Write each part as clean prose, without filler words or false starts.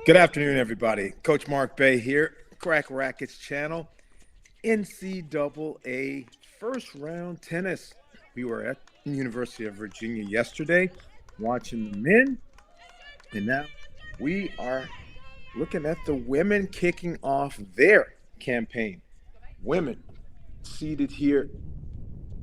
Good afternoon, everybody. Coach Mark Bey here, Crack Rackets channel, NCAA first round tennis. We were at the University of Virginia yesterday watching the men, and now we are looking at the women kicking off their campaign. Women seated here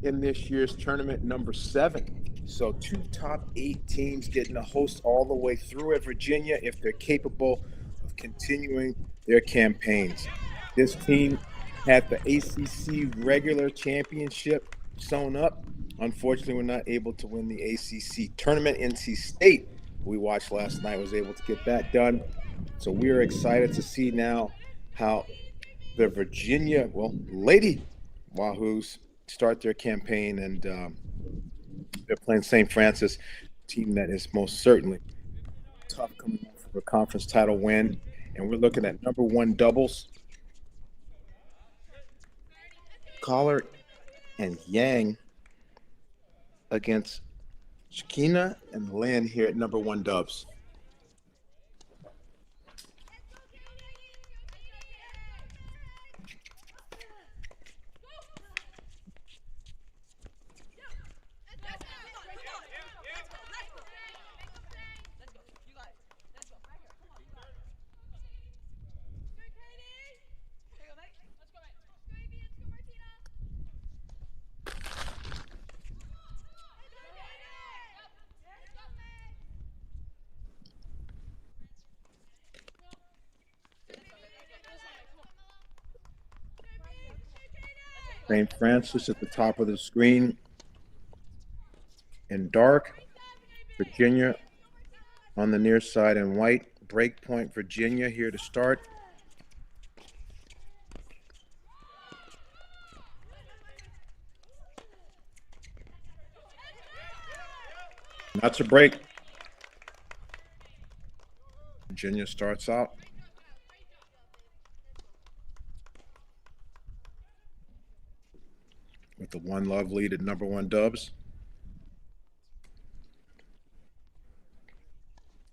in this year's tournament, number 7. So 2 top 8 teams getting to host all the way through at Virginia if they're capable of continuing their campaigns. This team had the ACC regular championship sewn up. Unfortunately, we're not able to win the ACC tournament. NC State, who we watched last night, was able to get that done. So we're excited to see now how the Virginia, Lady Wahoos start their campaign, and they're playing St. Francis, a team that is most certainly tough coming off of a conference title win. And we're looking at number 1 doubles. Collard and Yang against Shakina and Lynn here at number 1 dubs. St. Francis at the top of the screen in dark. Virginia on the near side in white. Breakpoint Virginia here to start. That's a break. Virginia starts out. With the 1-love lead at number 1 dubs.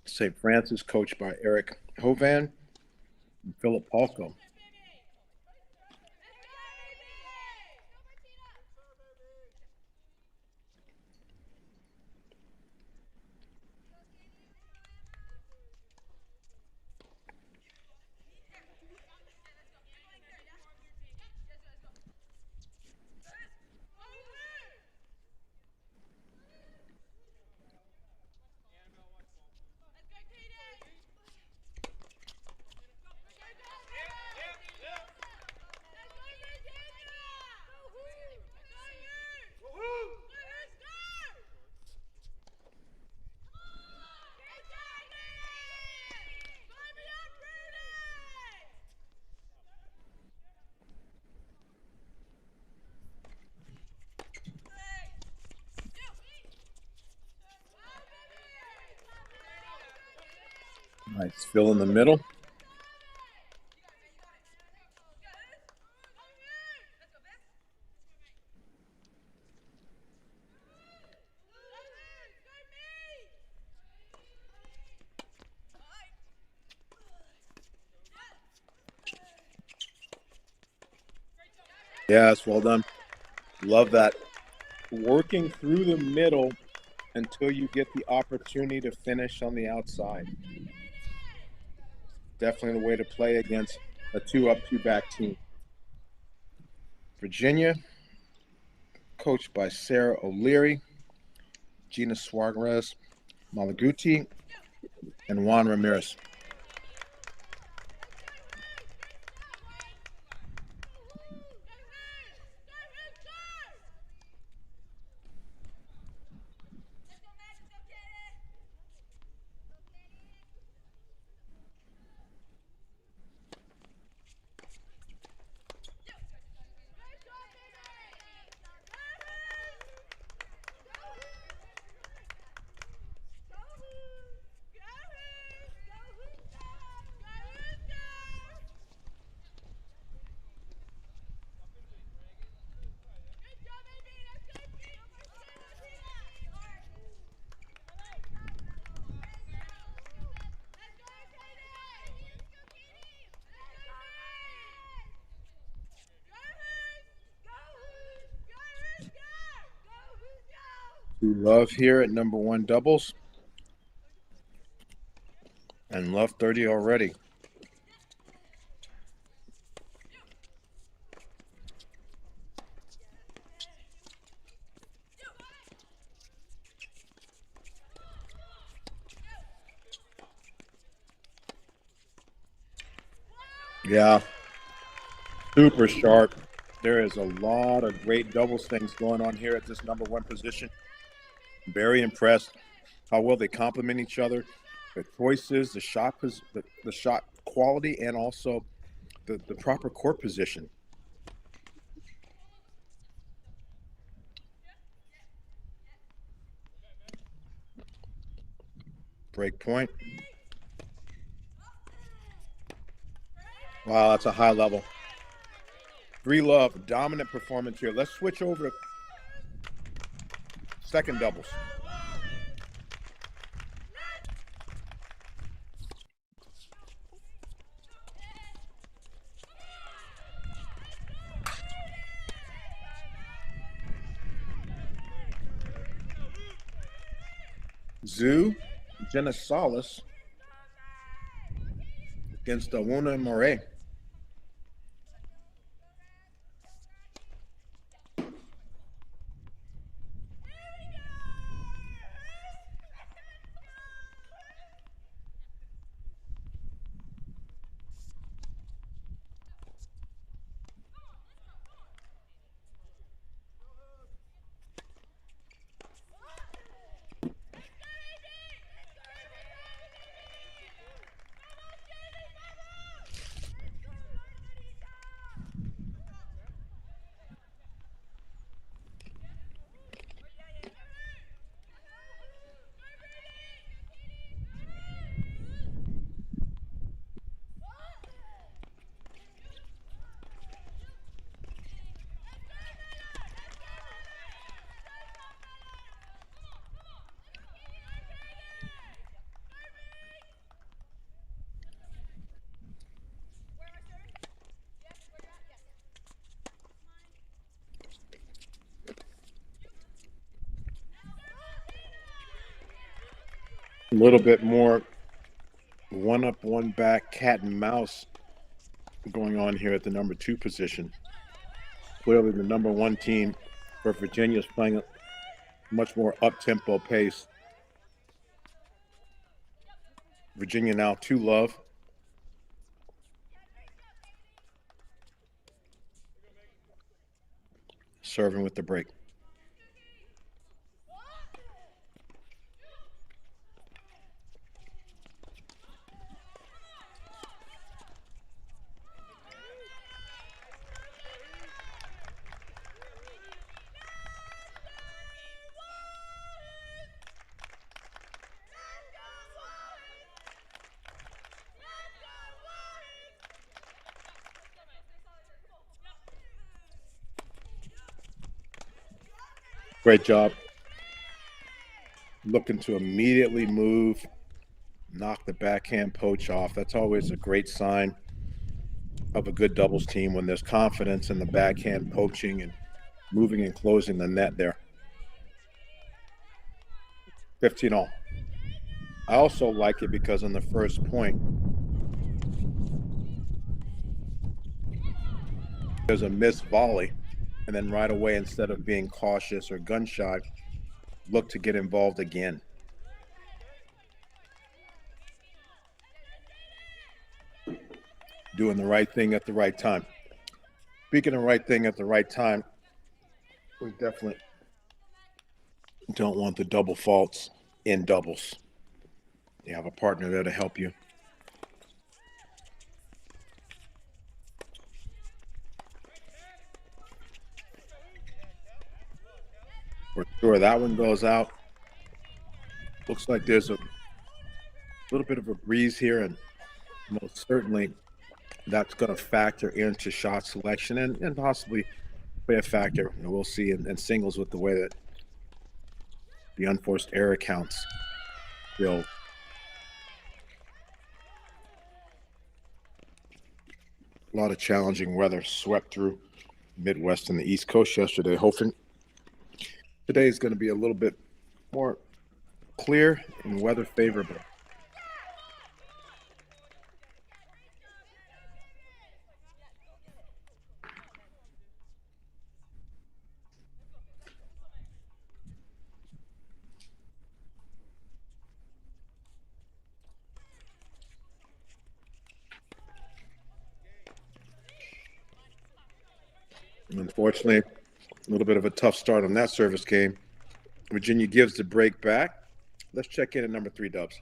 St. Francis, coached by Eric Hovan and Philip Palko. Nice fill in the middle. Yes, well done. Love that. Working through the middle until you get the opportunity to finish on the outside. Definitely the way to play against a 2-up, 2-back team. Virginia, coached by Sarah O'Leary, Gina Suarez Malaguti, and Juan Ramirez. Love here at number 1 doubles. And Love 30 already. Yeah, super sharp. There is a lot of great doubles things going on here at this number 1 position. Very impressed how well they complement each other. The choices, the shot quality, and also the proper court position. Break point. Wow, that's a high level. 3 Love, dominant performance here. Let's switch over to second doubles. Zhu Genesalis against Awuna Moray. A little bit more one up, one back, cat and mouse going on here at the number 2 position. Clearly, the number 1 team for Virginia is playing a much more up-tempo pace. Virginia now 2 Love. Serving with the break. Great job. Looking to immediately move, knock the backhand poach off. That's always a great sign of a good doubles team when there's confidence in the backhand poaching and moving and closing the net there. 15-all. I also like it because on the first point, there's a missed volley, and then right away, instead of being cautious or gun shy, look to get involved again. Doing the right thing at the right time. Speaking of right thing at the right time, we definitely don't want the double faults in doubles. You have a partner there to help you. For sure, that one goes out. Looks like there's a little bit of a breeze here, and most certainly that's going to factor into shot selection and possibly play a factor. We'll see in singles with the way that the unforced error counts build. A lot of challenging weather swept through Midwest and the East Coast yesterday. Hoping today is going to be a little bit more clear and weather favorable. Unfortunately, a little bit of a tough start on that service game. Virginia gives the break back. Let's check in at number 3, Dubs.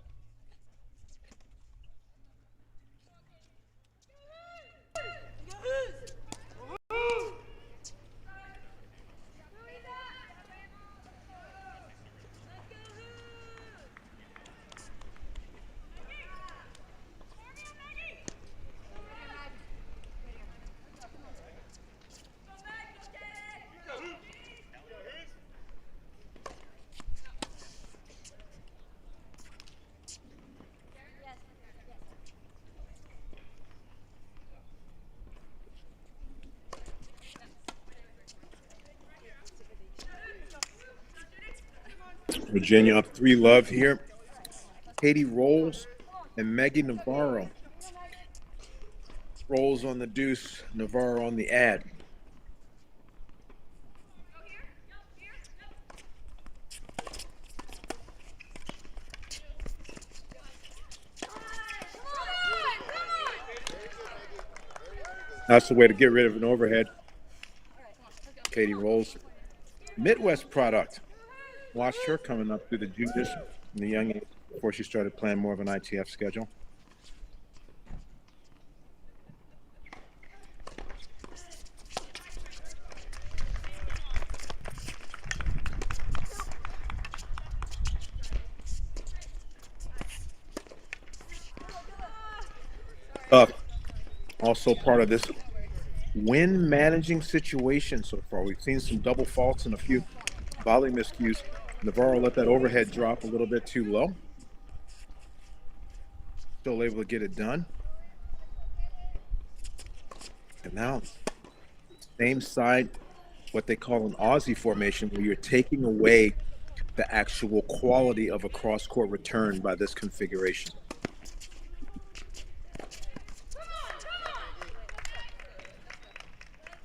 Virginia up 3-love here. Katie Rolls and Maggie Navarro. Rolls on the deuce, Navarro on the ad. That's the way to get rid of an overhead. Katie Rolls. Midwest product. Watched her coming up through the juniors in the young age before she started playing more of an ITF schedule. Also part of this win managing situation so far. We've seen some double faults and a few volley miscues. Navarro let that overhead drop a little bit too low. Still able to get it done. And now, same side, what they call an Aussie formation, where you're taking away the actual quality of a cross-court return by this configuration.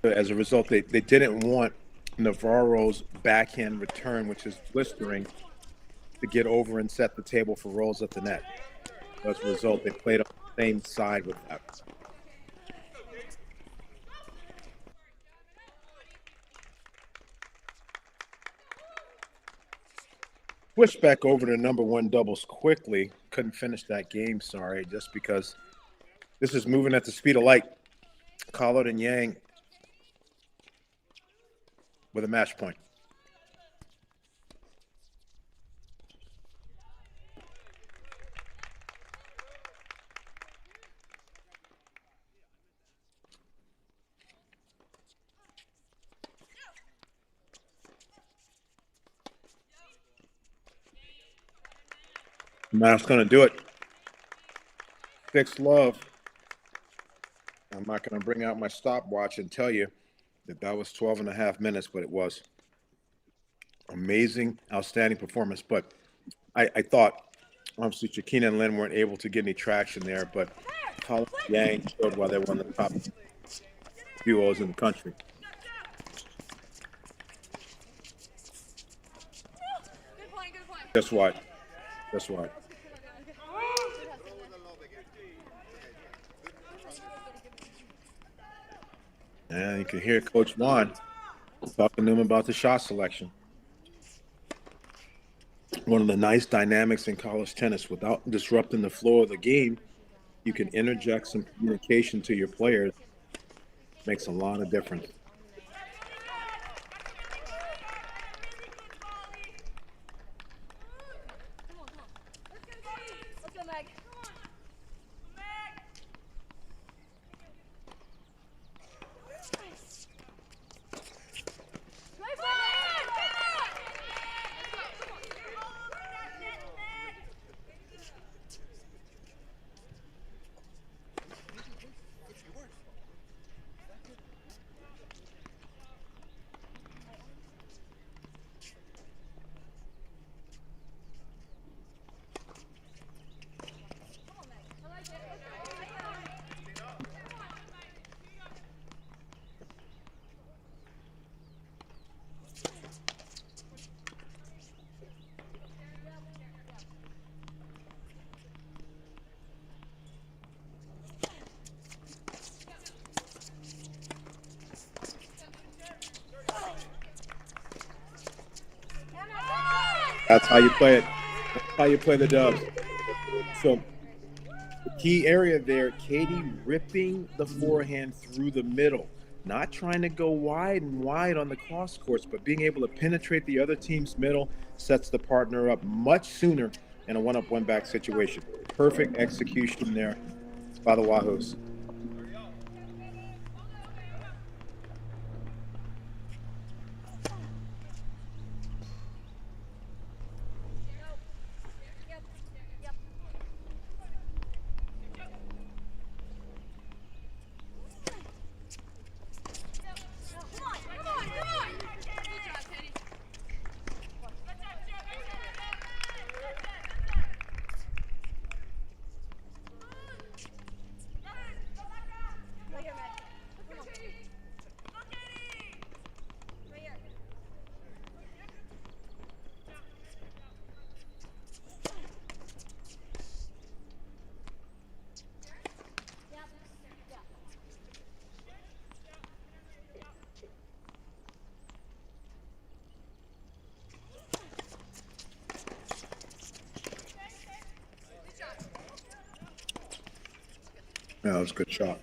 As a result, they didn't want Navarro's backhand return, which is blistering, to get over and set the table for rolls at the net. As a result, they played on the same side with that. Switch back over to number 1 doubles quickly. Couldn't finish that game, sorry, just because this is moving at the speed of light. Collard and Yang with a match point. And that's going to do it. 6-love. I'm not going to bring out my stopwatch and tell you that was 12 and a half minutes, but it was amazing, outstanding performance. But I thought, obviously, Chiquina and Lynn weren't able to get any traction there, but Collins and Yang showed why they're one of the top duos in the country. Guess what? Guess what? And you can hear Coach Juan talking to him about the shot selection. One of the nice dynamics in college tennis, without disrupting the flow of the game, you can interject some communication to your players. Makes a lot of difference. That's how you play it. That's how you play the dubs. So the key area there, Katie ripping the forehand through the middle, not trying to go wide and wide on the cross courts, but being able to penetrate the other team's middle sets the partner up much sooner in a one-up, one-back situation. Perfect execution there by the Wahoos. Yeah, that was a good shot.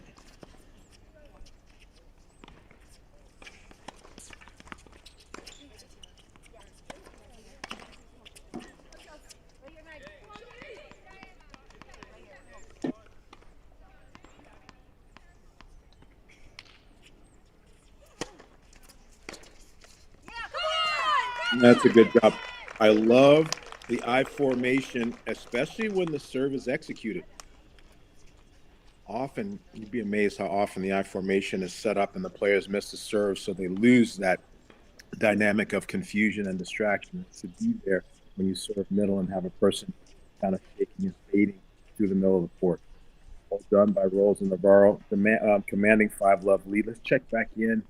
That's a good job. I love the I formation, especially when the serve is executed. Often, you'd be amazed how often the I formation is set up and the players miss the serve, so they lose that dynamic of confusion and distraction. It should be there when you serve middle and have a person kind of shaking and fading through the middle of the court. All done by Rolls and Navarro, commanding 5-love lead. Let's check back in.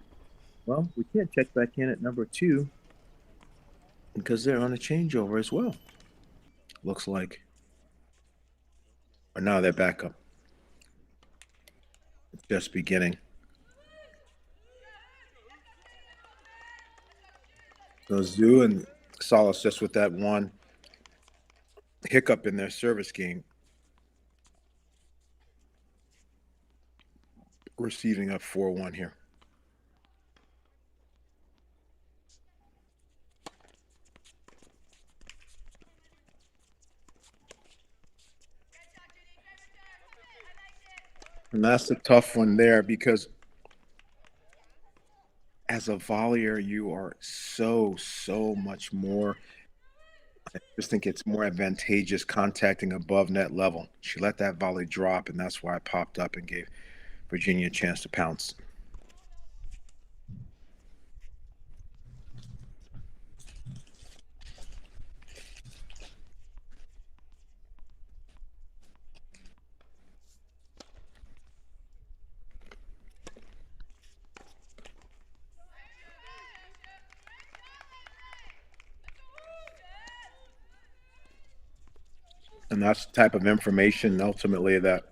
Well, we can't check back in at number 2 because they're on a changeover as well. Looks like. Or now they're back up. Just beginning. So Zoo and Salas just with that one hiccup in their service game. Receiving up 4-1 here. And that's the tough one there because as a volleyer, you are so much more. I just think it's more advantageous contacting above net level. She let that volley drop, and that's why I popped up and gave Virginia a chance to pounce. And that's the type of information ultimately that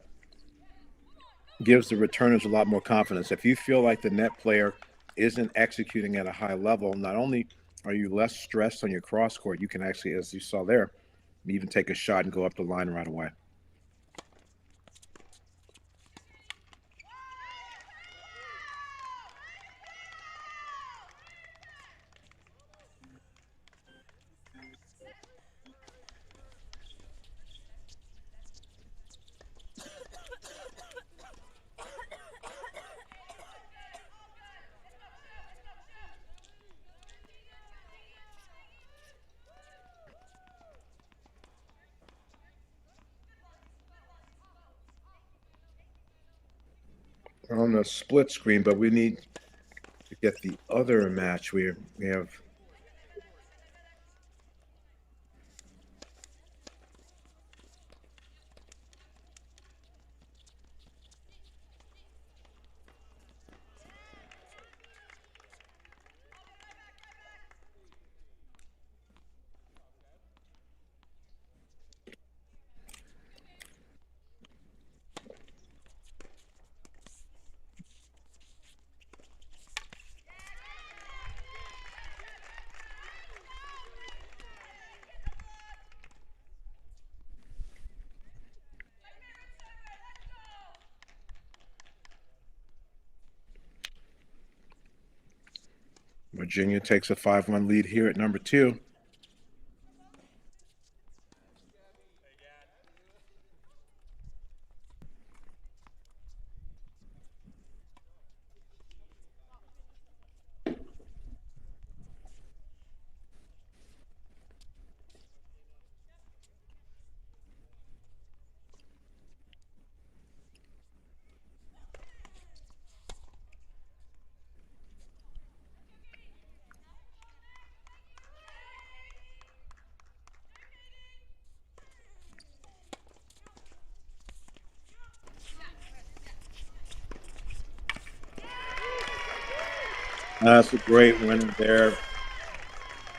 gives the returners a lot more confidence. If you feel like the net player isn't executing at a high level, not only are you less stressed on your cross court, you can actually, as you saw there, even take a shot and go up the line right away. We're on the split screen, but we need to get the other match. We have Virginia takes a 5-1 lead here at number 2. That's a great winner there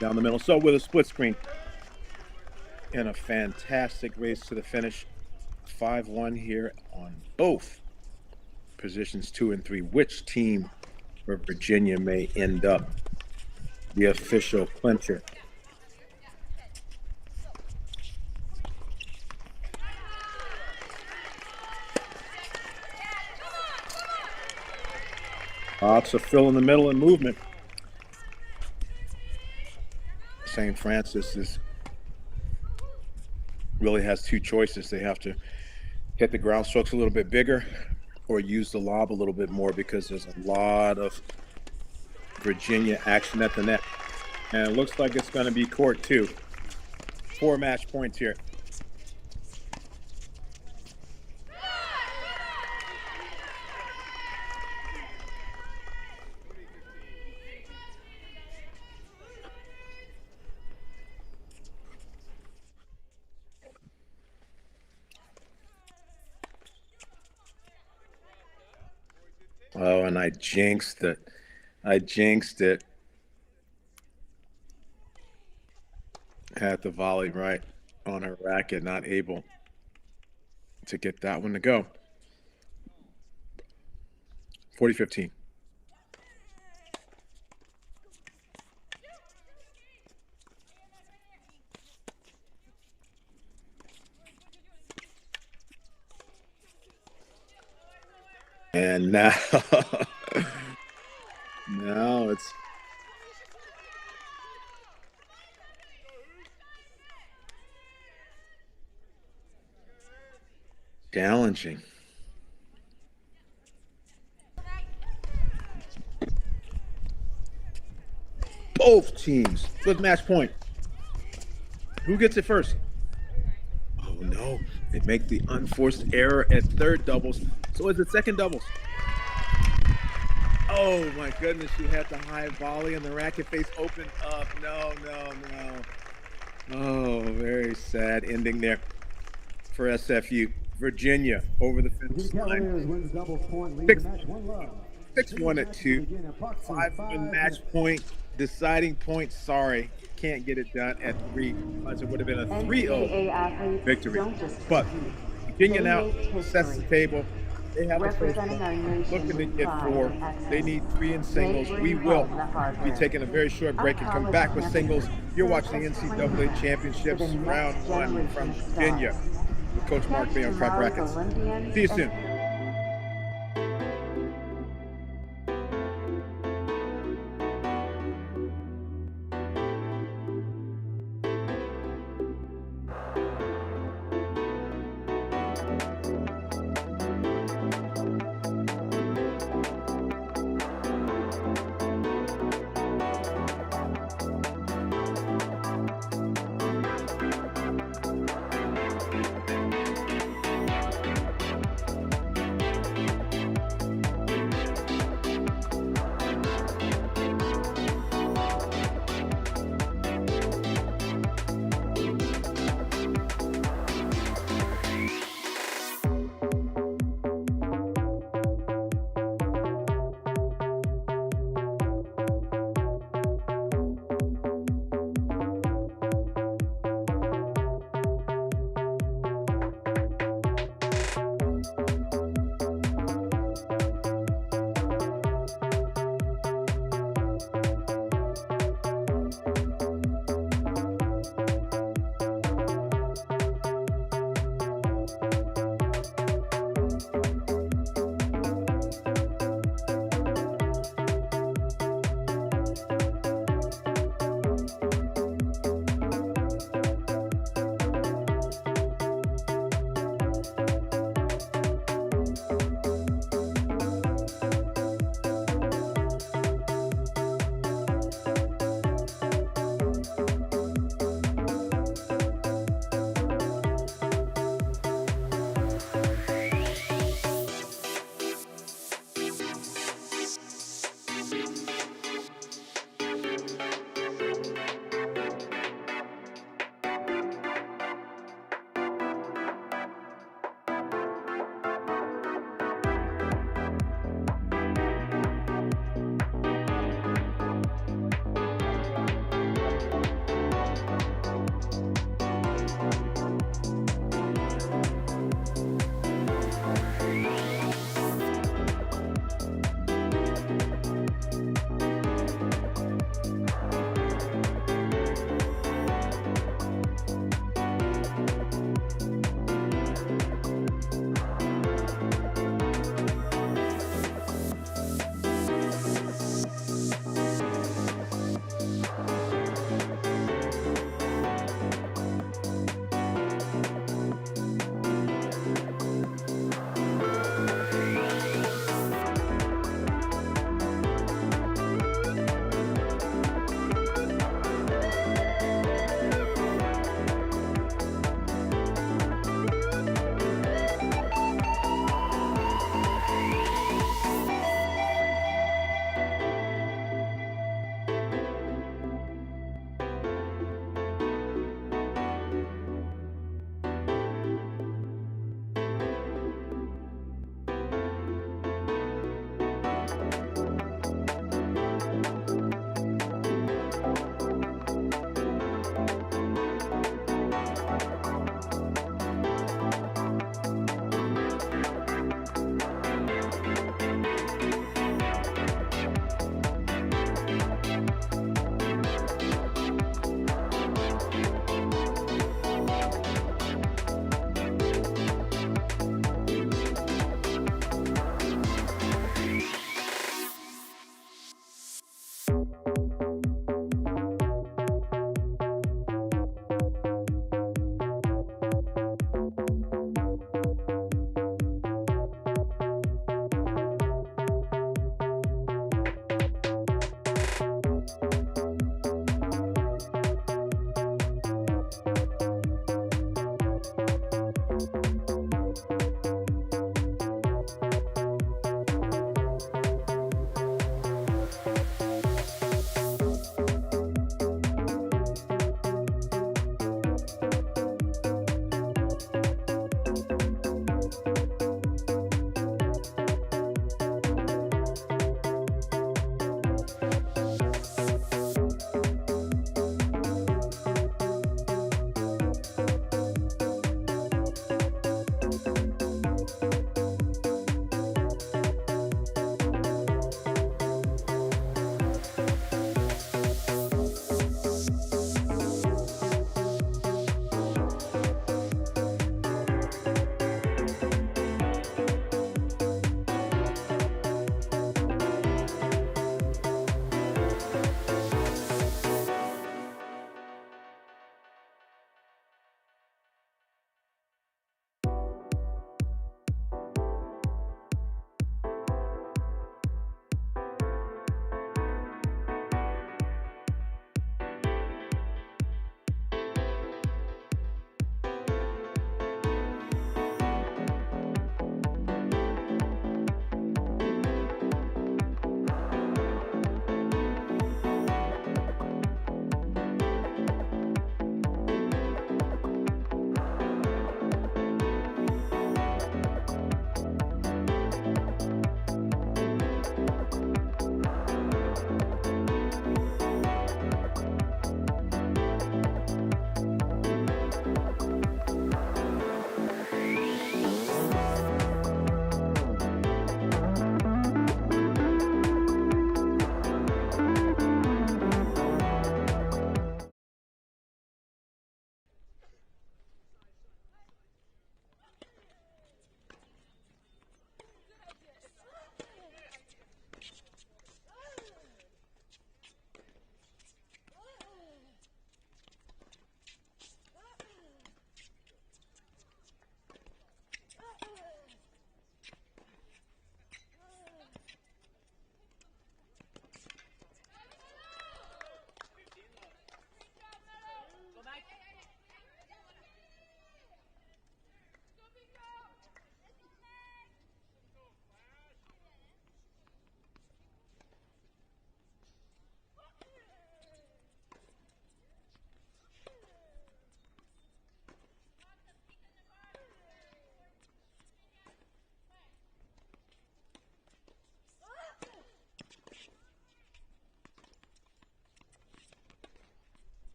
down the middle. So with a split screen and a fantastic race to the finish, 5-1 here on both positions 2 and 3. Which team for Virginia may end up the official clincher? Lots of fill in the middle and movement. St. Francis really has 2 choices. They have to hit the ground strokes a little bit bigger or use the lob a little bit more, because there's a lot of Virginia action at the net. And it looks like it's going to be court 2. 4 match points here. Oh, and I jinxed it. Had the volley right on her racket, not able to get that one to go. 40-15. And now, now it's challenging. Both teams with match point. Who gets it first? Oh no, they make the unforced error at third doubles. So is it second doubles? Oh my goodness, she had the high volley and the racket face opened up. No. Oh, very sad ending there for SFU. Virginia over the finish line. 6-1 at 2. 5-1 match point, deciding point. Sorry, can't get it done at 3. It would have been a 3-0 victory. But Virginia now sets the table. They have the first one, looking to get 4. They need 3 in singles. We will be taking a very short break and come back with singles. You're watching the NCAA Championships Round 1 from Virginia with Coach Mark Bey on Crack Racquets. See you soon.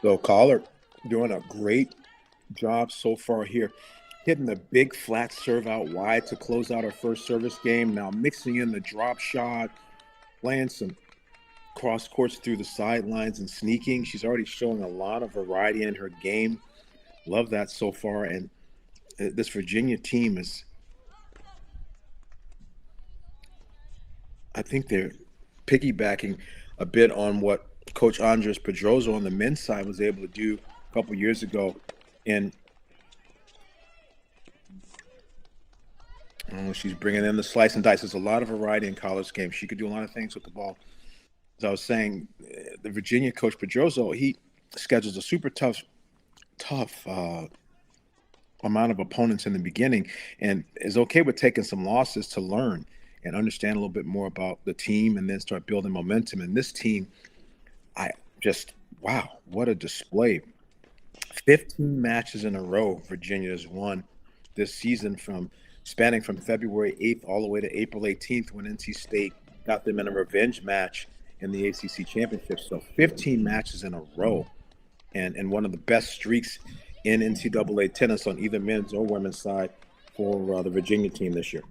So Collar doing a great job so far here. Hitting the big flat serve out wide to close out our first service game. Now mixing in the drop shot, playing some cross courts through the sidelines and sneaking. She's already showing a lot of variety in her game. Love that so far. And this Virginia team is, I think they're piggybacking a bit on what Coach Andres Pedroso on the men's side was able to do a couple years ago. And she's bringing in the slice and dice. There's a lot of variety in Collar's game. She could do a lot of things with the ball. As I was saying, the Virginia coach Pedroso, he schedules a super tough amount of opponents in the beginning, and is okay with taking some losses to learn and understand a little bit more about the team, and then start building momentum. And this team, I just wow, what a display! 15 matches in a row Virginia has won this season, from spanning from February 8th all the way to April 18th, when NC State got them in a revenge match in the ACC championship. So 15 matches in a row, and one of the best streaks in NCAA tennis on either men's or women's side for the Virginia team this year.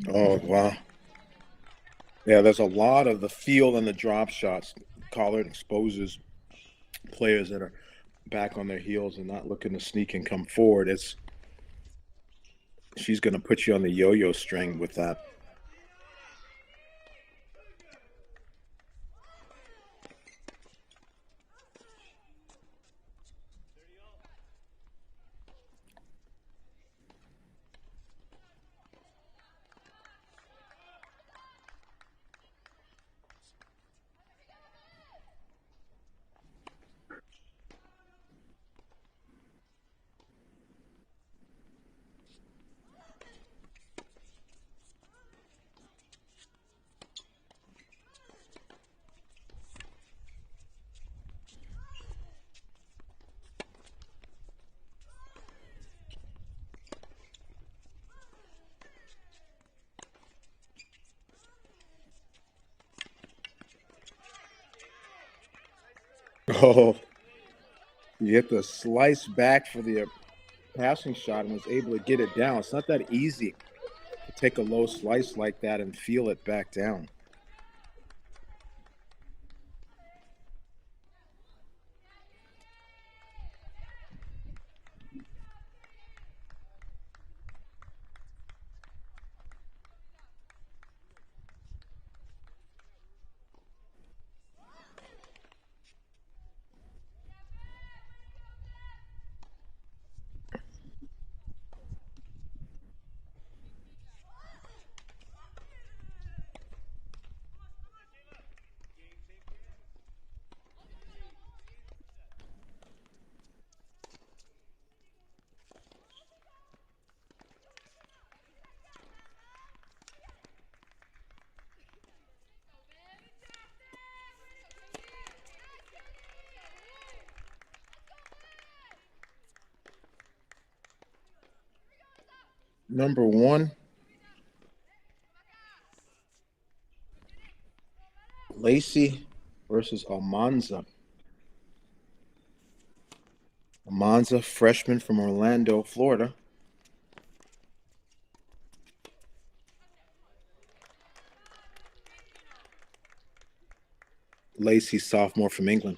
Oh, wow. Yeah, there's a lot of the feel and the drop shots. Collard exposes players that are back on their heels and not looking to sneak and come forward. She's going to put you on the yo-yo string with that. Oh, you hit the slice back for the passing shot and was able to get it down. It's not that easy to take a low slice like that and feel it back down. Number one, Lacey versus Almanza. Almanza, freshman from Orlando, Florida. Lacey, sophomore from England.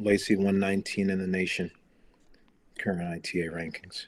Lacey 119 in the nation, current ITA rankings.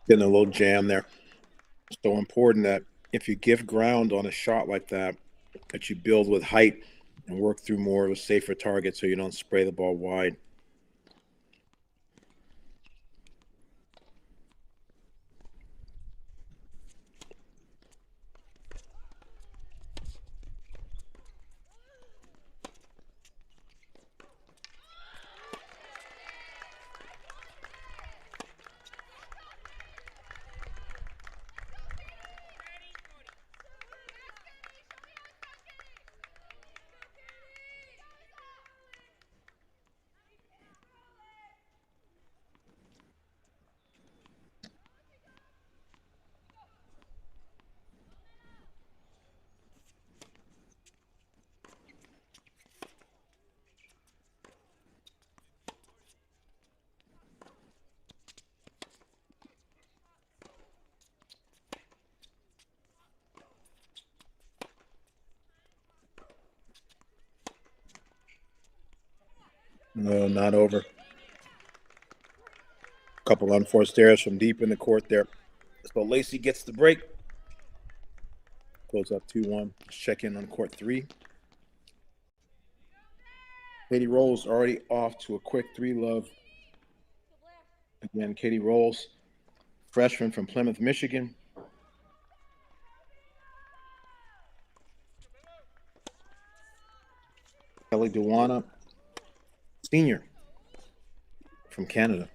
Getting a little jam there. So important that if you give ground on a shot like that, that you build with height and work through more of a safer target so you don't spray the ball wide. No, not over. Couple unforced errors from deep in the court there. So Lacey gets the break. Close up 2-1. Check in on court 3. Katie Rolls already off to a quick 3-love. Again, Katie Rolls, freshman from Plymouth, Michigan. Kelly Dewana, senior from Canada.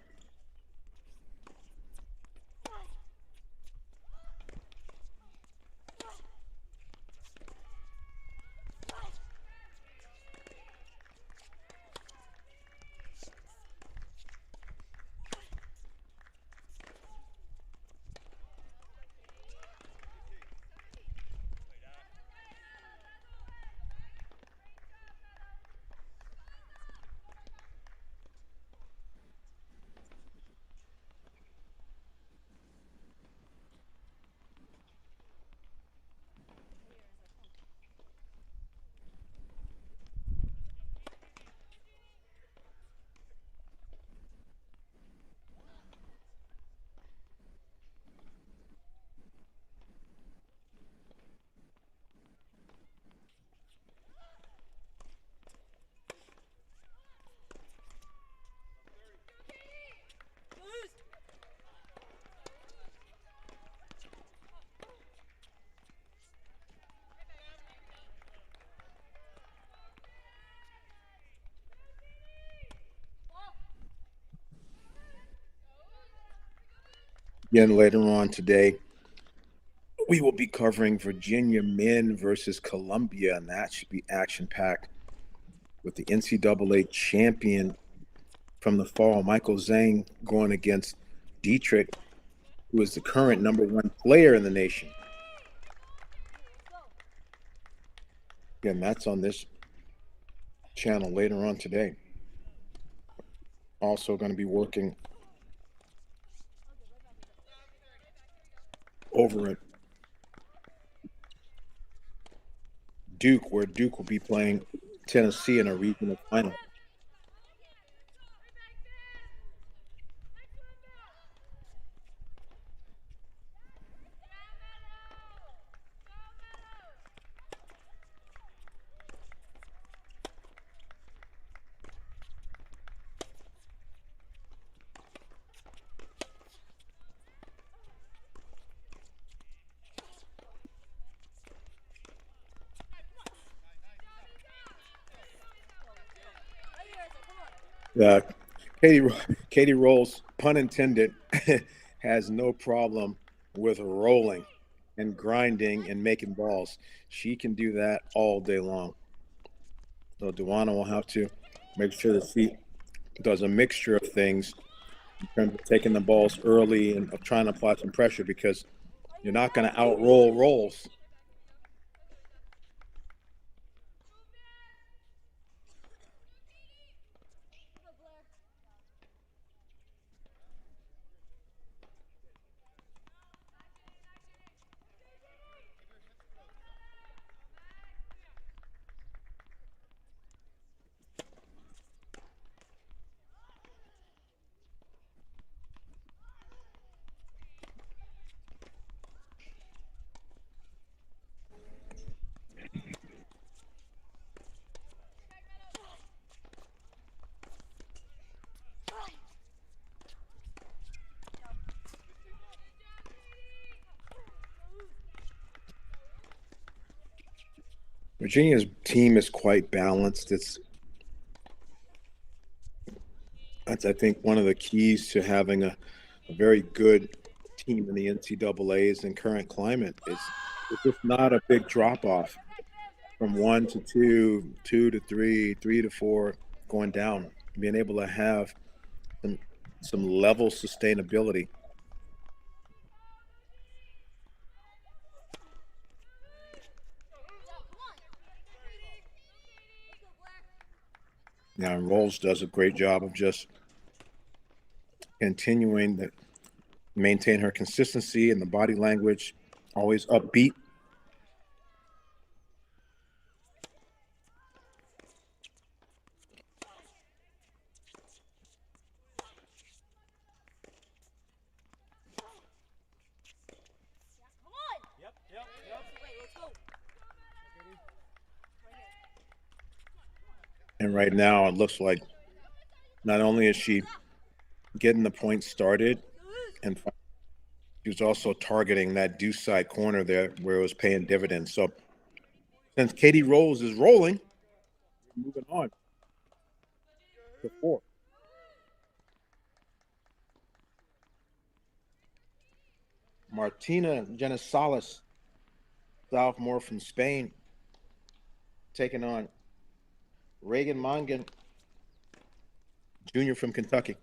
Again, later on today, we will be covering Virginia men versus Columbia, and that should be action-packed with the NCAA champion from the fall, Michael Zhang, going against Dietrich, who is the current number 1 player in the nation. Again, that's on this channel later on today. Also going to be working over at Duke, where Duke will be playing Tennessee in a regional final. Uh, Katie Rolls, pun intended, has no problem with rolling and grinding and making balls. She can do that all day long. So Duana will have to make sure that she does a mixture of things in terms of taking the balls early and of trying to apply some pressure, because you're not going to outroll rolls. Virginia's team is quite balanced. That's, I think, one of the keys to having a very good team in the NCAA's in current climate. It's just not a big drop off from 1 to 2, 2 to 3, 3 to 4, going down. Being able to have some level sustainability. Now, Rolls does a great job of just continuing to maintain her consistency and the body language, always upbeat. And right now, it looks like not only is she getting the point started, and she was also targeting that deuce side corner there where it was paying dividends. So since Katie Rolls is rolling, moving on to 4. Martina Genesales, sophomore from Spain, taking on Reagan Mongan, junior from Kentucky.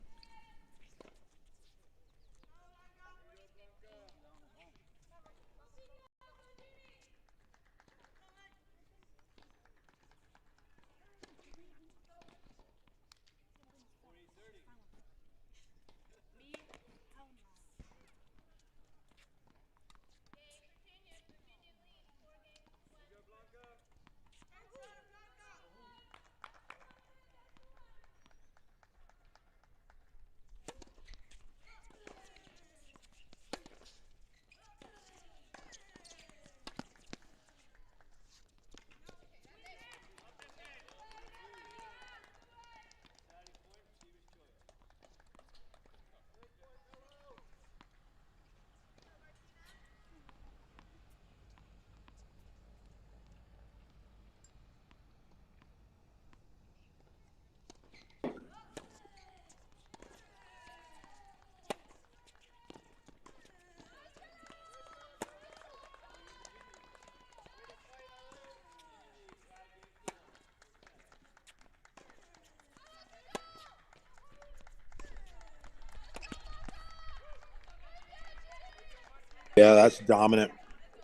Yeah, that's dominant.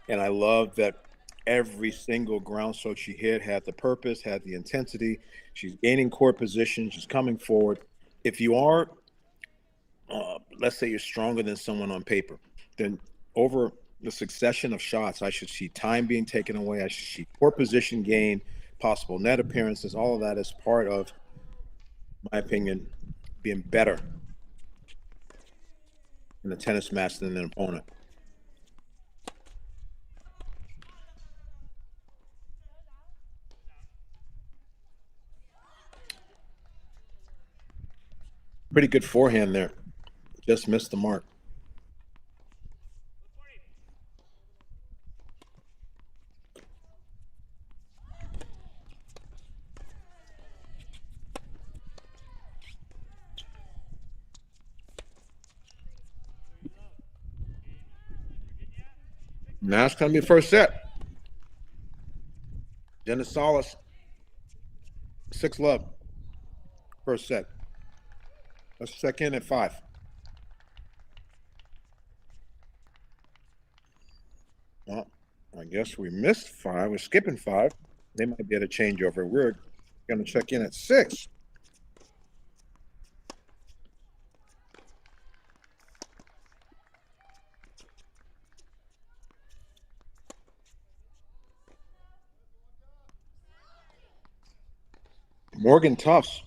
And I love that Every single ground stroke she hit had the purpose, had the intensity. She's gaining court position. She's coming forward. If you are, let's say you're stronger than someone on paper, then over the succession of shots, I should see time being taken away. I should see court position gain, possible net appearances. All of that is part of, my opinion, being better in a tennis match than an opponent. Pretty good forehand there. Just missed the mark. Now it's going to be first set. Dennis Solis, 6-love, first set. Let's check in at 5. Well, I guess we missed 5. We're skipping 5. They might be able to change over. We're going to check in at 6. Morgan Tufts,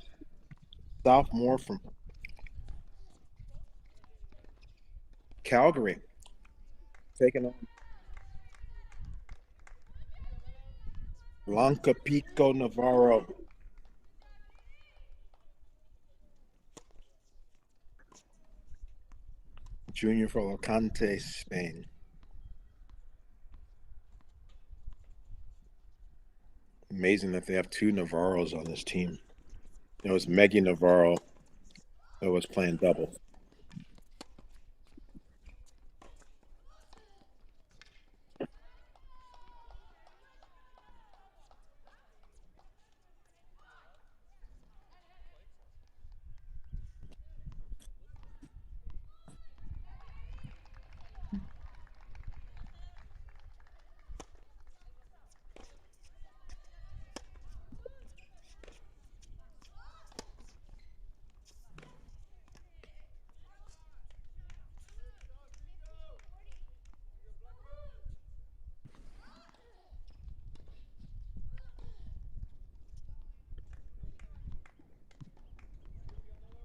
sophomore from Calgary, taking on Blanca Pico Navarro. Junior for Alicante, Spain. Amazing that they have 2 Navarros on this team. It was Maggie Navarro that was playing double.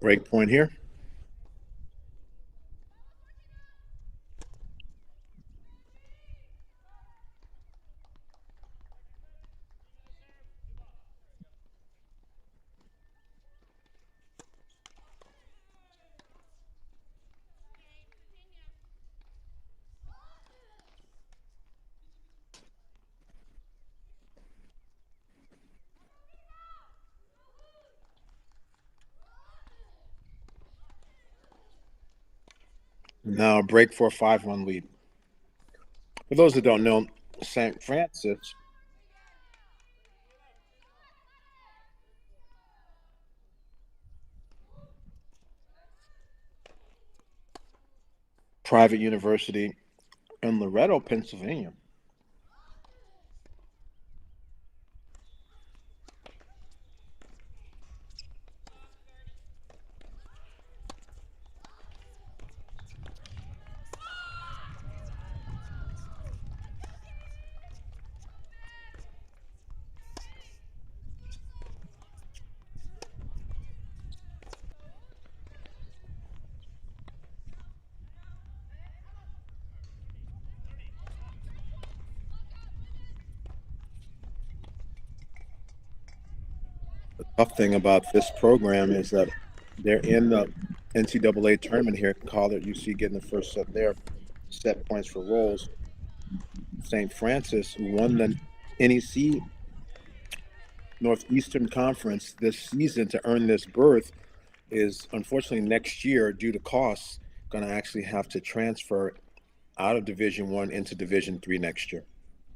Break point here. Now a break for a 5-1 lead. For those that don't know, St. Francis private university in Loretto, Pennsylvania. The tough thing about this program is that they're in the NCAA tournament here. College, you see getting the first set there, set points for rolls. St. Francis, who won the NEC Northeastern Conference this season to earn this berth, is unfortunately next year, due to costs, going to actually have to transfer out of Division One into Division Three next year.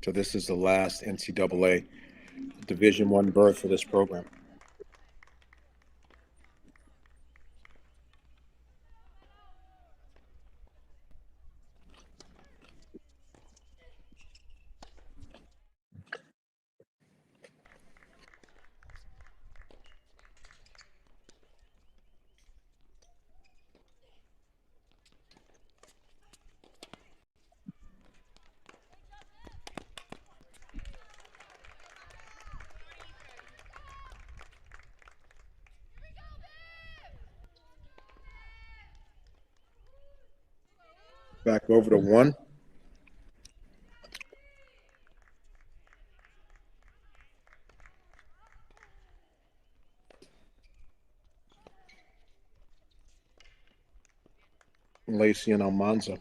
So this is the last NCAA Division One berth for this program. back over to 1. Lacey and Almanza.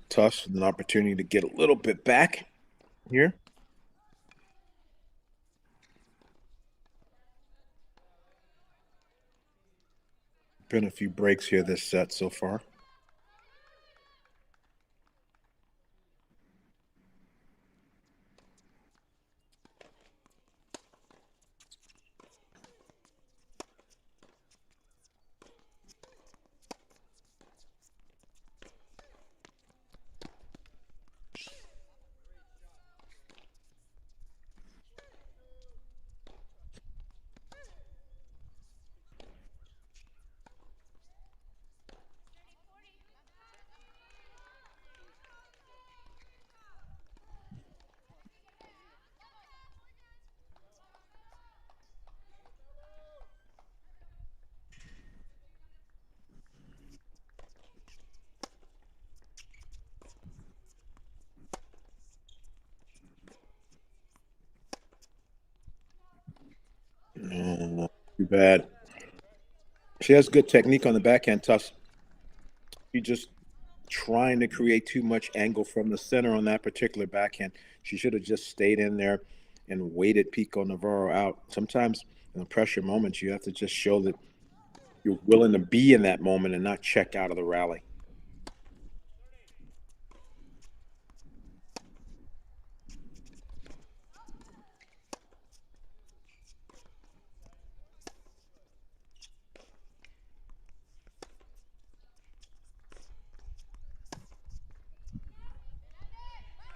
Tuss, an opportunity to get a little bit back here. Been a few breaks here this set so far. Oh, too bad. She has good technique on the backhand, Tuss. She just trying to create too much angle from the center on that particular backhand. She should have just stayed in there and waited Pico Navarro out. Sometimes in the pressure moments, you have to just show that you're willing to be in that moment and not check out of the rally.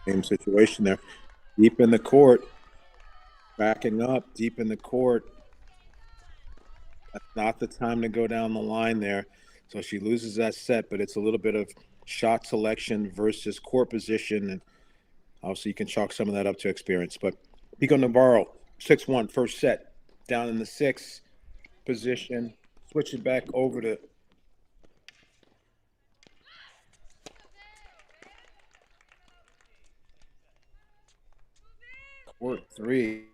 Same situation there. Deep in the court, backing up, deep in the court. That's not the time to go down the line there. So she loses that set, but it's a little bit of shot selection versus court position. And obviously, you can chalk some of that up to experience. But Pico Navarro, 6-1, first set, down in the 6 position, switch it back over to court 3.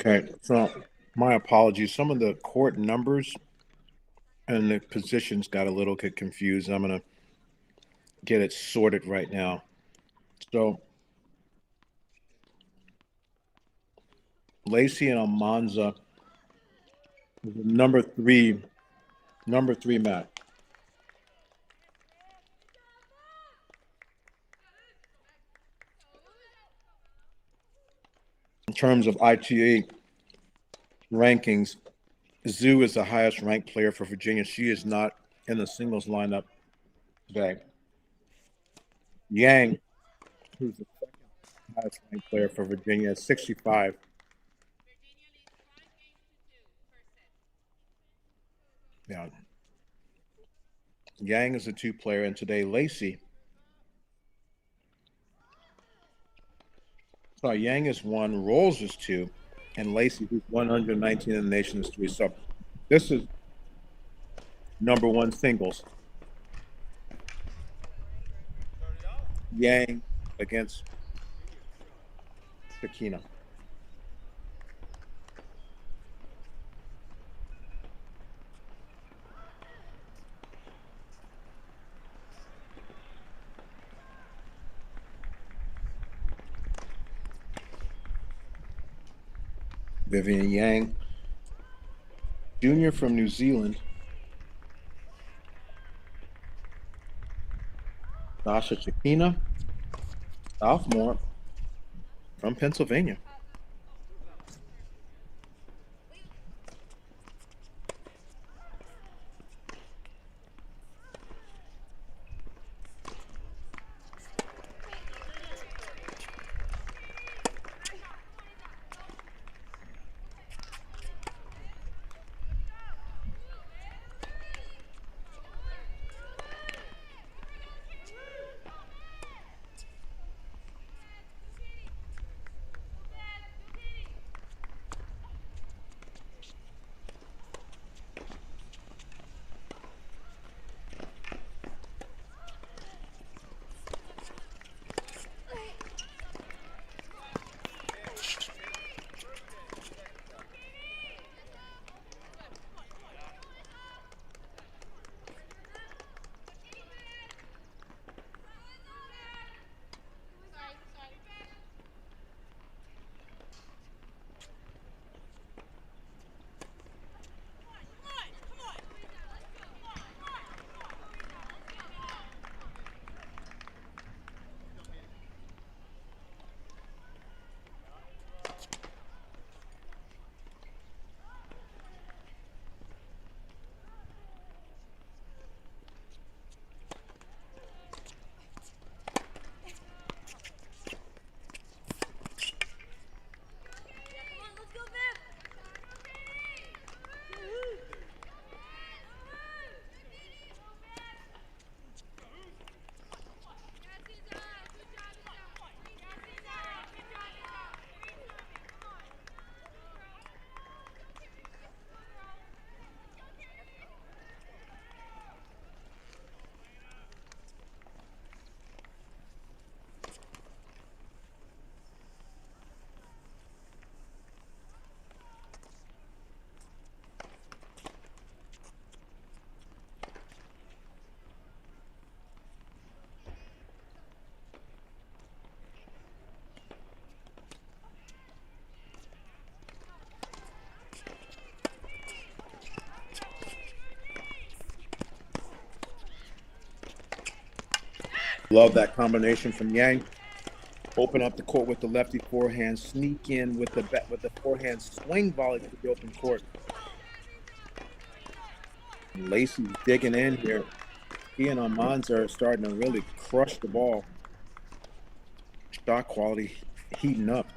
Okay, so my apologies. Some of the court numbers and the positions got a little bit confused. I'm going to get it sorted right now. So Lacey and Almanza, number three mat. In terms of ITA rankings, Zoo is the highest ranked player for Virginia. She is not in the singles lineup today. Yang, who's the second highest ranked player for Virginia, is 65. Now, Yang is a two-player, and today Lacey. Sorry, Yang is one, Rolls is two, and Lacey, who's 119 in the nation, is three. So this is number one singles. Yang against Sakina. Vivian Yang, junior from New Zealand. Sasha Chakina, sophomore from Pennsylvania. Love that combination from Yang. Open up the court with the lefty forehand, sneak in with the forehand swing volley to the open court. And Lacey's digging in here. He and Almanza are starting to really crush the ball. Shot quality heating up.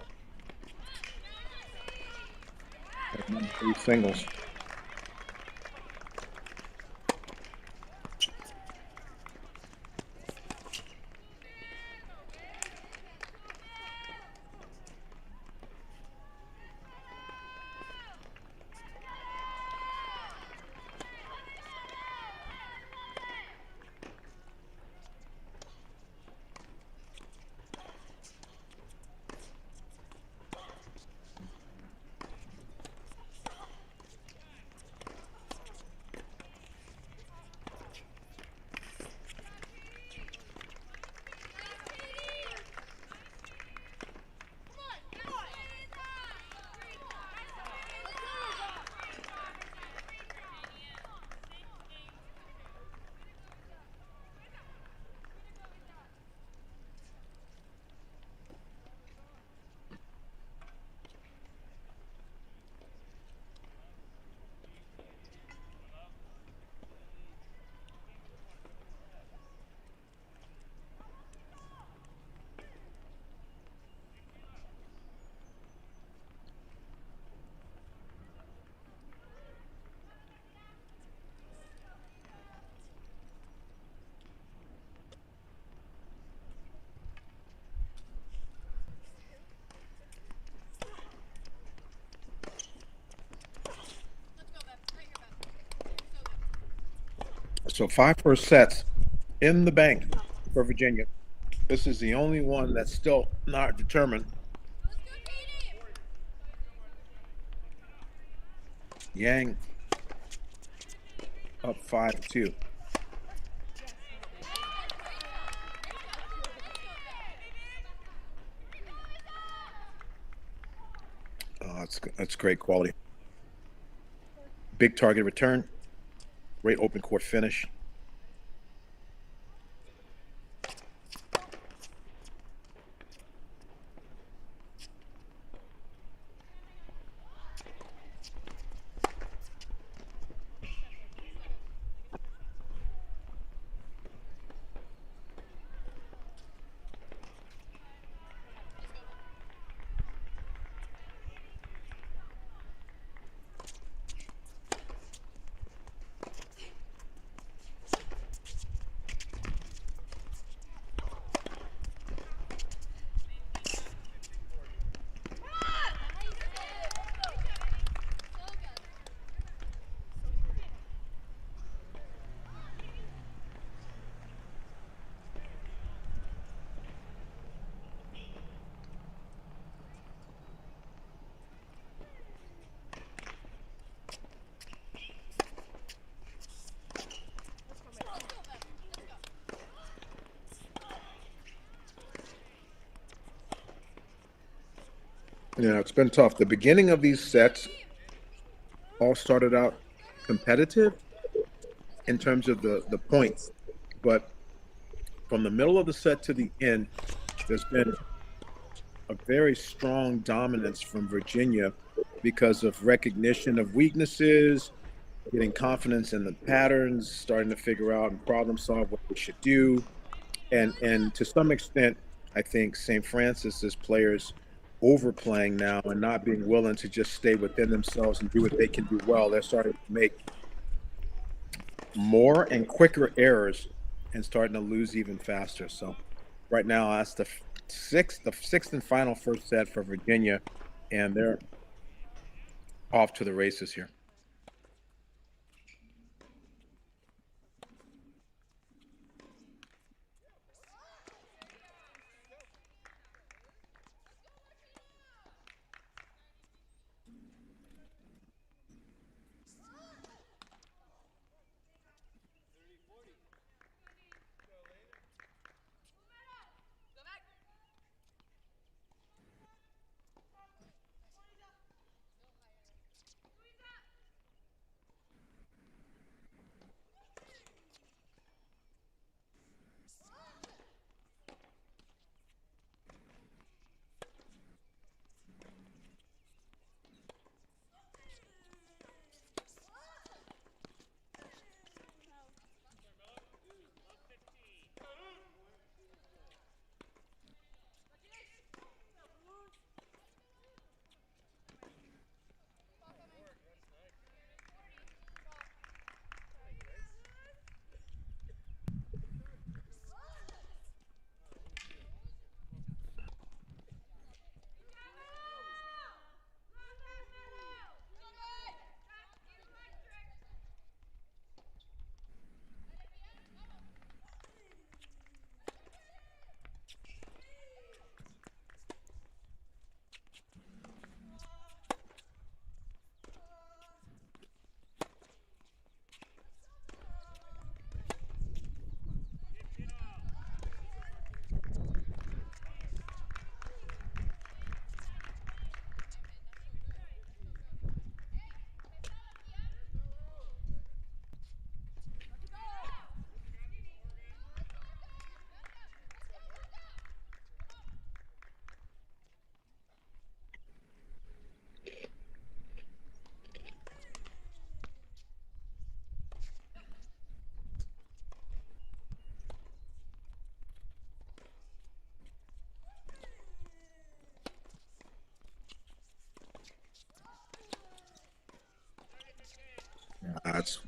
Number three singles. So 5 first sets in the bank for Virginia. This is the only one that's still not determined. Yang up 5-2. Oh, that's great quality. Big target return. Great open court finish. Yeah, it's been tough. The beginning of these sets all started out competitive in terms of the points, but from the middle of the set to the end, there's been a very strong dominance from Virginia because of recognition of weaknesses, getting confidence in the patterns, starting to figure out and problem solve what they should do. And to some extent, I think St. Francis's players overplaying now and not being willing to just stay within themselves and do what they can do well. They're starting to make more and quicker errors and starting to lose even faster. So right now, that's the sixth and final first set for Virginia, and they're off to the races here. It's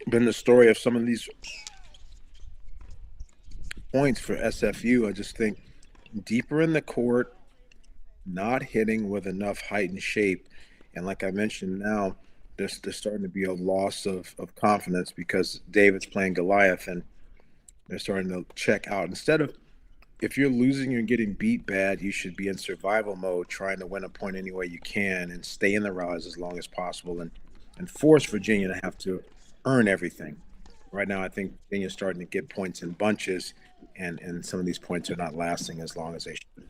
been the story of some of these points for SFU. I just think deeper in the court, not hitting with enough height and shape. And like I mentioned now, there's starting to be a loss of confidence because David's playing Goliath, and they're starting to check out. Instead of, if you're losing and getting beat bad, you should be in survival mode, trying to win a point any way you can and stay in the rise as long as possible, and force Virginia to have to earn everything. Right now, I think Virginia's starting to get points in bunches, and some of these points are not lasting as long as they should.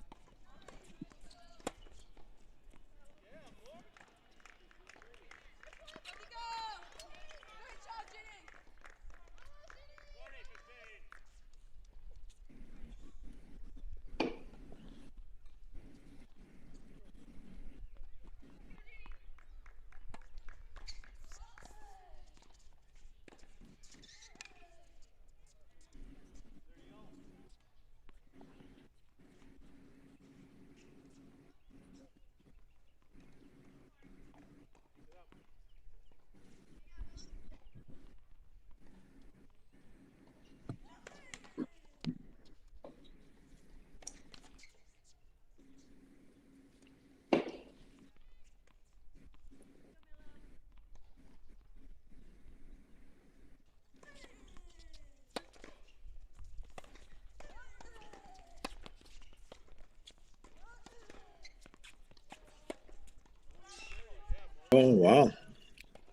Oh, wow.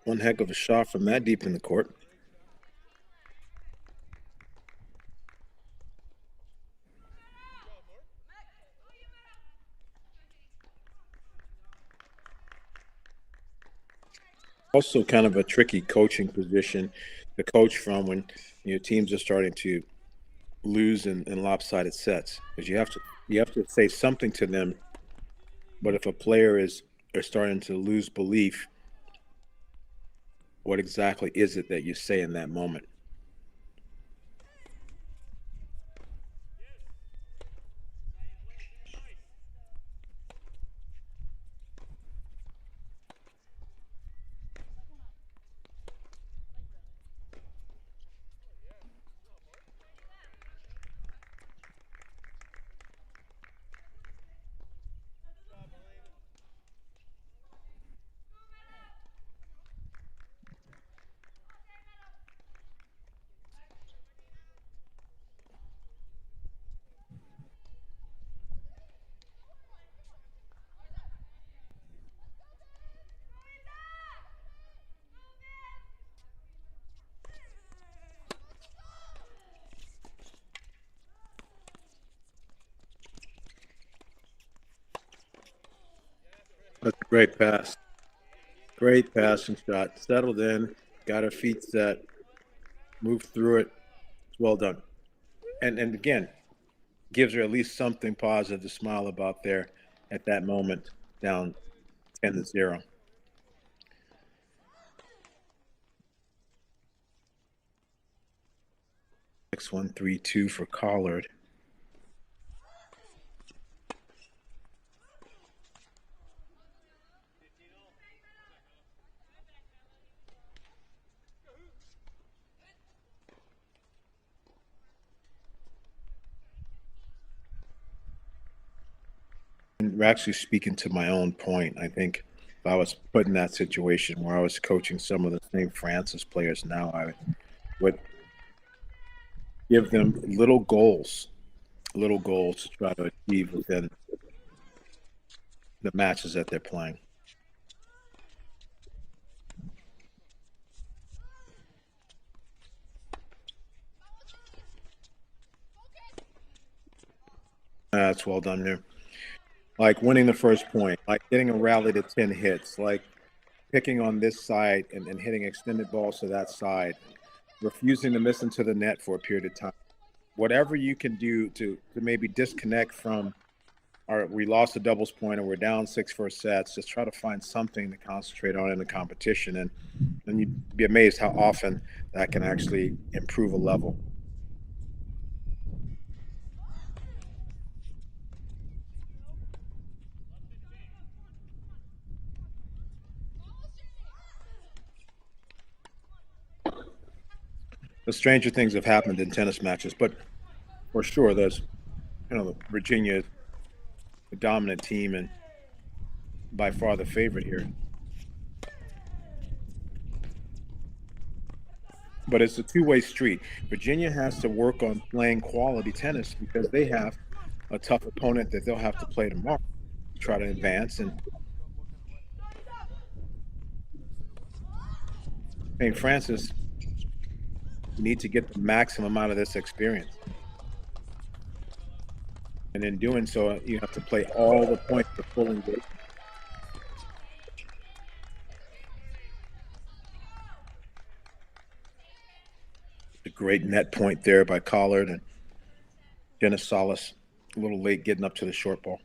One heck of a shot from that deep in the court. Also, kind of a tricky coaching position to coach from when teams are starting to lose in lopsided sets, because you have to say something to them. But if a player is starting to lose belief, what exactly is it that you say in that moment? That's a great pass. Great passing shot. Settled in, got her feet set, moved through it. Well done. And again, gives her at least something positive to smile about there at that moment, down 10-0. 6-1-3-2 for Collard. And actually, speaking to my own point, I think if I was put in that situation where I was coaching some of the St. Francis players now, I would give them little goals to try to achieve within the matches that they're playing. That's well done there. Like winning the first point, like getting a rally to 10 hits, like picking on this side and hitting extended balls to that side, refusing to miss into the net for a period of time. Whatever you can do to maybe disconnect from, our, we lost a doubles point and we're down 6 first sets, just try to find something to concentrate on in the competition. And you'd be amazed how often that can actually improve a level. The stranger things have happened in tennis matches, but for sure, there's, Virginia is the dominant team and by far the favorite here. but it's a two-way street. Virginia has to work on playing quality tennis because they have a tough opponent that they'll have to play tomorrow to try to advance. And St. Francis need to get the maximum out of this experience. And in doing so, you have to play all the points to full engagement. A great net point there by Collard and Dennis Solis. A little late getting up to the short ball.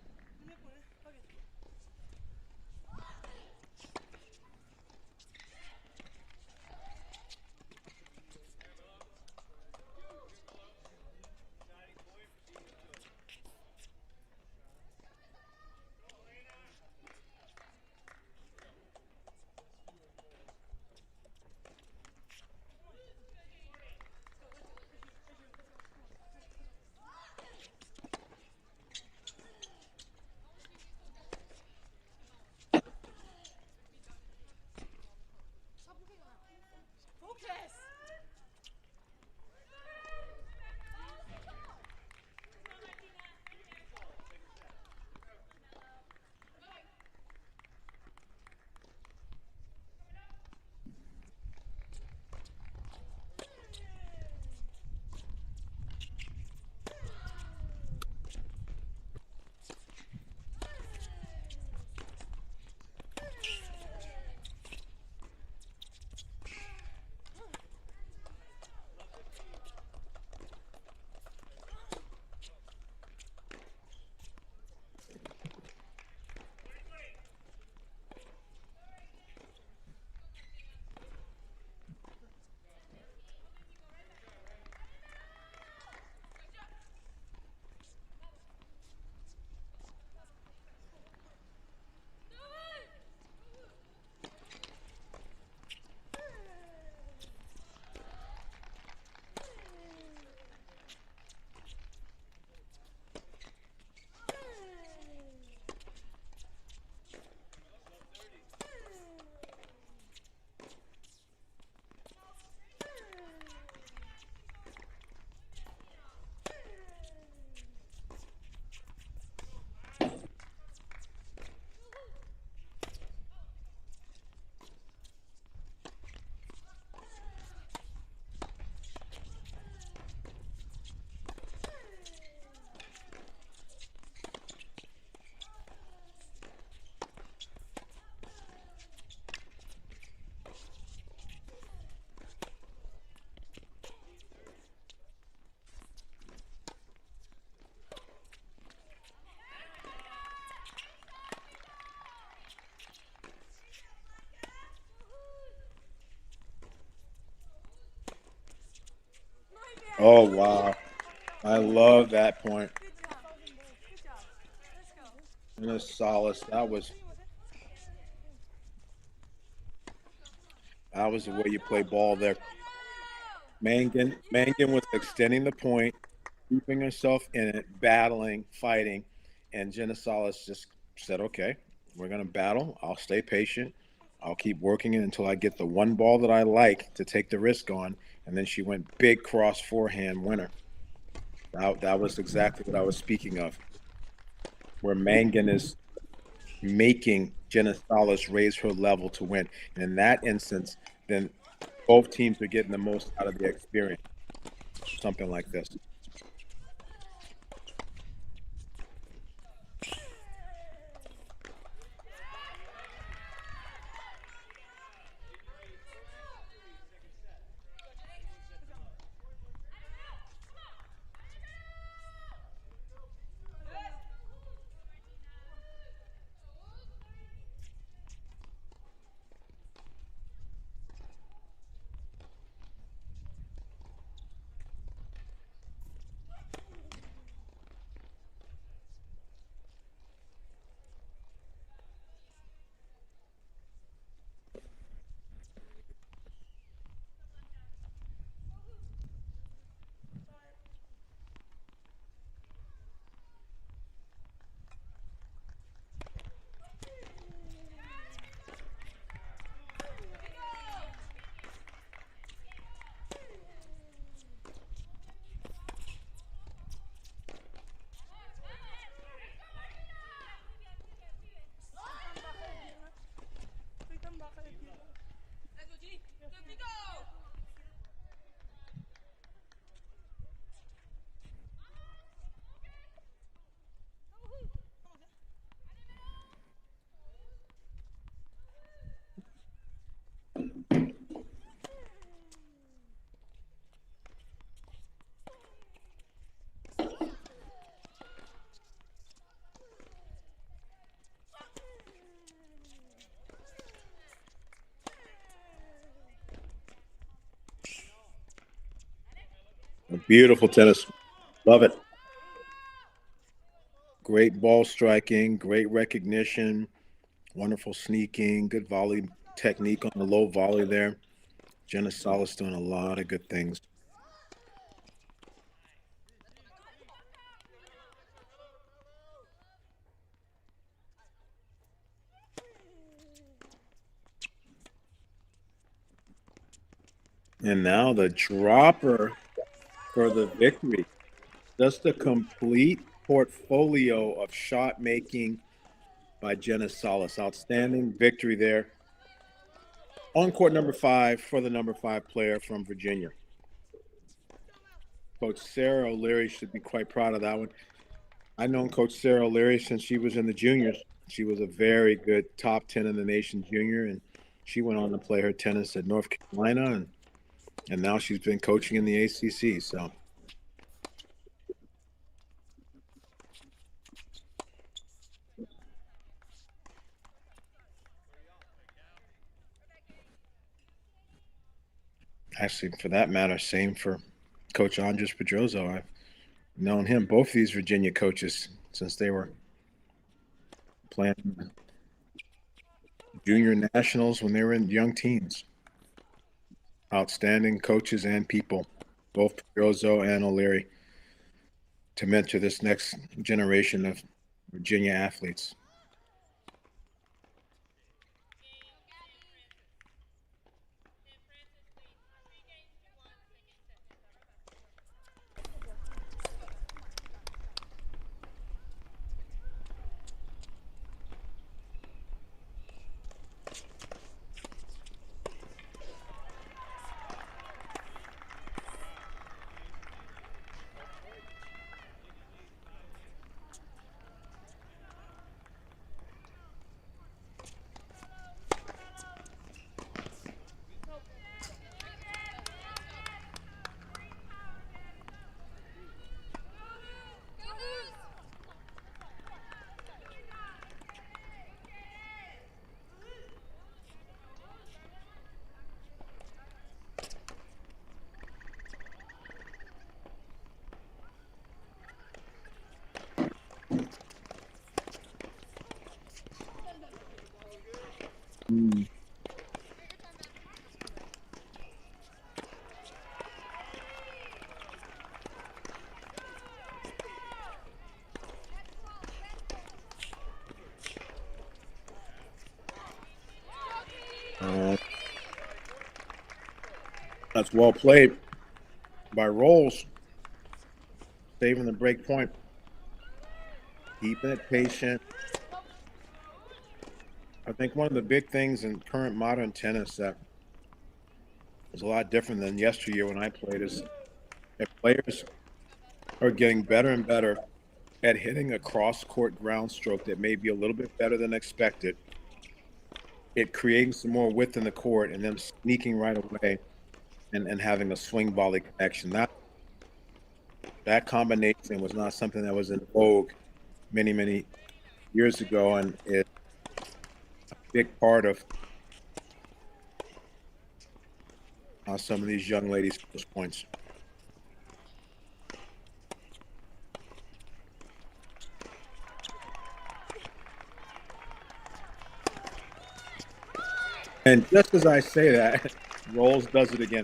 Oh, wow. I love that point. And a solace. That was the way you play ball there. Mangan was extending the point, keeping herself in it, battling, fighting, and Jenna Salas just said, "Okay, we're gonna battle. I'll stay patient. I'll keep working it until I get the one ball that I like to take the risk on." And then she went big cross forehand winner. That was exactly what I was speaking of, where Mangan is making Jenna Salas raise her level to win. And in that instance, then both teams are getting the most out of the experience. Something like this. Beautiful tennis. Love it. Great ball striking, great recognition, wonderful sneaking, good volley technique on the low volley there. Jenna Salas doing a lot of good things. And now the dropper for the victory. Just a complete portfolio of shot making by Jenna Salas. Outstanding victory there. On court number 5 for the number 5 player from Virginia. Coach Sarah O'Leary should be quite proud of that one. I've known Coach Sarah O'Leary since she was in the juniors. She was a very good top 10 in the nation junior, and she went on to play her tennis at North Carolina, and now she's been coaching in the ACC. So actually, for that matter, same for Coach Andres Pedroso. I've known him, both these Virginia coaches, since they were playing junior nationals when they were in young teens. Outstanding coaches and people, both Pedroso and O'Leary, to mentor this next generation of Virginia athletes. Mm. That's well played by Rolls, saving the break point, keeping it patient. I think one of the big things in current modern tennis that is a lot different than yesteryear when I played is that players are getting better and better at hitting a cross court ground stroke that may be a little bit better than expected. It creating some more width in the court and then sneaking right away and having a swing volley connection. That combination was not something that was in vogue many years ago, and it's a big part of how some of these young ladies push points. And just as I say that, Rolls does it again.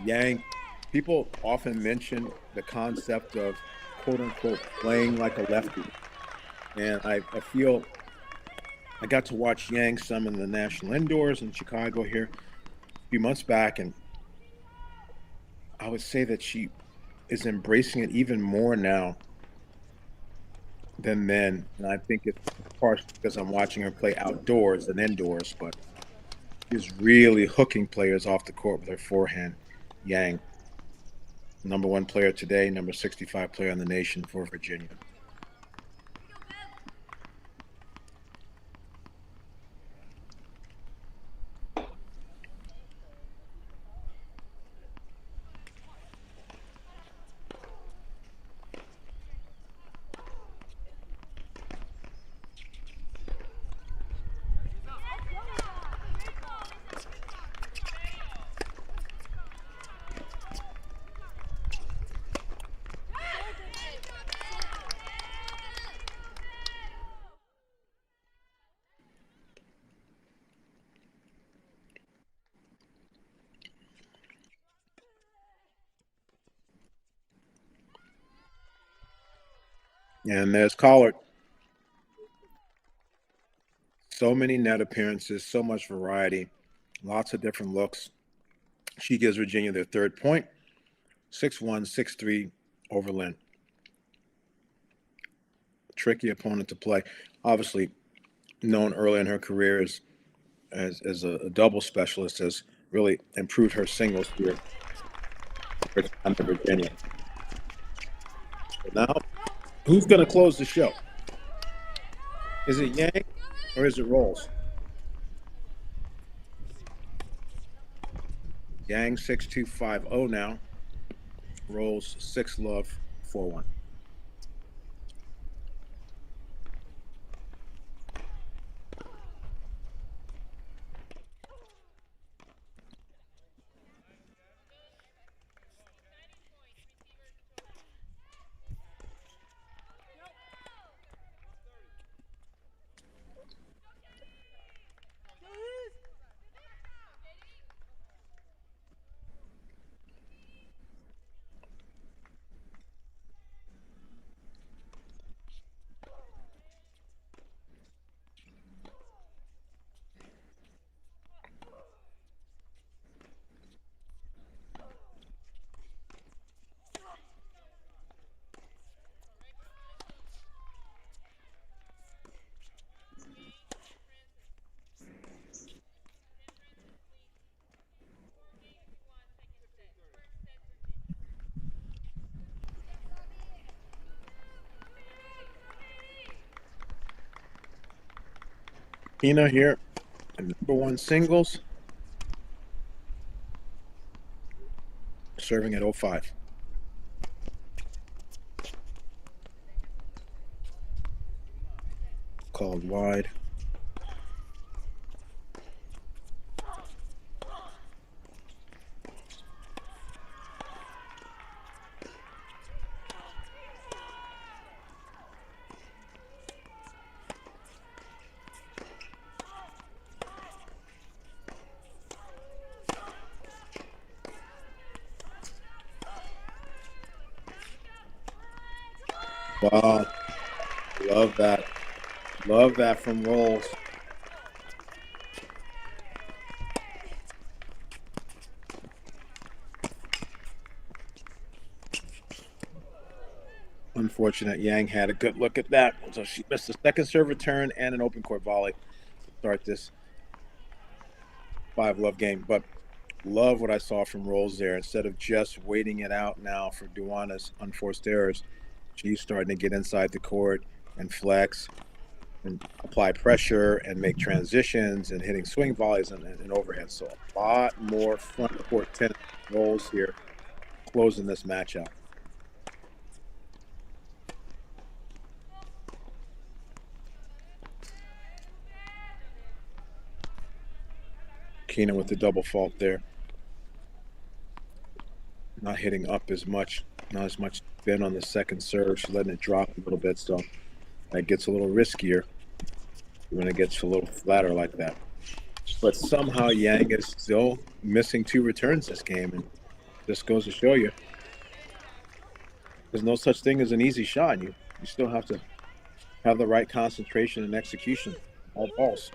Yang, people often mention the concept of quote unquote playing like a lefty. And I feel I got to watch Yang some in the national indoors in Chicago here a few months back, and I would say that she is embracing it even more now than then. And I think it's partially because I'm watching her play outdoors than indoors, but she's really hooking players off the court with her forehand. Yang, number 1 player today, number 65 player in the nation for Virginia. And there's Collard. So many net appearances, so much variety, lots of different looks. She gives Virginia their third point, 6-1, 6-3 over Lynn. Tricky opponent to play. Obviously, known early in her career as a double specialist, has really improved her singles here for time in Virginia. So now, who's going to close the show? Is it Yang or is it Rolls? Yang 6-2-5-0 now. Rolls 6-love 4-1. Tina here, number one singles, serving at 05. Called wide. Wow. Love that. Love that from Rolls. Unfortunate. Yang had a good look at that. So she missed a second serve return and an open court volley to start this 5-love game. But love what I saw from Rolls there. Instead of just waiting it out now for Duana's unforced errors, she's starting to get inside the court and flex and apply pressure and make transitions and hitting swing volleys and overhead. So a lot more front court tennis Rolls here closing this match out. Keenan with the double fault there. Not hitting up as much, not as much spin on the second serve. She's letting it drop a little bit, so that gets a little riskier when it gets a little flatter like that. But somehow Yang is still missing 2 returns this game, and this goes to show you there's no such thing as an easy shot. You still have to have the right concentration and execution. All balls.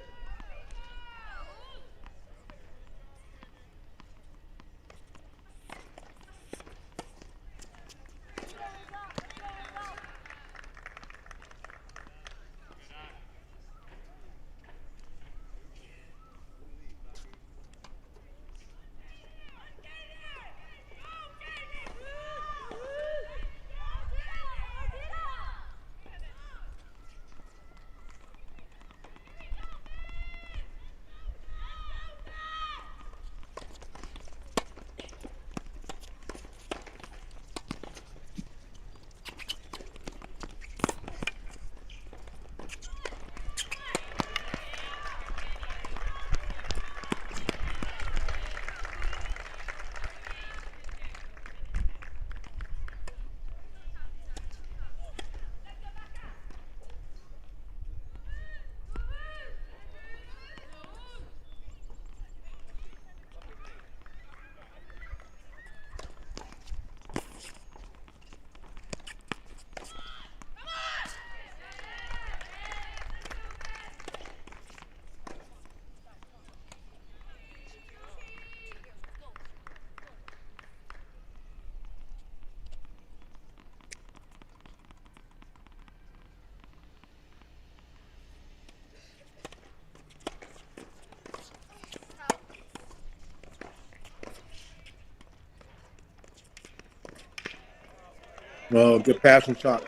Oh, good pass and shot.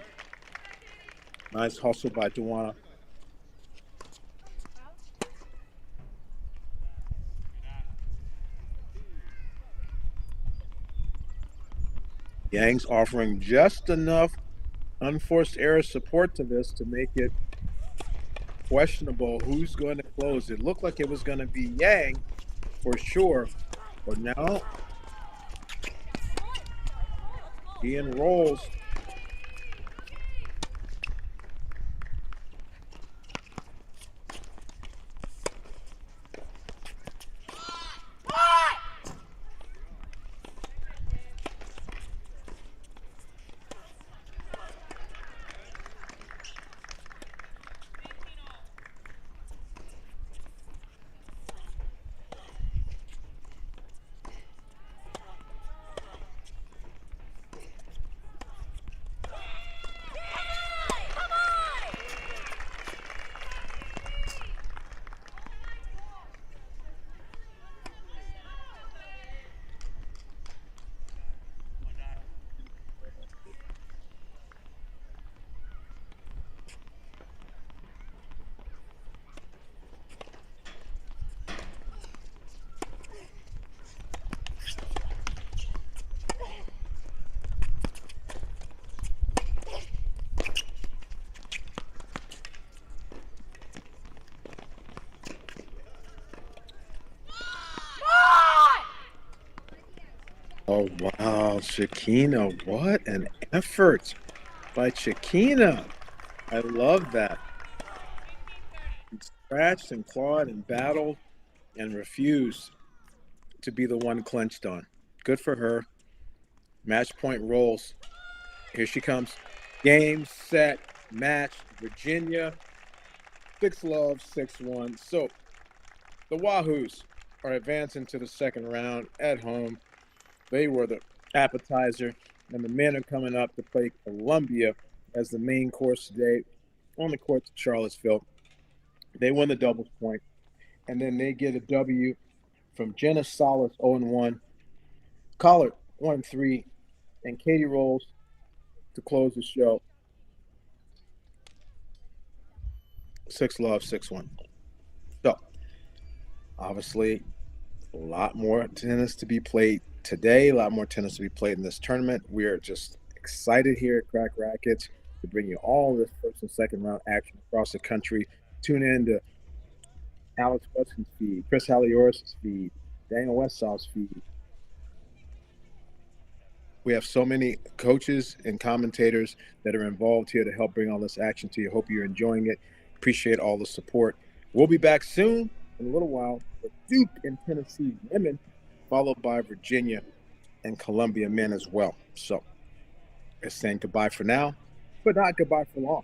Nice hustle by Duana. Yang's offering just enough unforced error support to this to make it questionable who's going to close. It looked like it was going to be Yang for sure, but now he enrolls. Oh, wow, Shakina. What an effort by Shakina. I love that. He scratched and clawed and battled and refused to be the one clenched on. Good for her. Match point rolls. Here she comes. Game, set, match. Virginia. 6-love, 6-1. So the Wahoos are advancing to the second round at home. They were the appetizer, and the men are coming up to play Columbia as the main course today on the courts of Charlottesville. They win the doubles point, and then they get a W from Jenna Solis 0-1, Collard 1-3, and Katie Rolls to close the show. 6-love, 6-1. So, obviously, a lot more tennis to be played today, a lot more tennis to be played in this tournament. We are just excited here at Crack Rackets to bring you all this first and second round action across the country. Tune in to Alex Weston's feed, Chris Halioris' feed, Daniel Westsough's feed. We have so many coaches and commentators that are involved here to help bring all this action to you. Hope you're enjoying it. Appreciate all the support. We'll be back soon in a little while with Duke and Tennessee women, followed by Virginia and Columbia men as well. So it's saying goodbye for now, but not goodbye for long.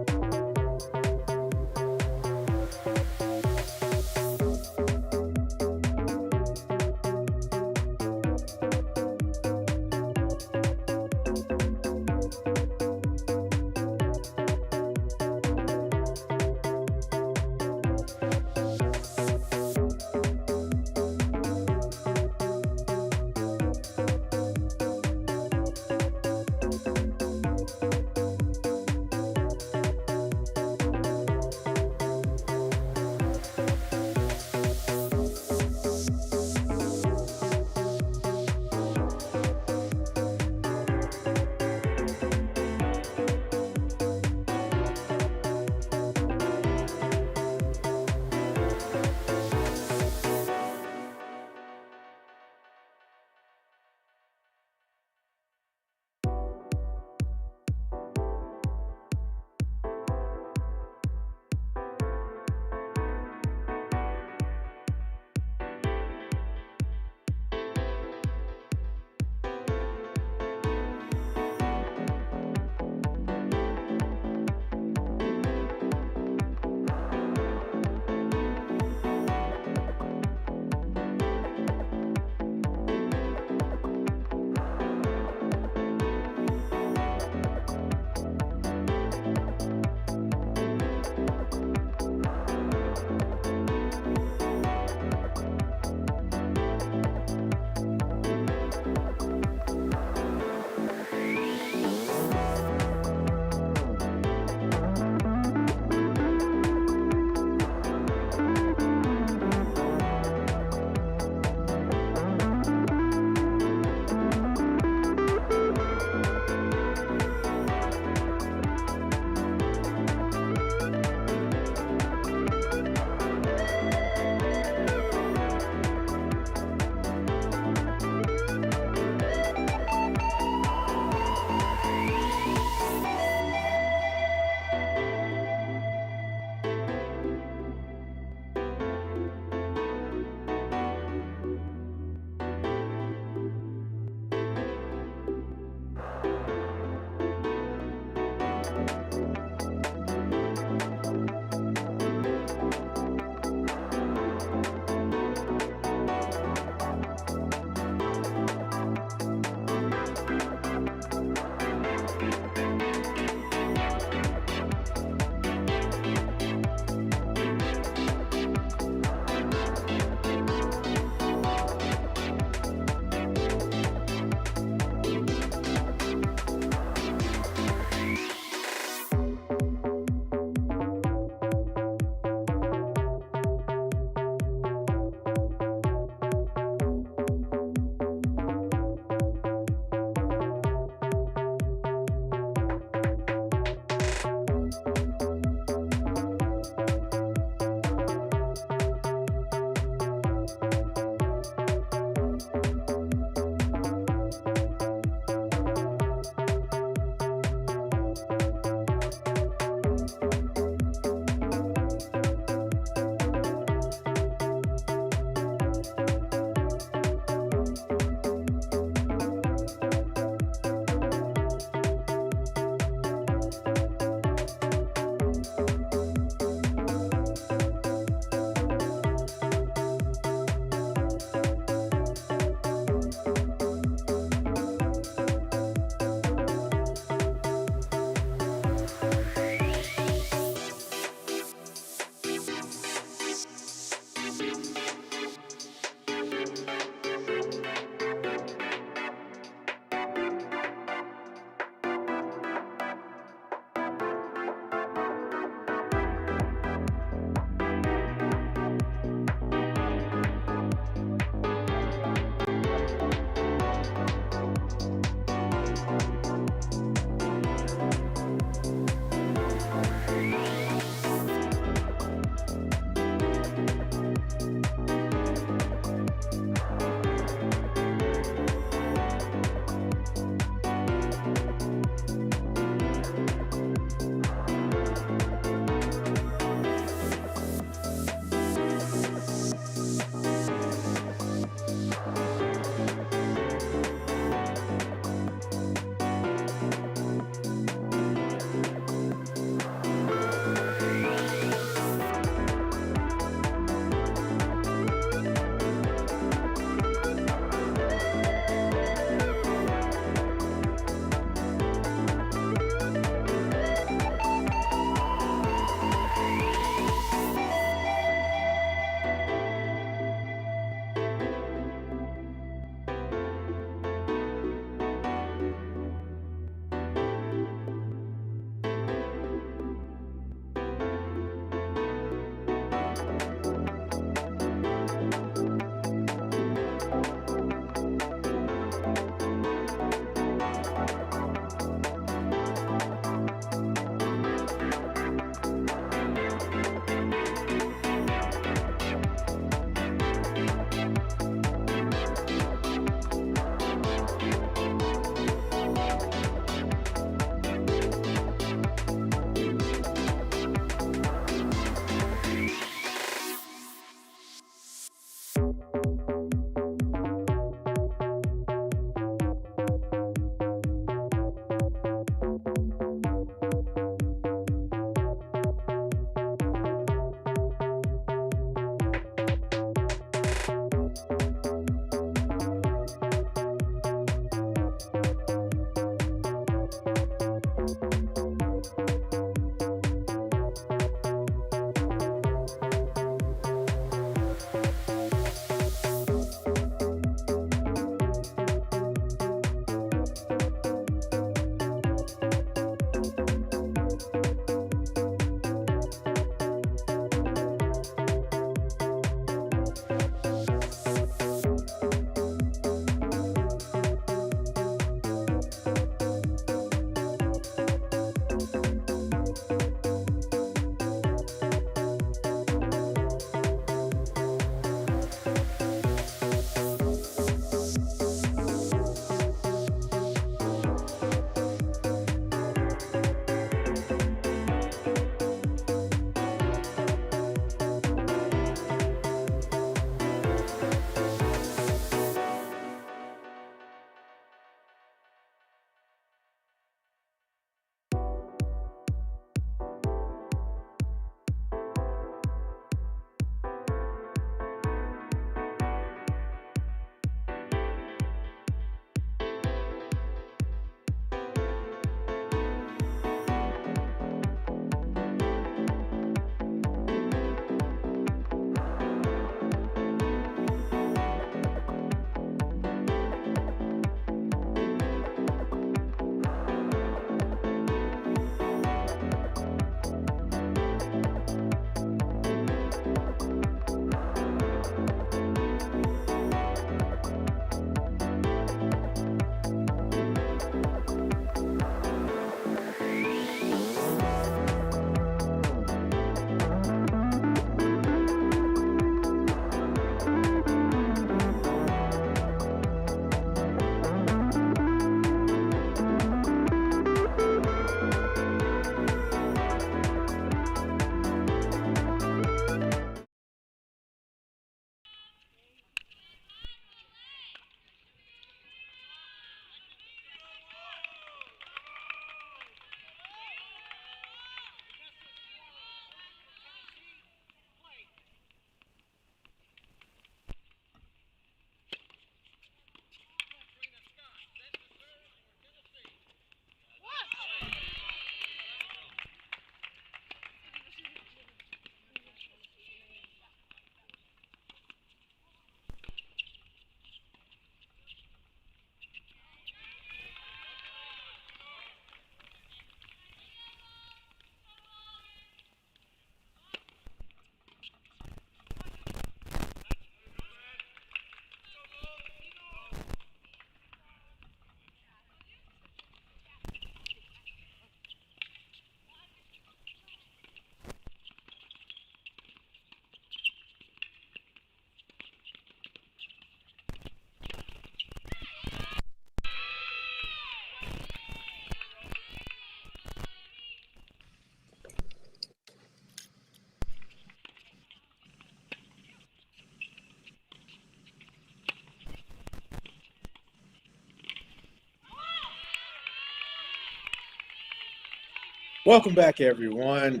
Welcome back, everyone.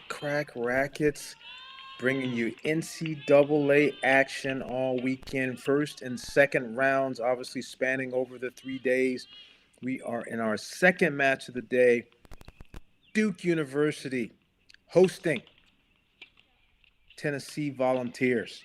Crack Rackets bringing you NCAA action all weekend. First and second rounds, obviously spanning over the 3 days. We are in our second match of the day. Duke University hosting Tennessee Volunteers.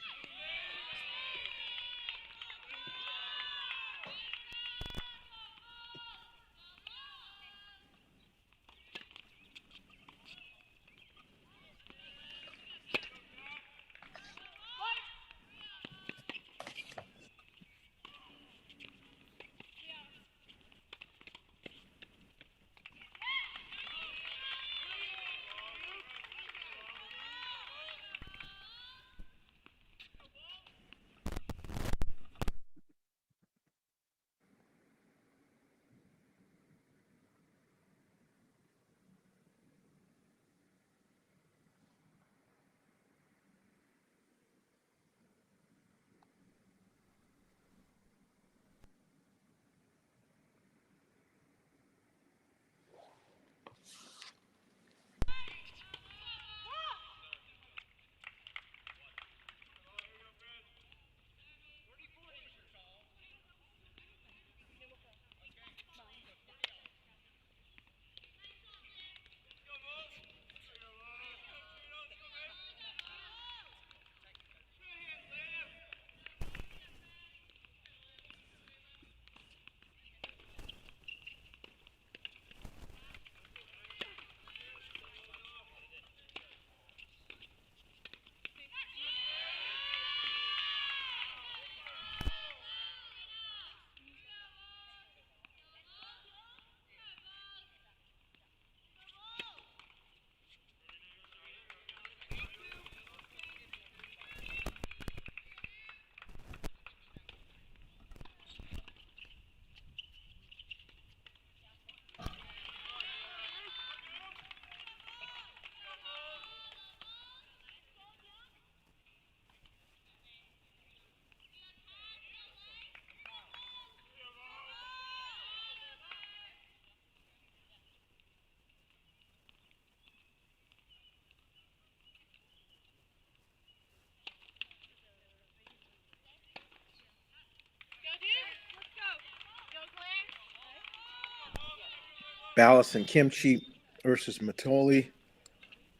Ballas and Kimchi versus Matoli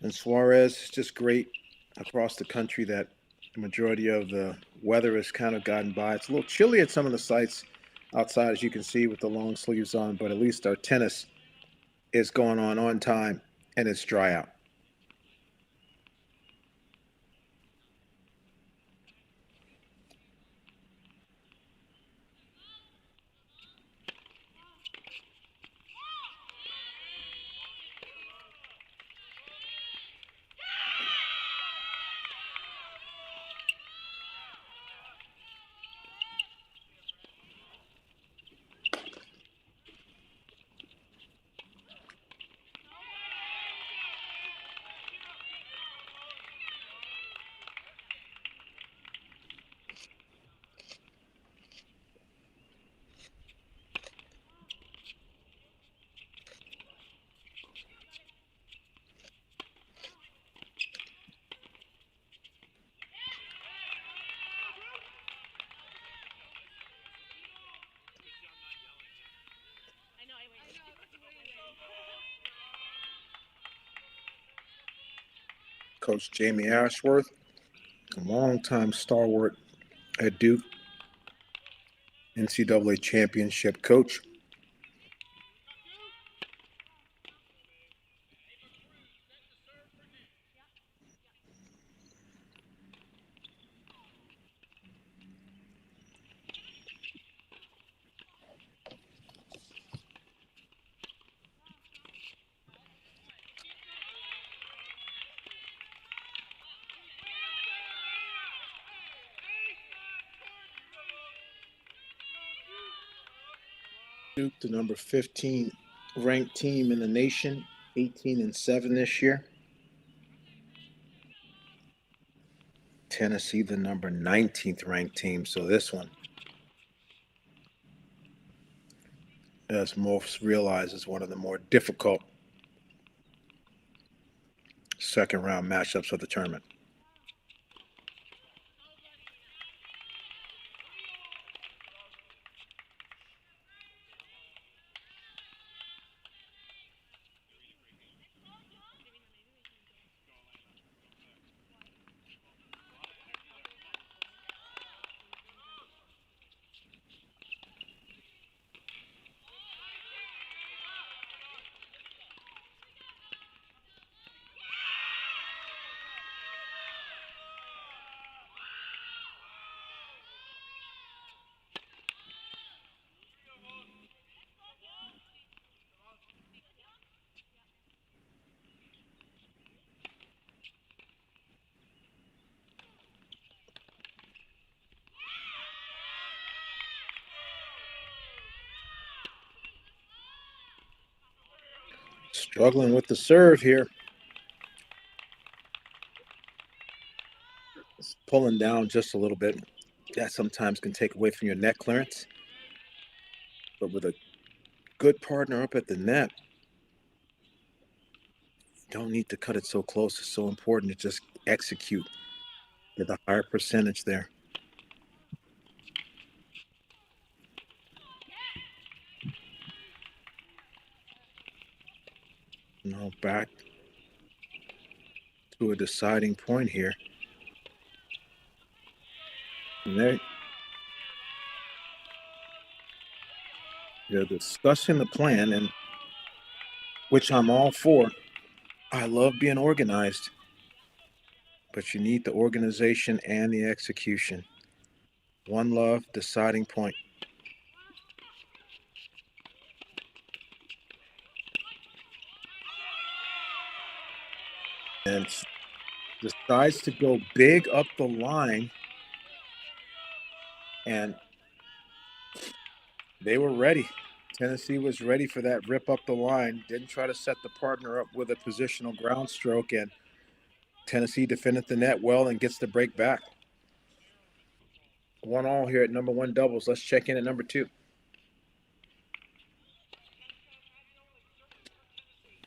and Suarez. It's just great across the country that the majority of the weather has kind of gotten by. It's a little chilly at some of the sites outside, as you can see, with the long sleeves on, but at least our tennis is going on time and it's dry out. Coach Jamie Ashworth, a longtime stalwart at Duke, NCAA championship coach. Duke, the number 15 ranked team in the nation, 18-7 this year. Tennessee, the number 19th ranked team. So this one as most realize, is one of the more difficult second round matchups of the tournament. Struggling with the serve here. It's pulling down just a little bit. That sometimes can take away from your net clearance. But with a good partner up at the net, don't need to cut it so close. It's so important to just execute. Get a higher percentage there. Now back to a deciding point here. And they're discussing the plan, and which I'm all for. I love being organized, but you need the organization and the execution. One love, deciding point. And decides to go big up the line, and they were ready. Tennessee was ready for that rip up the line. Didn't try to set the partner up with a positional ground stroke, and Tennessee defended the net well and gets the break back. 1-1 here at number one doubles. Let's check in at number two.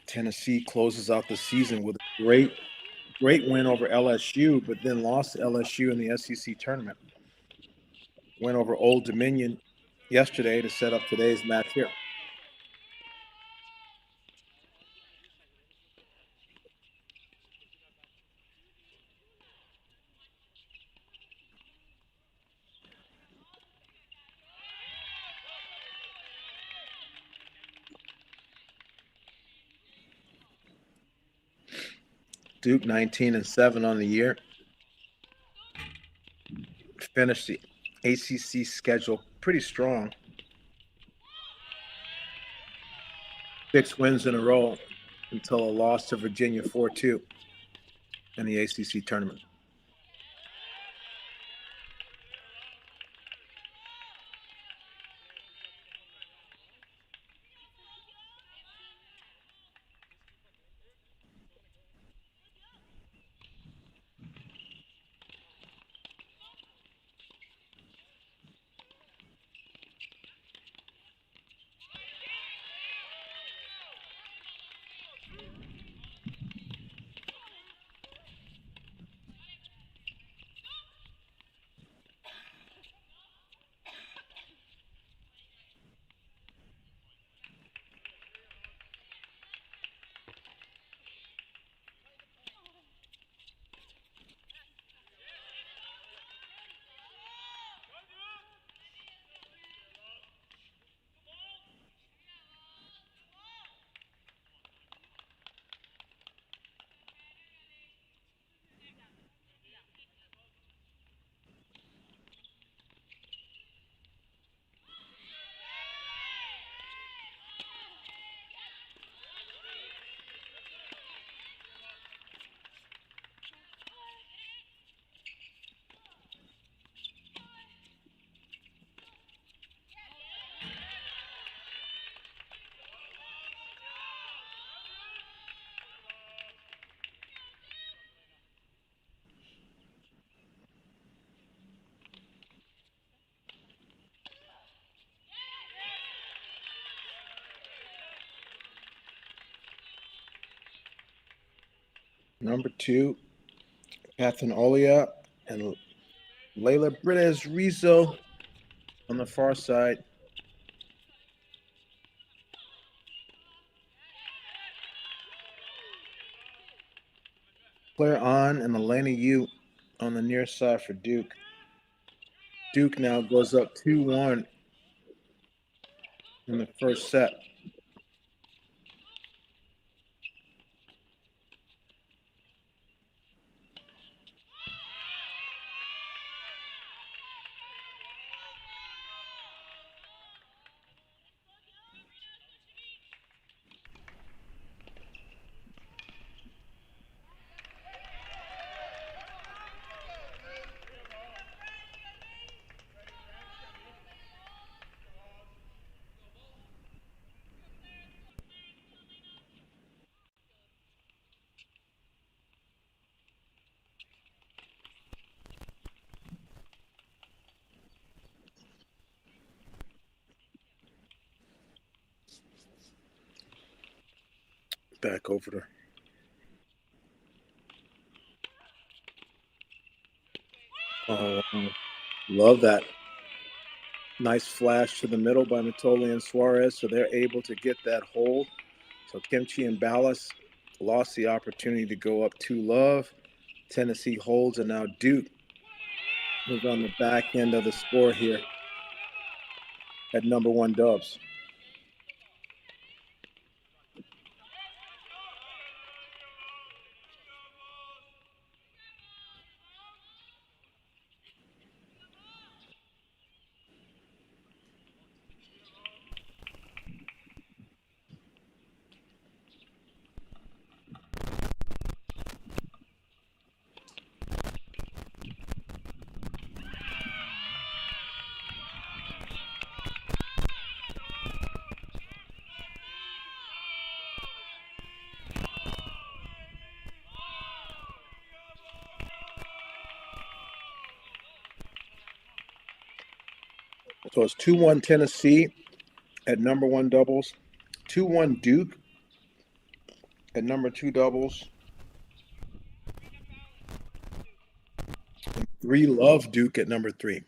Tennessee closes out the season with a great win over LSU, but then lost to LSU in the SEC tournament. Went over Old Dominion yesterday to set up today's match here. Duke 19-7 on the year. Finished the ACC schedule pretty strong. 6 wins in a row until a loss to Virginia 4-2 in the ACC tournament. Number 2, Catherine Olia and Layla Brites Rizzo on the far side. Claire On and Elena Yu on the near side for Duke. Duke now goes up 2-1 in the first set. Back over to Oh, love that. Nice flash to the middle by Matoli and Suarez, so they're able to get that hold. So Kimchi and Ballas lost the opportunity to go up 2-love. Tennessee holds, and now Duke is on the back end of the score here at number 1 Dubs. So it's 2-1 Tennessee at number 1 doubles, 2-1 Duke at number 2 doubles, 3-love Duke at number 3.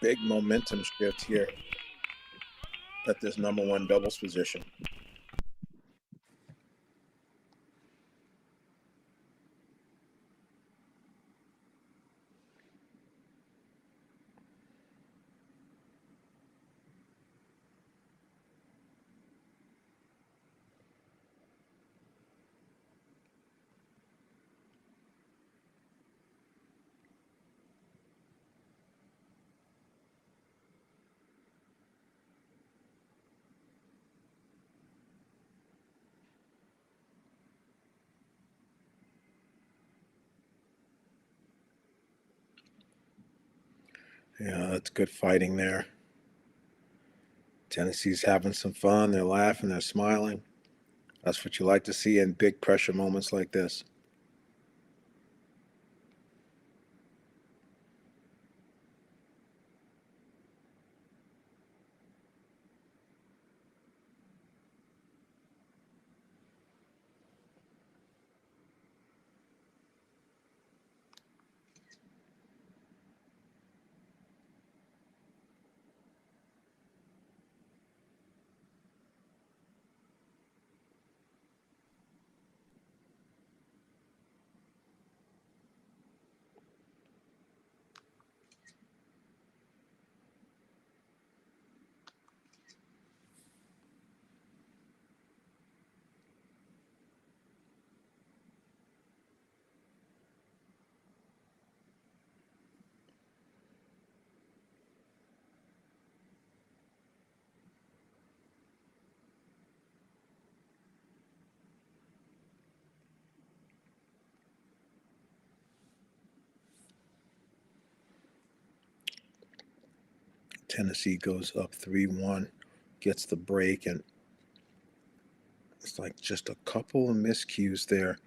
Big momentum shift here at this number 1 doubles position. Yeah, that's good fighting there. Tennessee's having some fun. They're laughing. They're smiling. That's what you like to see in big pressure moments like this. Tennessee goes up 3-1, gets the break, and it's like just a couple of miscues there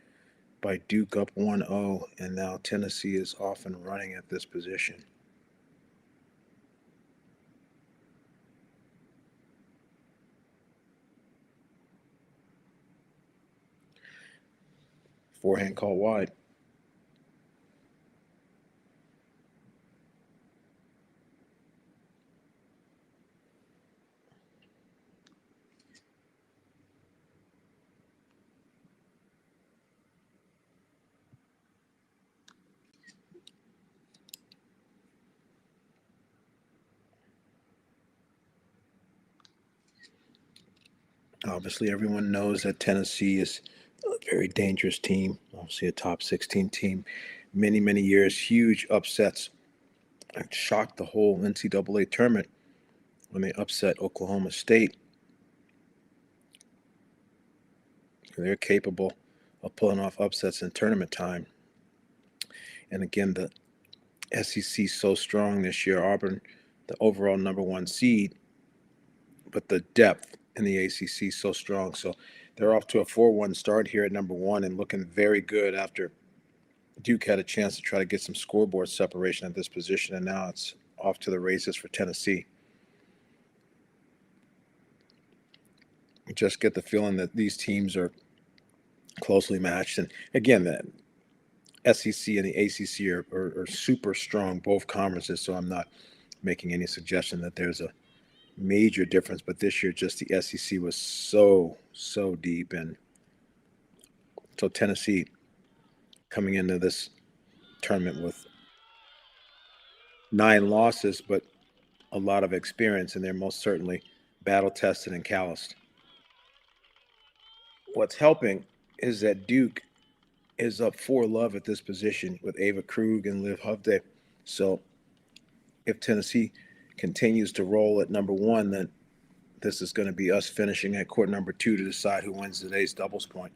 by Duke up 1-0, and now Tennessee is off and running at this position. Forehand call wide. Obviously, everyone knows that Tennessee is a very dangerous team, obviously a top 16 team. Many, many years, huge upsets. It shocked the whole NCAA tournament when they upset Oklahoma State. They're capable of pulling off upsets in tournament time. And again, the SEC so strong this year. Auburn, the overall number one seed, but the depth in the ACC so strong. So they're off to a 4-1 start here at number one and looking very good after Duke had a chance to try to get some scoreboard separation at this position, and now it's off to the races for Tennessee. You just get the feeling that these teams are closely matched. And again, the SEC and the ACC are super strong, both conferences, so I'm not making any suggestion that there's a major difference. But this year, just the SEC was so deep. And so Tennessee coming into this tournament with 9 losses, but a lot of experience, and they're most certainly battle-tested and calloused. What's helping is that Duke is up 4-love at this position with Ava Krug and Liv Hovde. So if Tennessee continues to roll at number one, then this is going to be us finishing at court number 2 to decide who wins today's doubles point.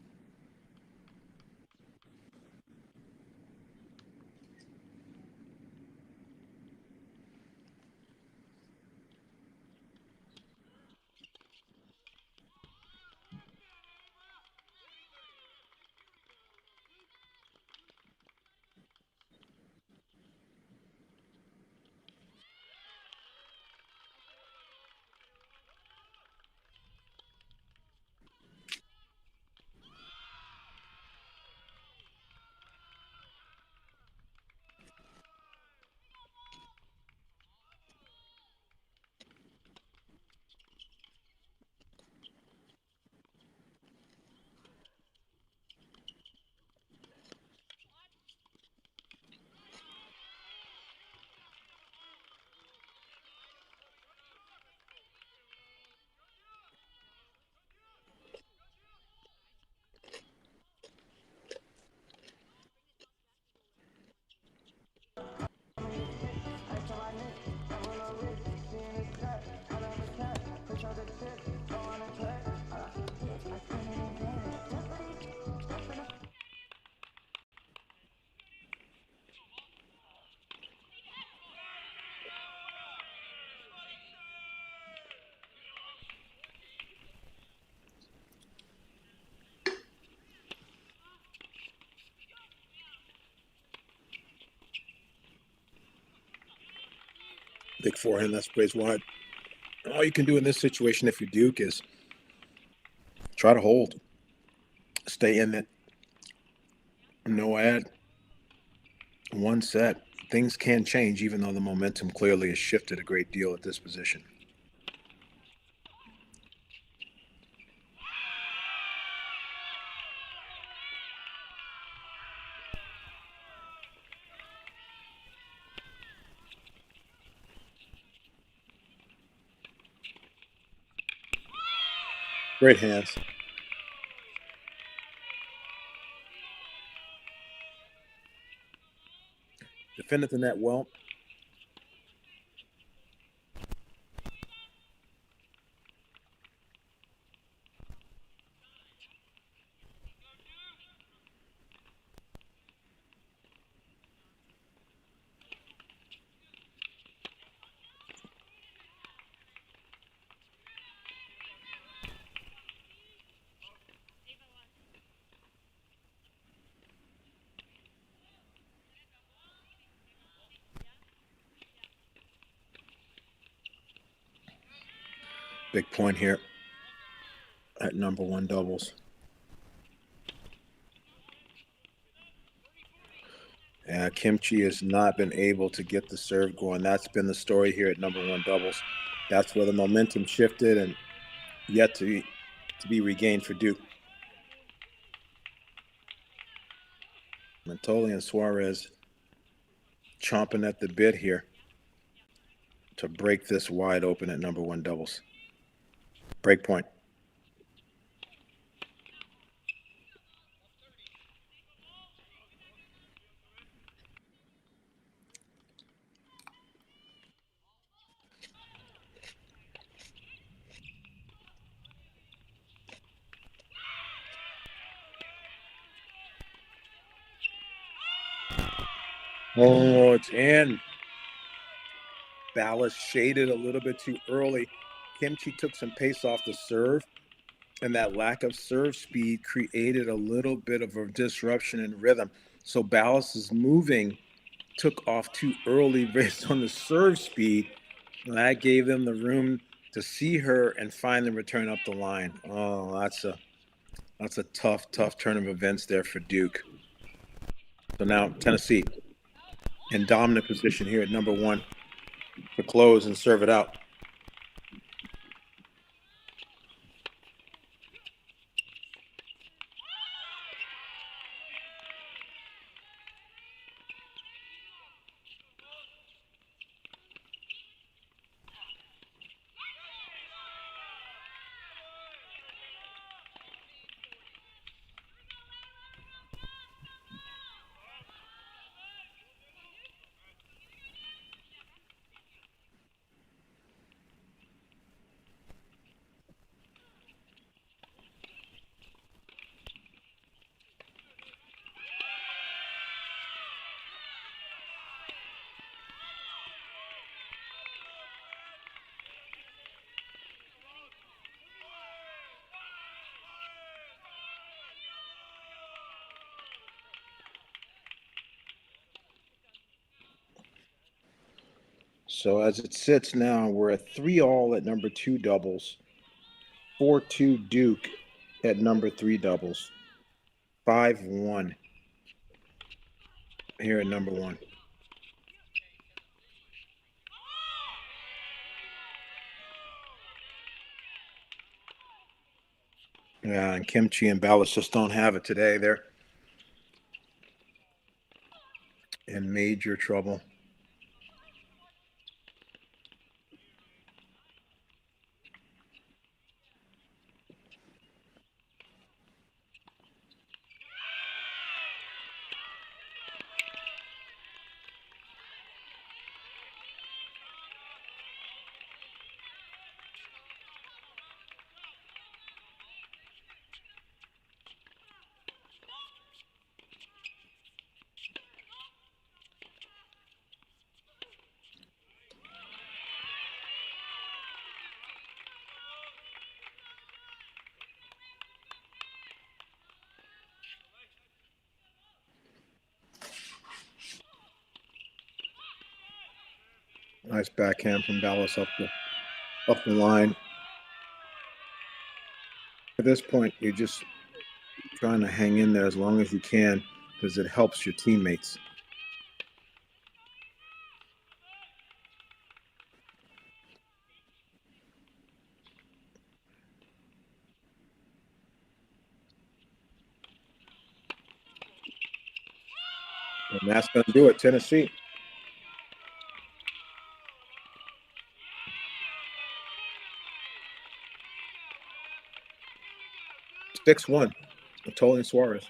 Big forehand that sprays wide. All you can do in this situation if you're Duke is try to hold, stay in it, no ad, one set. Things can change, even though the momentum clearly has shifted a great deal at this position. Great hands. Defended the net well. Big point here at number 1 doubles. Kimchi has not been able to get the serve going. That's been the story here at number 1 doubles. That's where the momentum shifted and yet to be regained for Duke. Montoli and Suarez chomping at the bit here to break this wide open at number 1 doubles. Break point. Oh, it's in. Ballas shaded a little bit too early. Kimchi took some pace off the serve, and that lack of serve speed created a little bit of a disruption in rhythm. So Ballas's moving took off too early based on the serve speed. And that gave them the room to see her and finally return up the line. Oh, that's a tough turn of events there for Duke. So now Tennessee in dominant position here at number 1 to close and serve it out. So as it sits now, we're at 3-all at number 2 doubles, 4-2 Duke at number 3 doubles, 5-1 here at number 1. Yeah, and Kimchi and Ballas just don't have it today. They're in major trouble. Nice backhand from Ballas up the line. At this point, you're just trying to hang in there as long as you can because it helps your teammates. And that's going to do it, Tennessee. Six-1, Montoli and Suarez.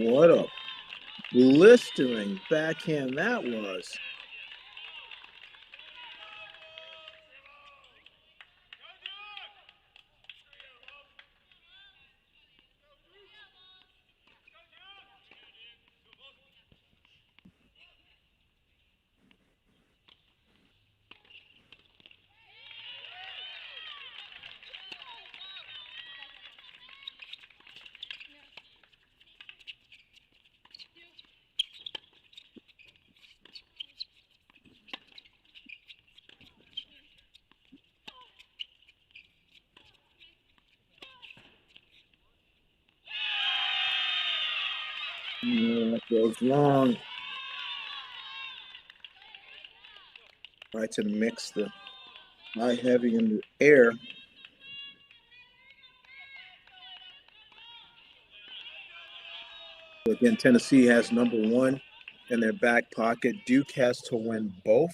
What a blistering backhand that was. That goes long. Try to mix the high heavy in the air. Again, Tennessee has number one in their back pocket. Duke has to win both.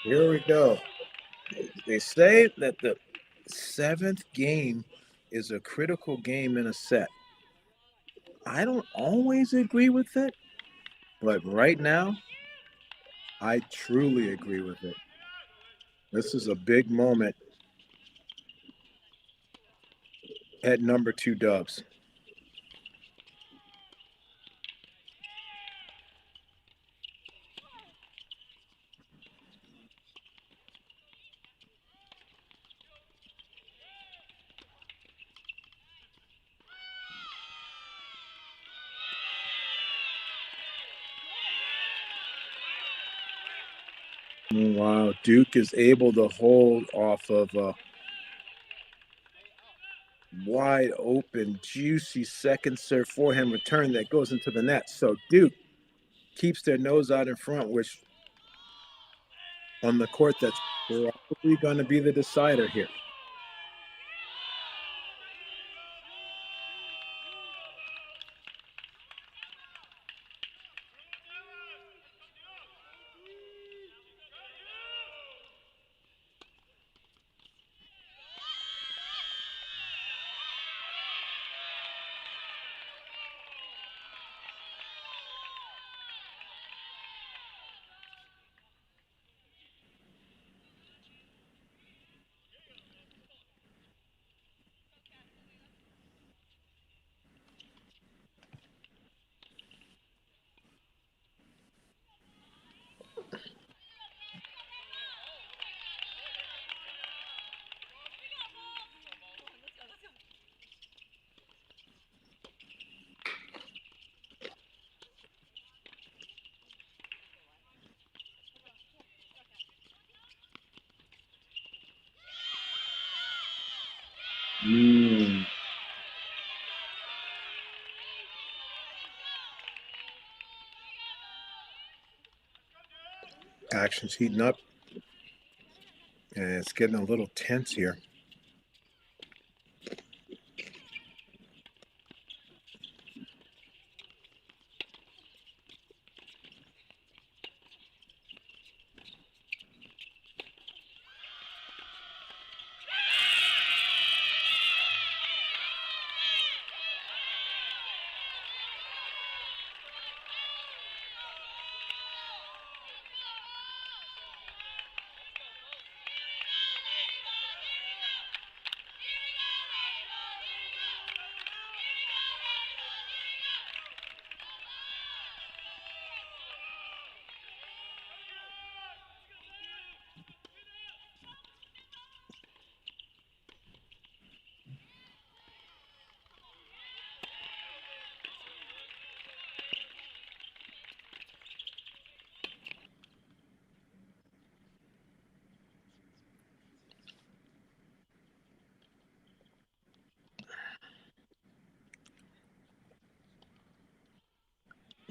Here we go. They say that the seventh game is a critical game in a set. I don't always agree with it, but right now, I truly agree with it. This is a big moment at number two Dubs. Wow, Duke is able to hold off of a wide open, juicy second serve forehand return that goes into the net. So Duke keeps their nose out in front, which on the court, that's probably going to be the decider here. Action's heating up, and it's getting a little tense here.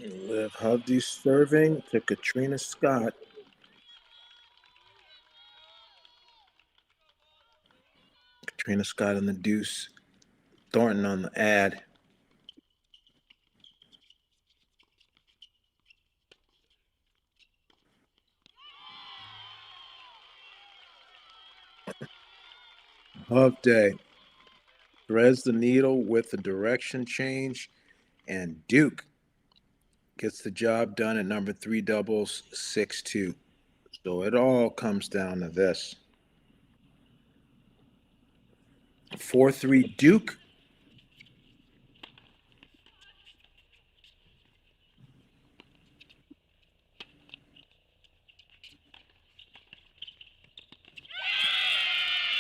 Liv Hovde serving to Katrina Scott. Katrina Scott on the deuce. Thornton on the ad. Hovde threads the needle with the direction change, and Duke gets the job done at number 3 doubles 6-2. So it all comes down to this. 4-3 Duke.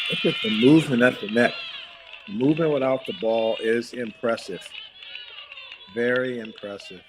Look at the movement at the net. Movement without the ball is impressive. Very impressive.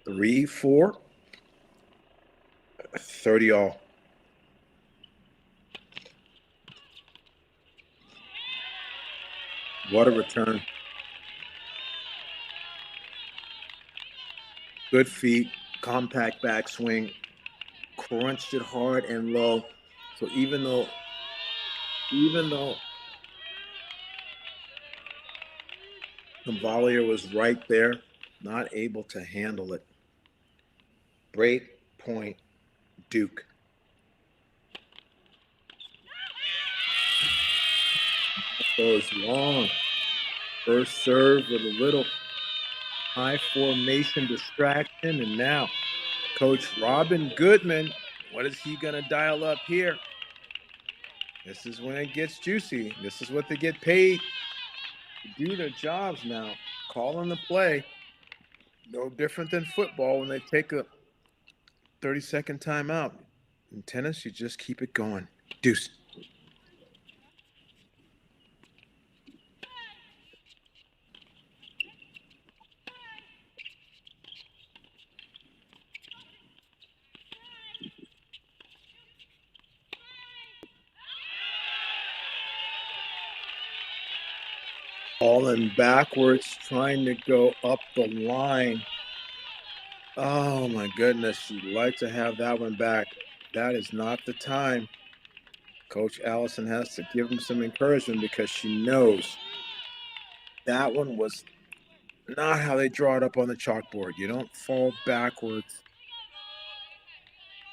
Three, 4, 30 all. What a return. Good feet, compact backswing, crunched it hard and low. So even though Cavalier was right there, not able to handle it. Break point, Duke. Goes long. First serve with a little high formation distraction, and now Coach Robin Goodman, what is he going to dial up here? This is when it gets juicy. This is what they get paid to do their jobs now. Calling the play. No different than football when they take a 30-second timeout. In tennis, you just keep it going. Deuce. Falling backwards, trying to go up the line. Oh my goodness, you'd like to have that one back. That is not the time. Coach Allison has to give him some encouragement because she knows that one was not how they draw it up on the chalkboard. You don't fall backwards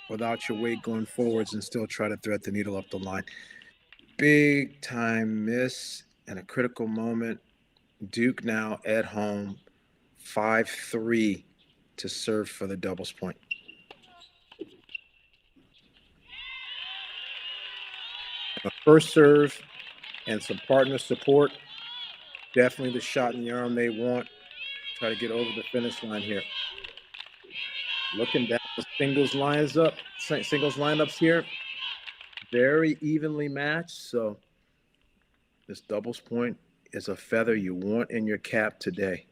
without your weight going forwards and still try to thread the needle up the line. Big time miss and a critical moment. Duke now at home, 5-3 to serve for the doubles point. A first serve and some partner support. Definitely the shot in the arm they want. Try to get over the finish line here. Looking down the singles lineups here. Very evenly matched. So this doubles point is a feather you want in your cap today.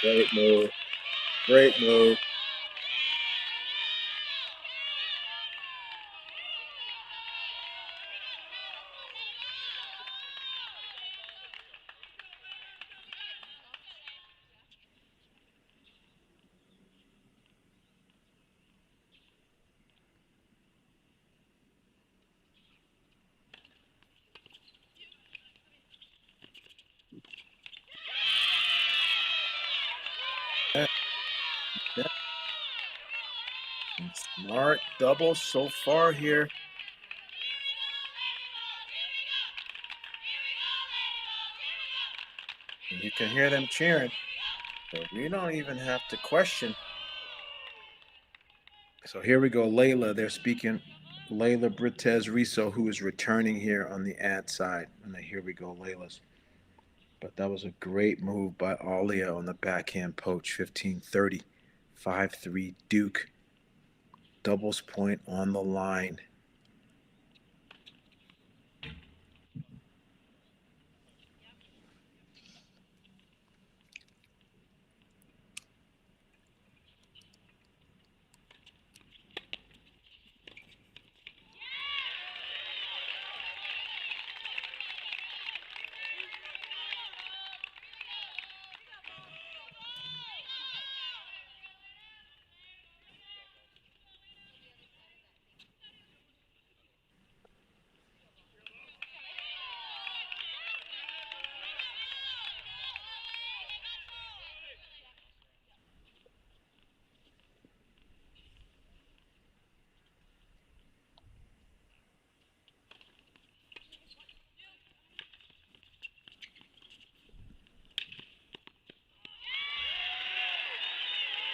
Great move. Great move. Smart double so far here. And you can hear them cheering. So we don't even have to question. So here we go, Layla. They're speaking Layla Britez Riso, who is returning here on the ad side. And here we go, Layla's. But that was a great move by Alia on the backhand poach, 15-30, 5-3 Duke. Doubles point on the line.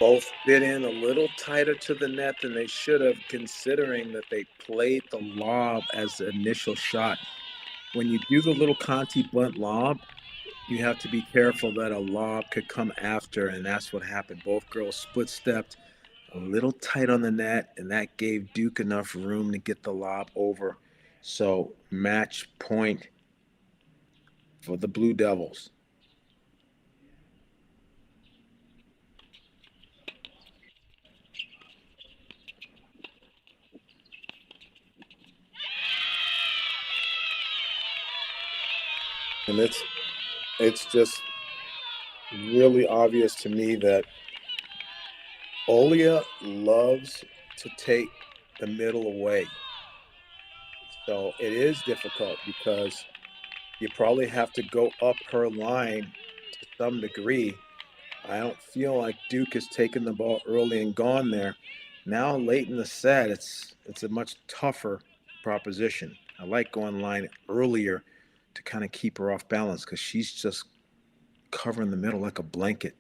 Both bit in a little tighter to the net than they should have, considering that they played the lob as the initial shot. When you do the little Conti bunt lob, you have to be careful that a lob could come after, and that's what happened. Both girls split-stepped a little tight on the net, and that gave Duke enough room to get the lob over. So match point for the Blue Devils. And it's just really obvious to me that Olia loves to take the middle away. So it is difficult because you probably have to go up her line to some degree. I don't feel like Duke has taken the ball early and gone there. Now late in the set, it's a much tougher proposition. I like going line earlier to kind of keep her off balance because she's just covering the middle like a blanket.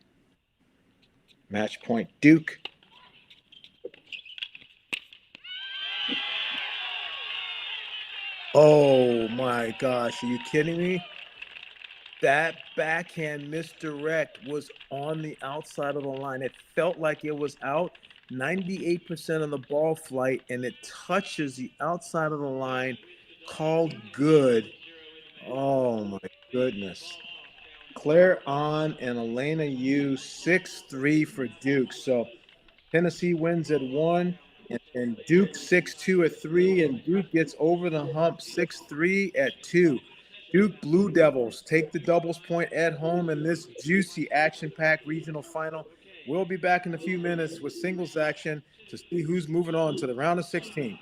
Match point, Duke. Oh my gosh, are you kidding me? That backhand misdirect was on the outside of the line. It felt like it was out 98% of the ball flight, and it touches the outside of the line. Called good. Oh my goodness. Claire On and Elena Yu, 6-3 for Duke. So Tennessee wins at 1, and Duke 6-2 at 3, and Duke gets over the hump 6-3 at 2. Duke Blue Devils take the doubles point at home in this juicy action-packed regional final. We'll be back in a few minutes with singles action to see who's moving on to the round of 16.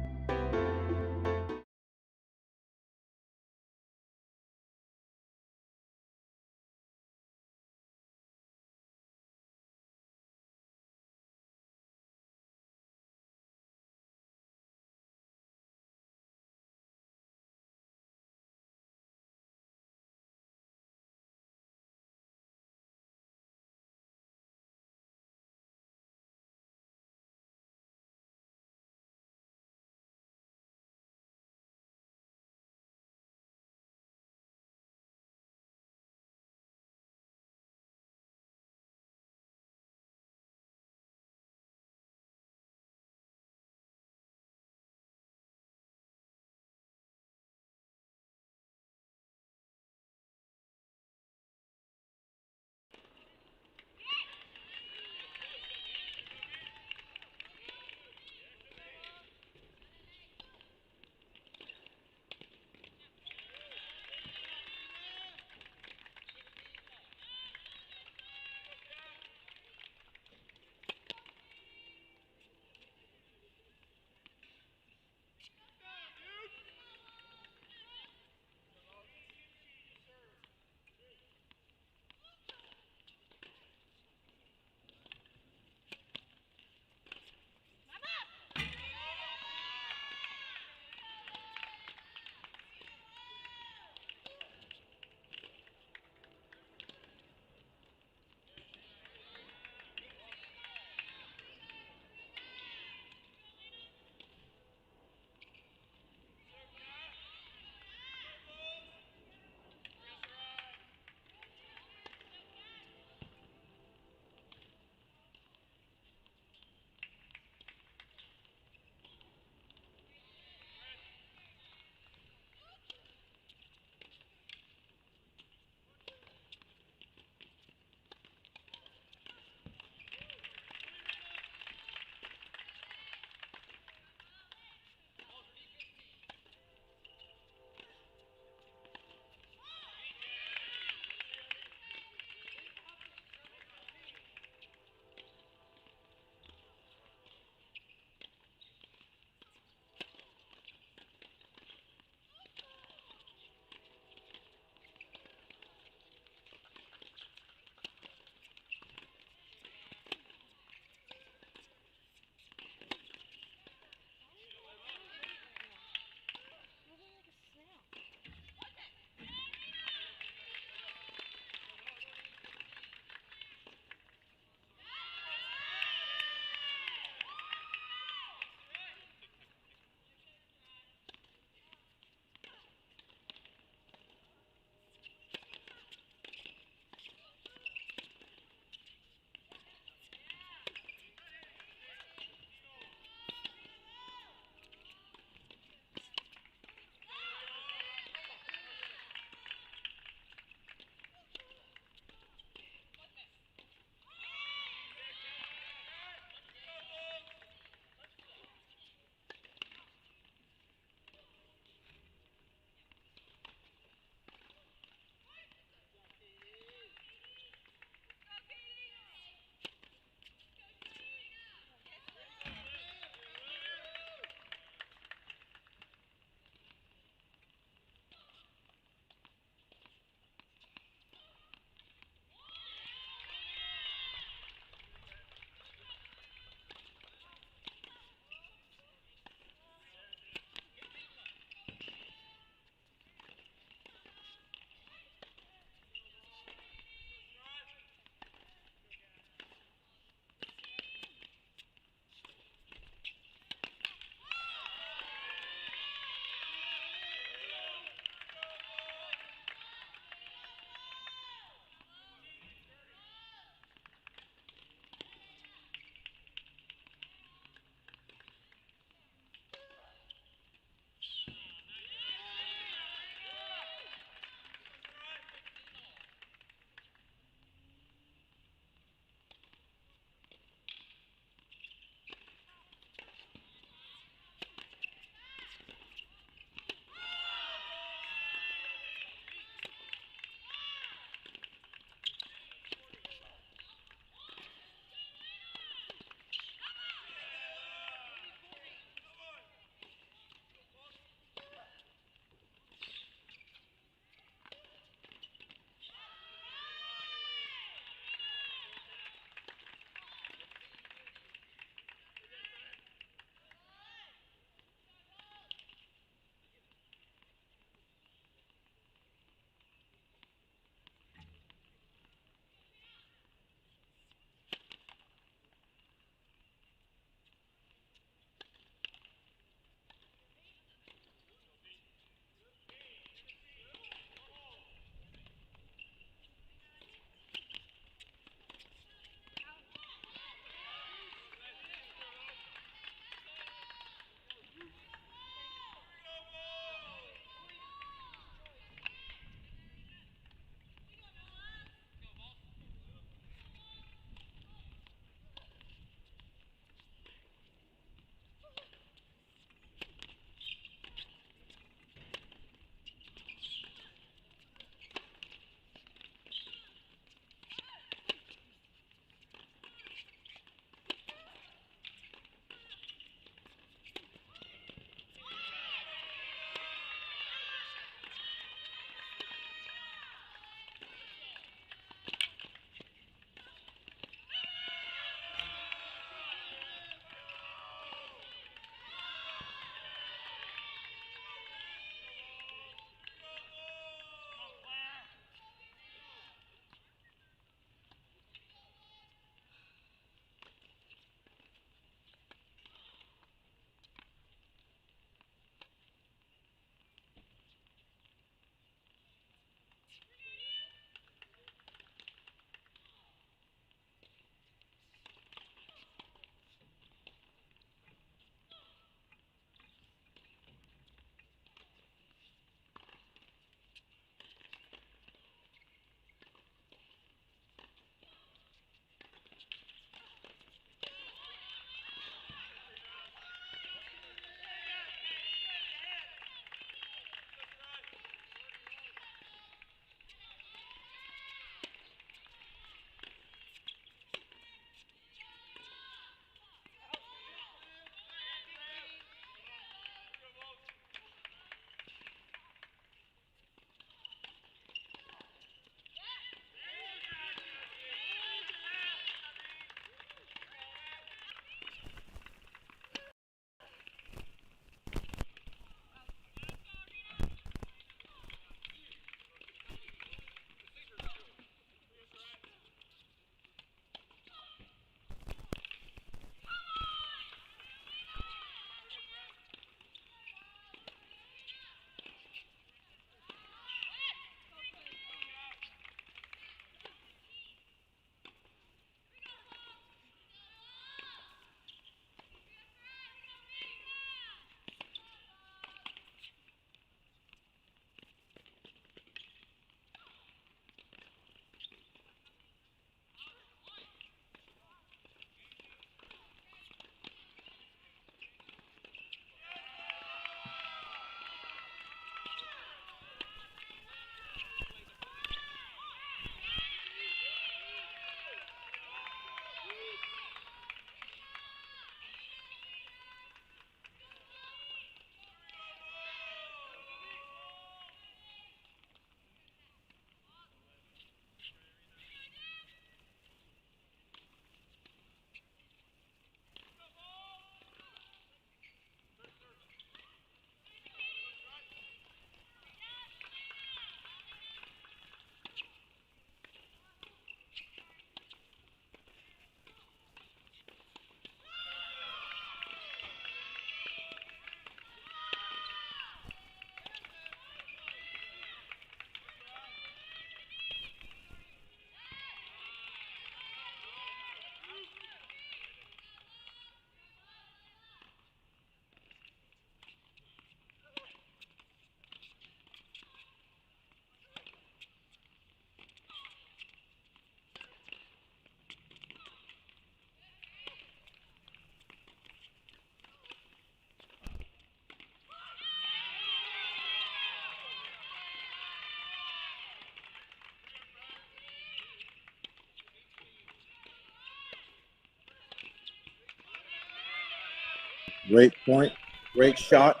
Great point. Great shot.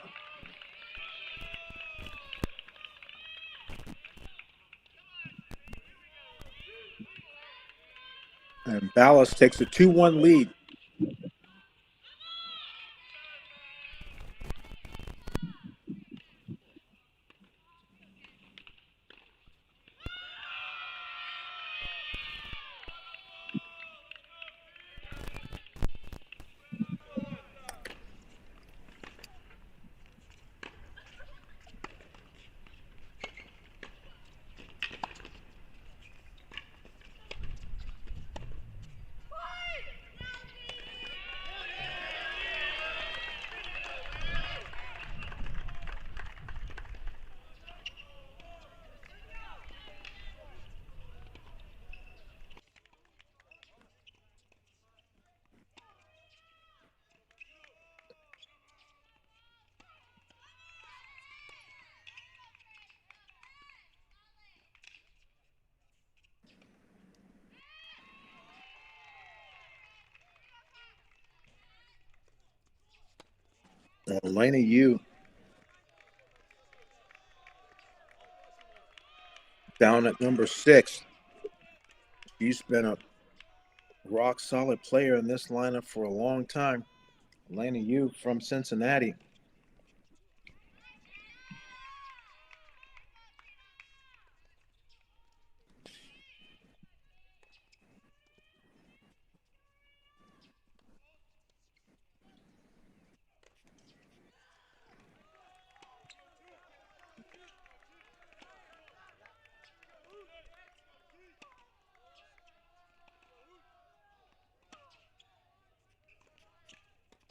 And Ballas takes a 2-1 lead. Elena Yu down at number 6. She's been a rock solid player in this lineup for a long time. Elena Yu from Cincinnati.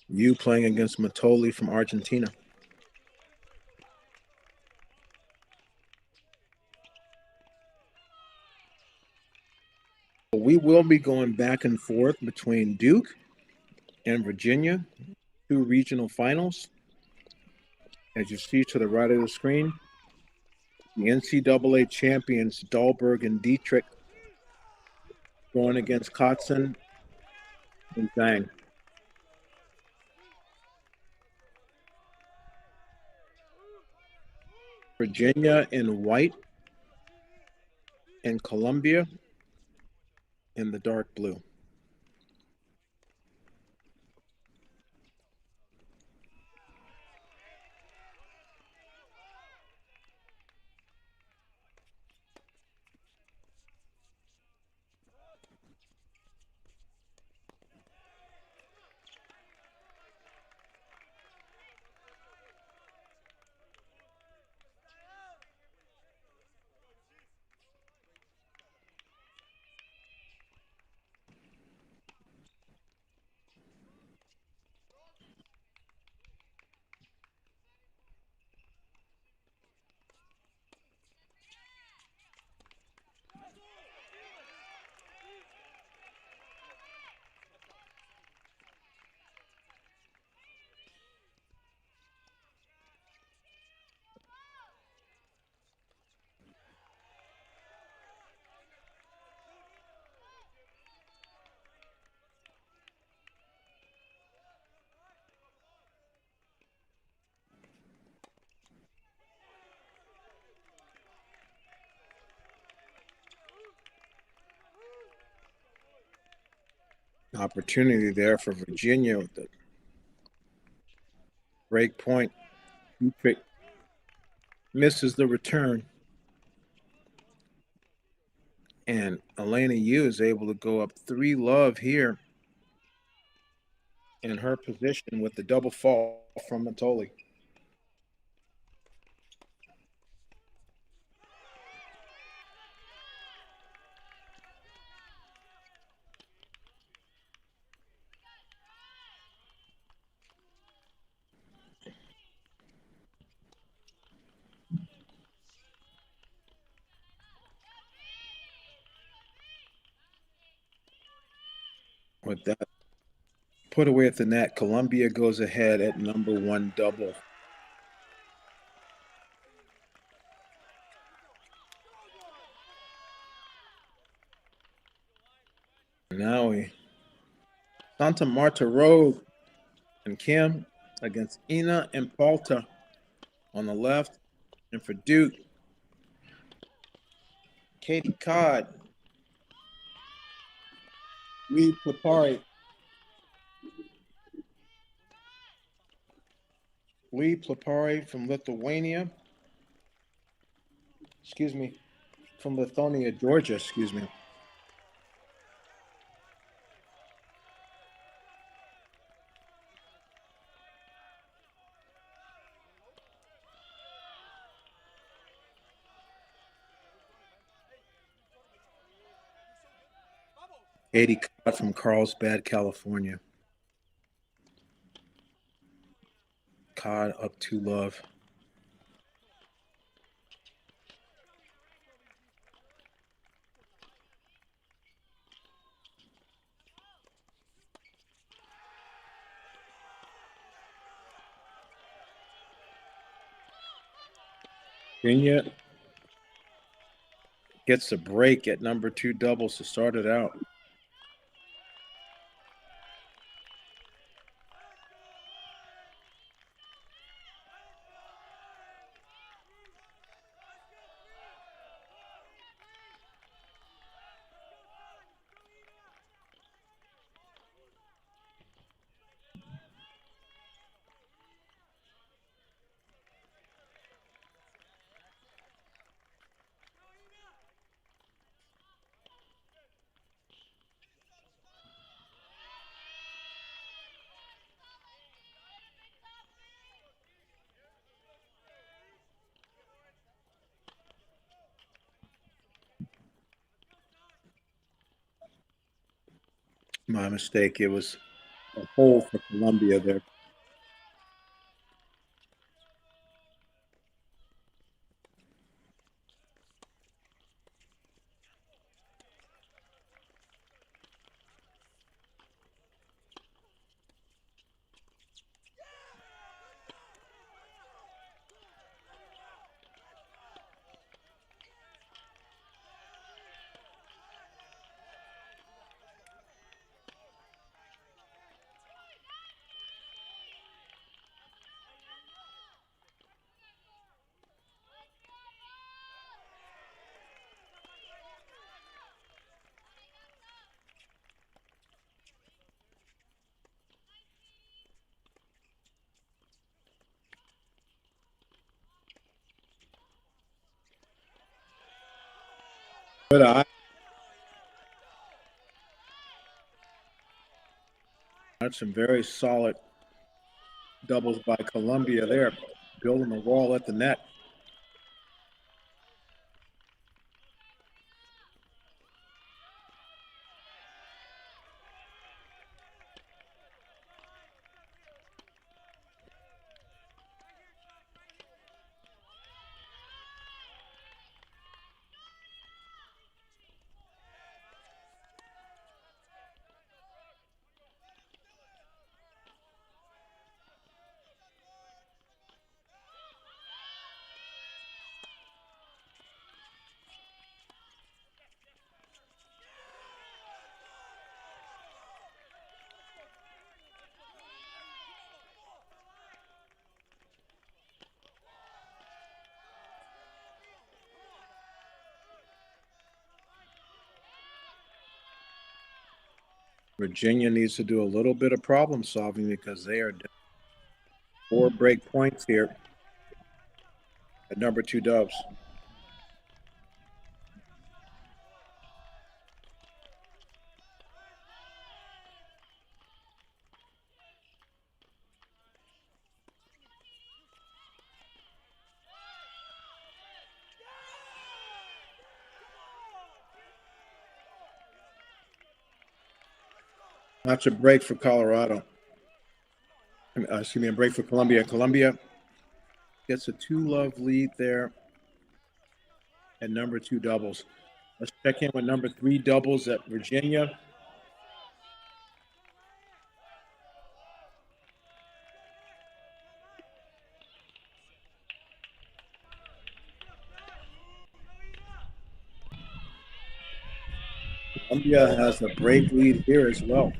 Yu playing against Matoli from Argentina. We will be going back and forth between Duke and Virginia, 2 regional finals. As you see to the right of the screen, the NCAA champions Dahlberg and Dietrich going against Kotzen and Zhang. Virginia in white and Columbia in the dark blue. Opportunity there for Virginia with the break point. Dietrich misses the return. And Elena Yu is able to go up 3-love here in her position with the double fall from Matoli. With that put away at the net, Columbia goes ahead at number 1 double. Now we Santa Marta Road and Kim against Ina and Palta on the left. And for Duke, Katie Codd, Lee Plapari, from Lithuania. From Lithuania, Georgia, Katie Codd from Carlsbad, California. Codd up 2-love. Virginia gets a break at number 2 doubles to start it out. My mistake. It was a hole for Columbia there. But that's some very solid doubles by Columbia there, building the wall at the net. Virginia needs to do a little bit of problem solving because they are 4 break points here at number 2 dubs. That's a break for Colorado. A break for Columbia. Columbia gets a 2-love lead there at number 2 doubles. Let's check in with number 3 doubles at Virginia. Columbia has a break lead here as well.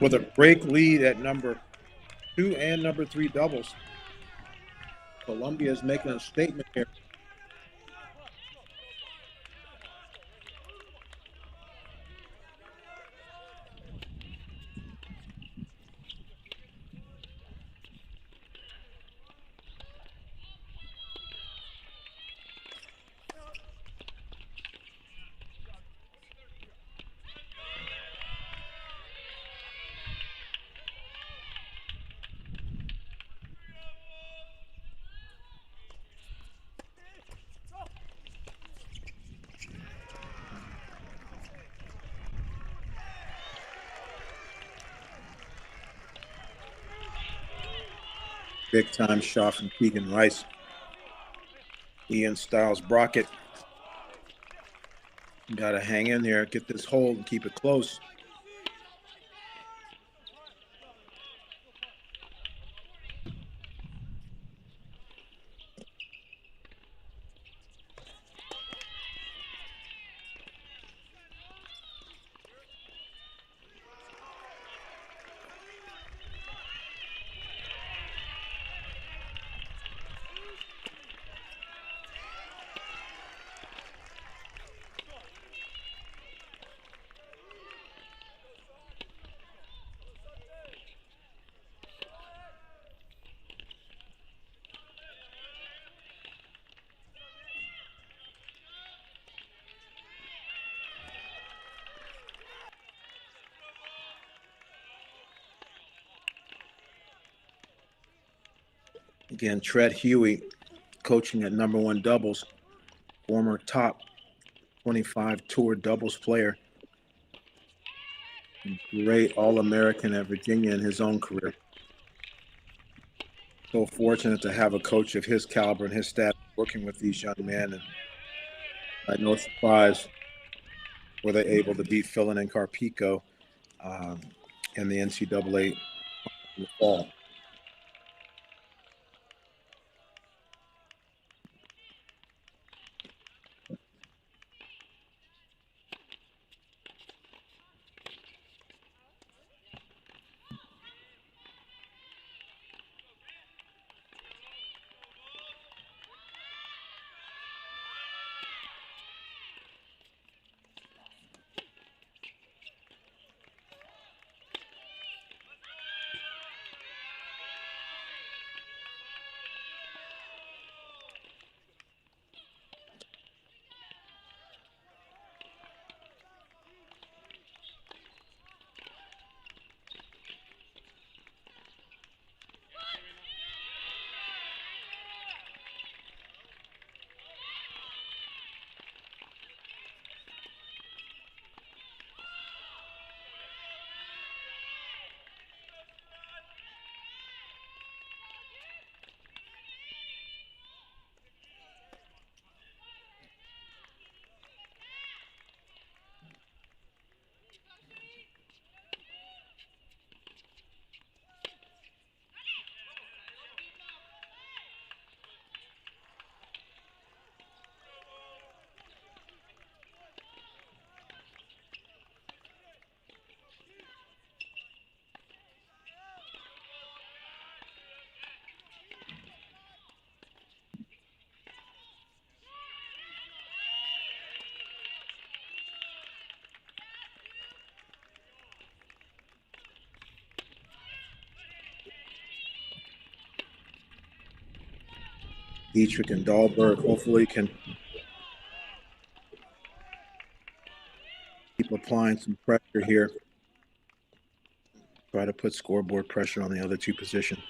With a break lead at number 2 and number 3 doubles. Columbia is making a statement here. Big time shot from Keegan Rice. Ian Styles Brockett. Got to hang in there, get this hold, and keep it close. Again, Tread Huey coaching at number 1 doubles, former top 25 tour doubles player. Great All-American at Virginia in his own career. So fortunate to have a coach of his caliber and his staff working with these young men. And by no surprise, were they able to beat Philin and Carpico in the NCAA in the fall. Dietrich and Dahlberg hopefully can keep applying some pressure here. Try to put scoreboard pressure on the other two positions.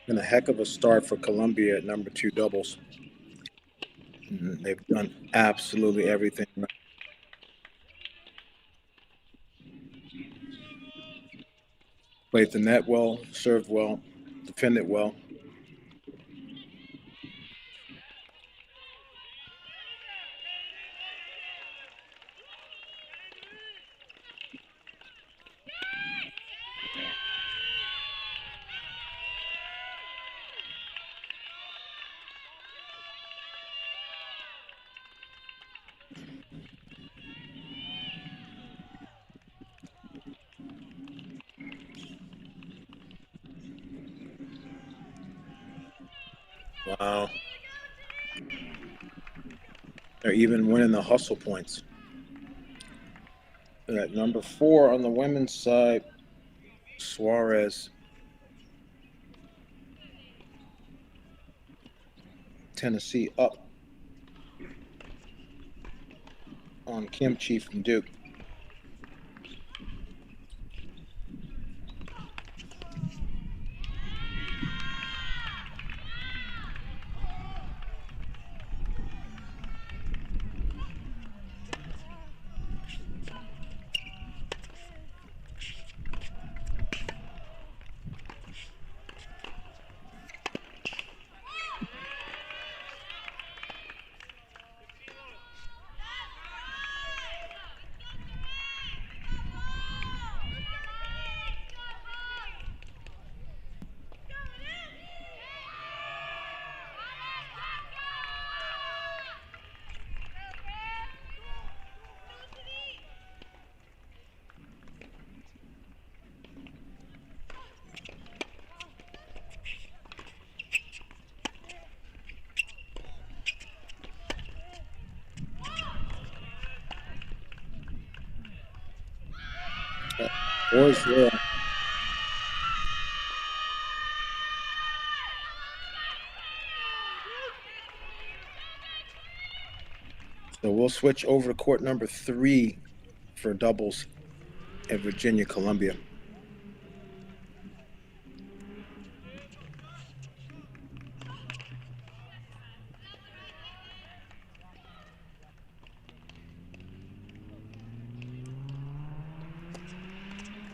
And a heck of a start for Colombia at number two doubles. They've done absolutely everything right. Played the net well, served well, defended well. Wow. They're even winning the hustle points. At number four on the women's side, Suarez, Tennessee up on Kimchi from Duke. Boys will. So we'll switch over to court number three for doubles at Virginia, Columbia.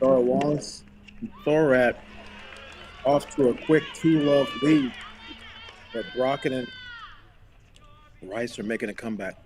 Dara Wallace and Thorat off to a quick 2-love lead, but Brockett and Rice are making a comeback.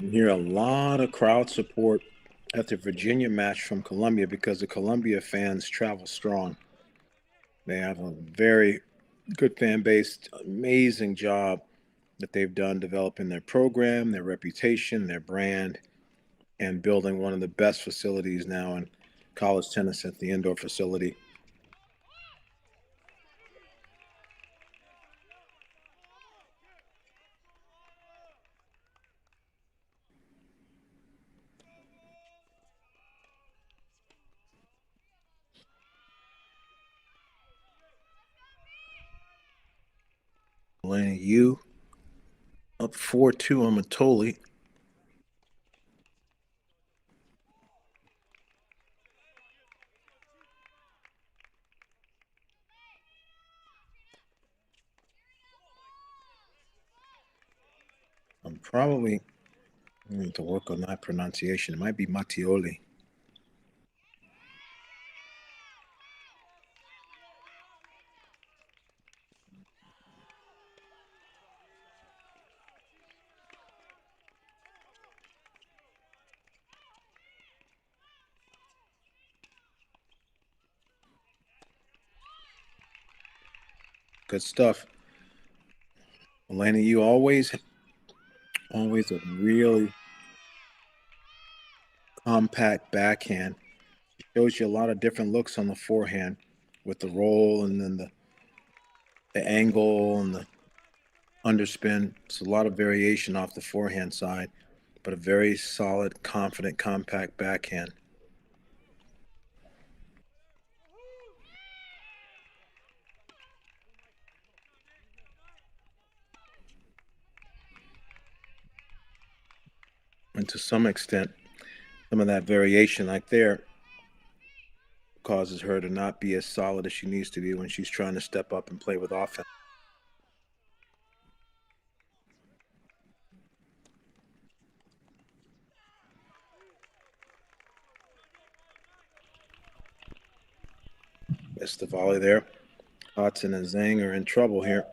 You hear a lot of crowd support at the Virginia match from Columbia because the Columbia fans travel strong. They have a very good fan base, amazing job that they've done developing their program, their reputation, their brand, and building one of the best facilities now in college tennis at the indoor facility. Elena Yu up 4-2 on Matoli. I'm probably going to work on that pronunciation. It might be Mattioli. Good stuff. Elena, you always a really compact backhand. It shows you a lot of different looks on the forehand with the roll and then the angle and the underspin. It's a lot of variation off the forehand side, but a very solid, confident, compact backhand. And to some extent, some of that variation like there causes her to not be as solid as she needs to be when she's trying to step up and play with offense. Missed the volley there. Hudson and Zhang are in trouble here.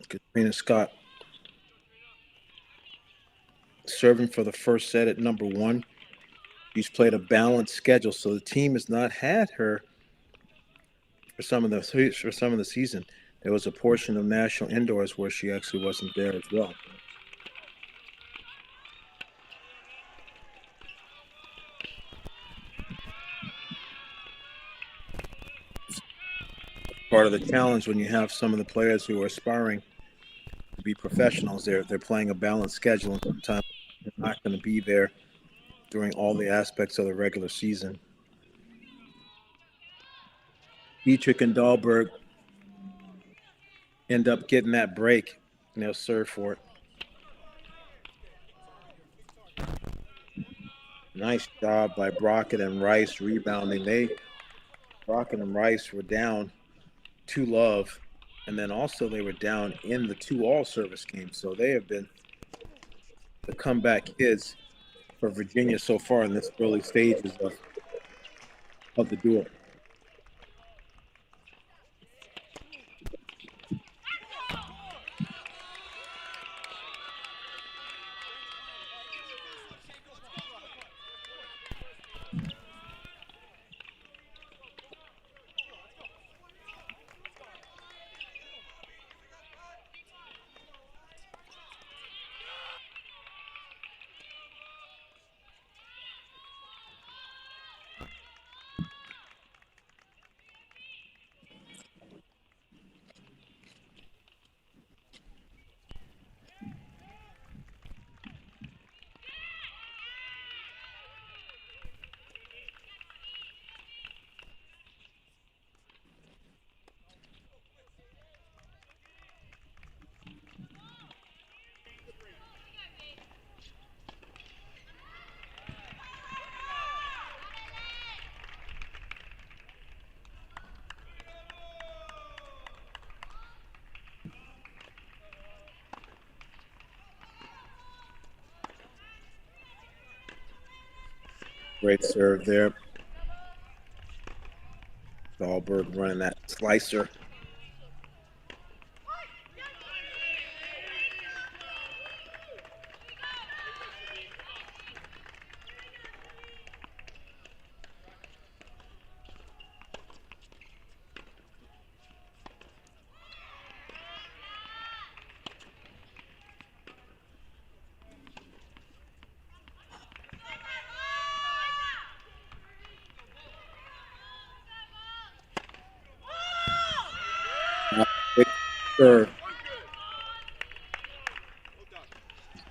Katrina Scott serving for the first set at number 1. She's played a balanced schedule, so the team has not had her for some of the season. There was a portion of national indoors where she actually wasn't there as well. Part of the challenge when you have some of the players who are aspiring to be professionals, they're playing a balanced schedule, and sometimes they're not going to be there during all the aspects of the regular season. Dietrich and Dahlberg end up getting that break, and they'll serve for it. Nice job by Brockett and Rice rebounding. Brockett and Rice were down 2-love, and then also they were down in the 2-all service game. So they have been the comeback kids for Virginia so far in this early stages of the duel. Great serve there. Dahlberg running that slicer. Big serve.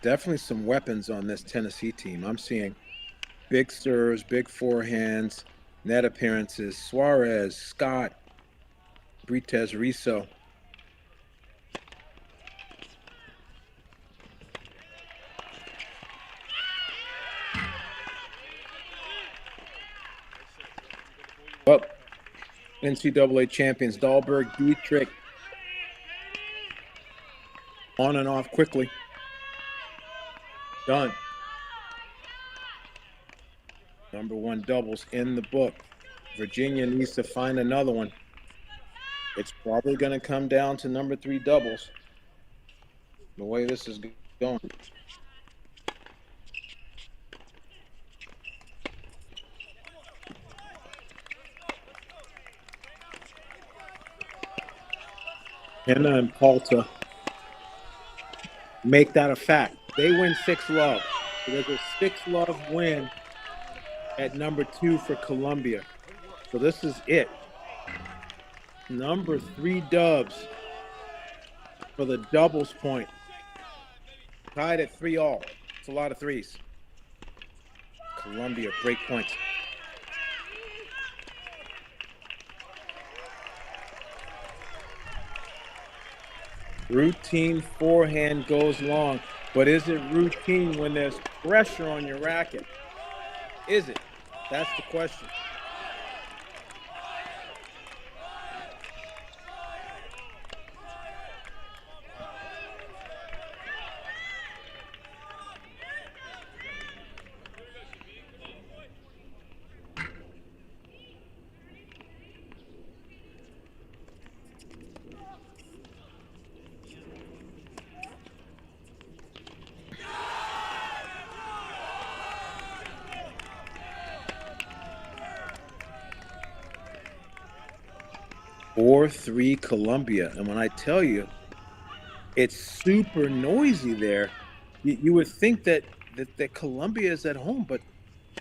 Definitely some weapons on this Tennessee team. I'm seeing big serves, big forehands, net appearances. Suarez, Scott, Brites, Riso. Well, NCAA champions Dahlberg, Dietrich on and off quickly. Done. Number 1 doubles in the book. Virginia needs to find another one. It's probably going to come down to number 3 doubles. The way this is going. Hannah and Palta make that a fact. They win 6-love. So there's a 6-love win at number 2 for Columbia. So this is it. Number 3 dubs for the doubles point. Tied at 3-all. It's a lot of threes. Columbia break points. Routine forehand goes long, but is it routine when there's pressure on your racket? Is it? That's the question. Or 3 Columbia. And when I tell you, it's super noisy there. You would think that Columbia is at home, but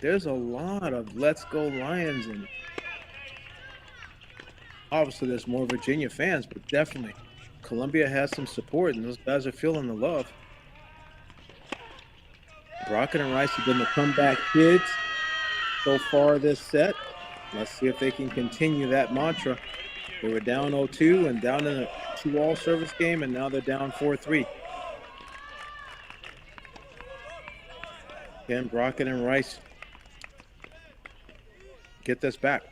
there's a lot of "Let's Go Lions," and obviously there's more Virginia fans, but definitely Columbia has some support, and those guys are feeling the love. Brockett and Rice have been the comeback kids so far this set. Let's see if they can continue that mantra. They were down 0-2 and down in a 2-all service game, and now they're down 4-3. Can Brockett and Rice get this back?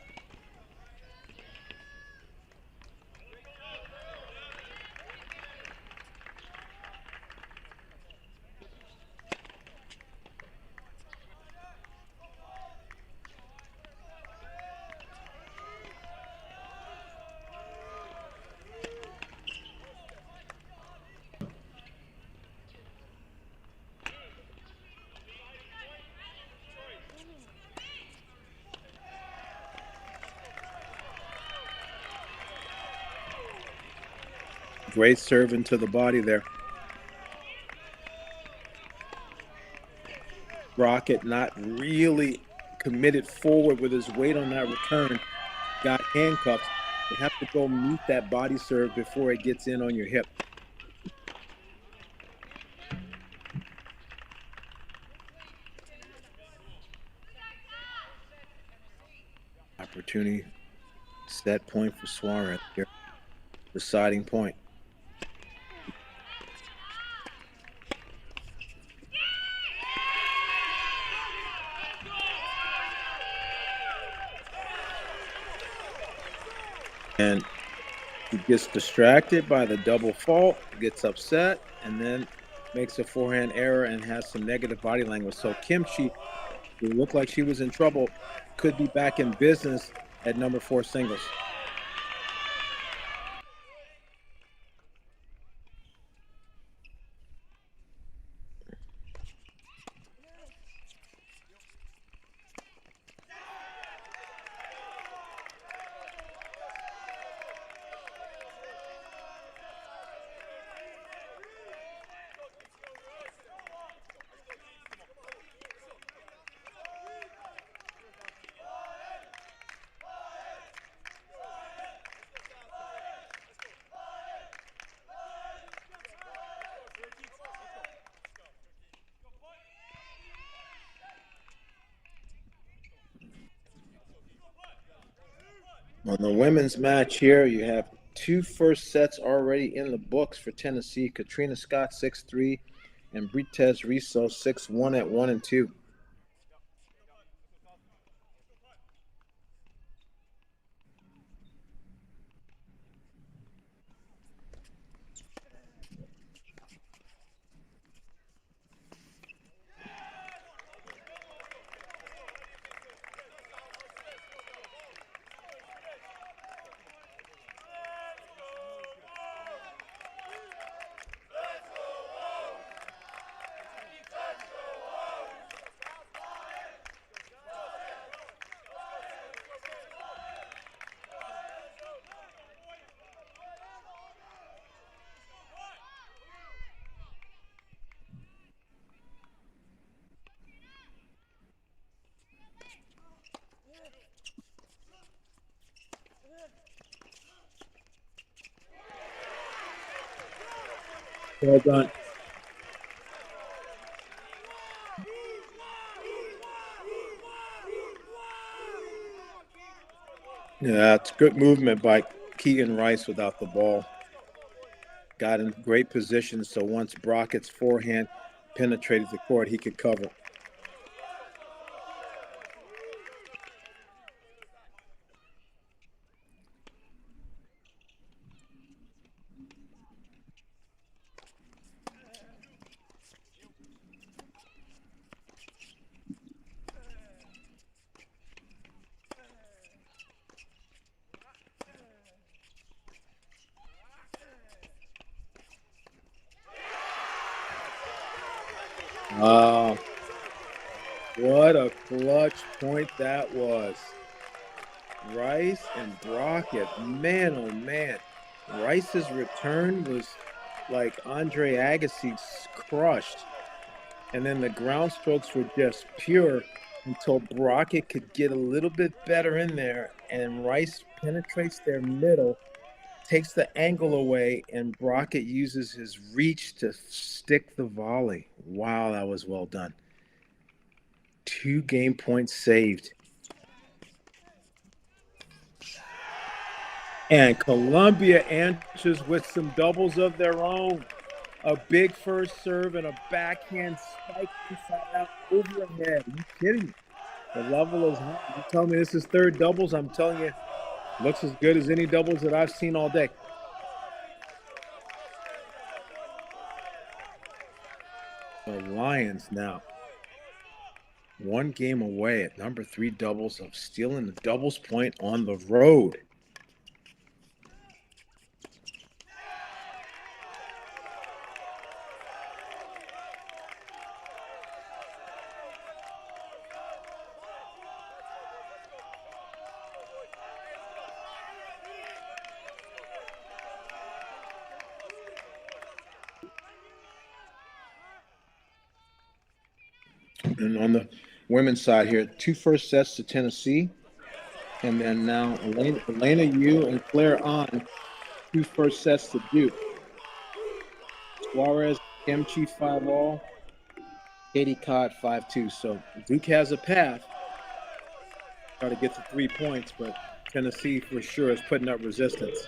Great serve into the body there. Brockett not really committed forward with his weight on that return. Got handcuffed. You have to go meet that body serve before it gets in on your hip. Opportunity, set point for Suarez here. Deciding point. And he gets distracted by the double fault, gets upset, and then makes a forehand error and has some negative body language. So Kimchi, who looked like she was in trouble, could be back in business at number 4 singles. On the women's match here, you have 2 first sets already in the books for Tennessee. Katrina Scott 6-3 and Britez Riso 6-1 at 1 and 2. Well done. Yeah, it's good movement by Keegan Rice without the ball. Got in great position, so once Brockett's forehand penetrated the court, he could cover. Wow. What a clutch point that was. Rice and Brockett. Man, oh man. Rice's return was like Andre Agassi's crushed. And then the ground strokes were just pure until Brockett could get a little bit better in there. And Rice penetrates their middle, takes the angle away, and Brockett uses his reach to stick the volley. Wow, that was well done. 2 game points saved. And Columbia answers with some doubles of their own. A big first serve and a backhand spike inside out overhead. Are you kidding me? The level is high. You tell me this is third doubles, I'm telling you, looks as good as any doubles that I've seen all day. The Lions now 1 game away at number 3 doubles of stealing the doubles point on the road. And on the women's side here, 2 first sets to Tennessee. And then now Elena Yu and Claire On, 2 first sets to Duke. Suarez, Kimchi 5-all. Katie Cott 5-2. So Duke has a path. Try to get to 3 points, but Tennessee for sure is putting up resistance.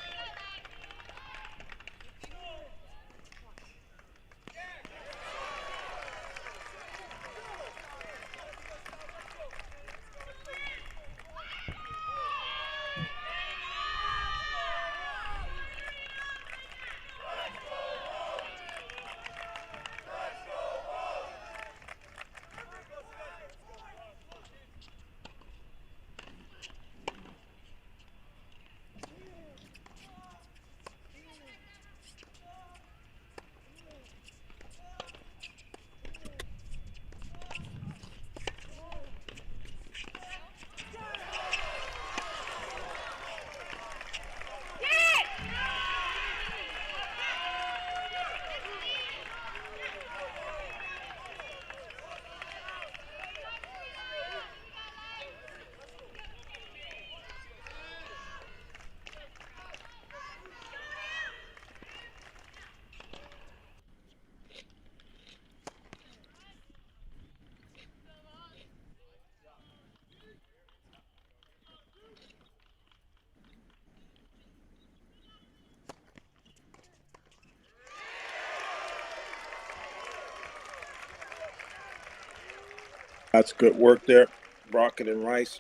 That's good work there. Brockett and Rice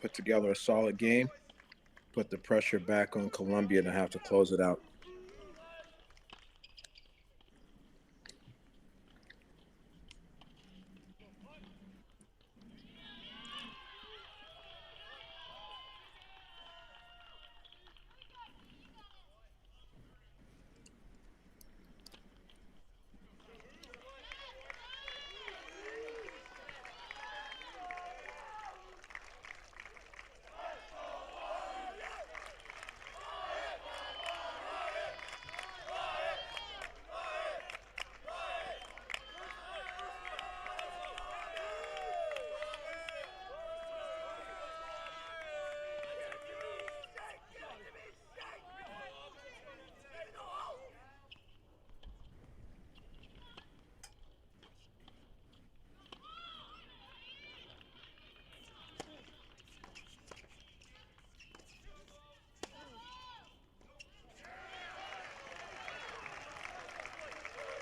put together a solid game. Put the pressure back on Columbia to have to close it out.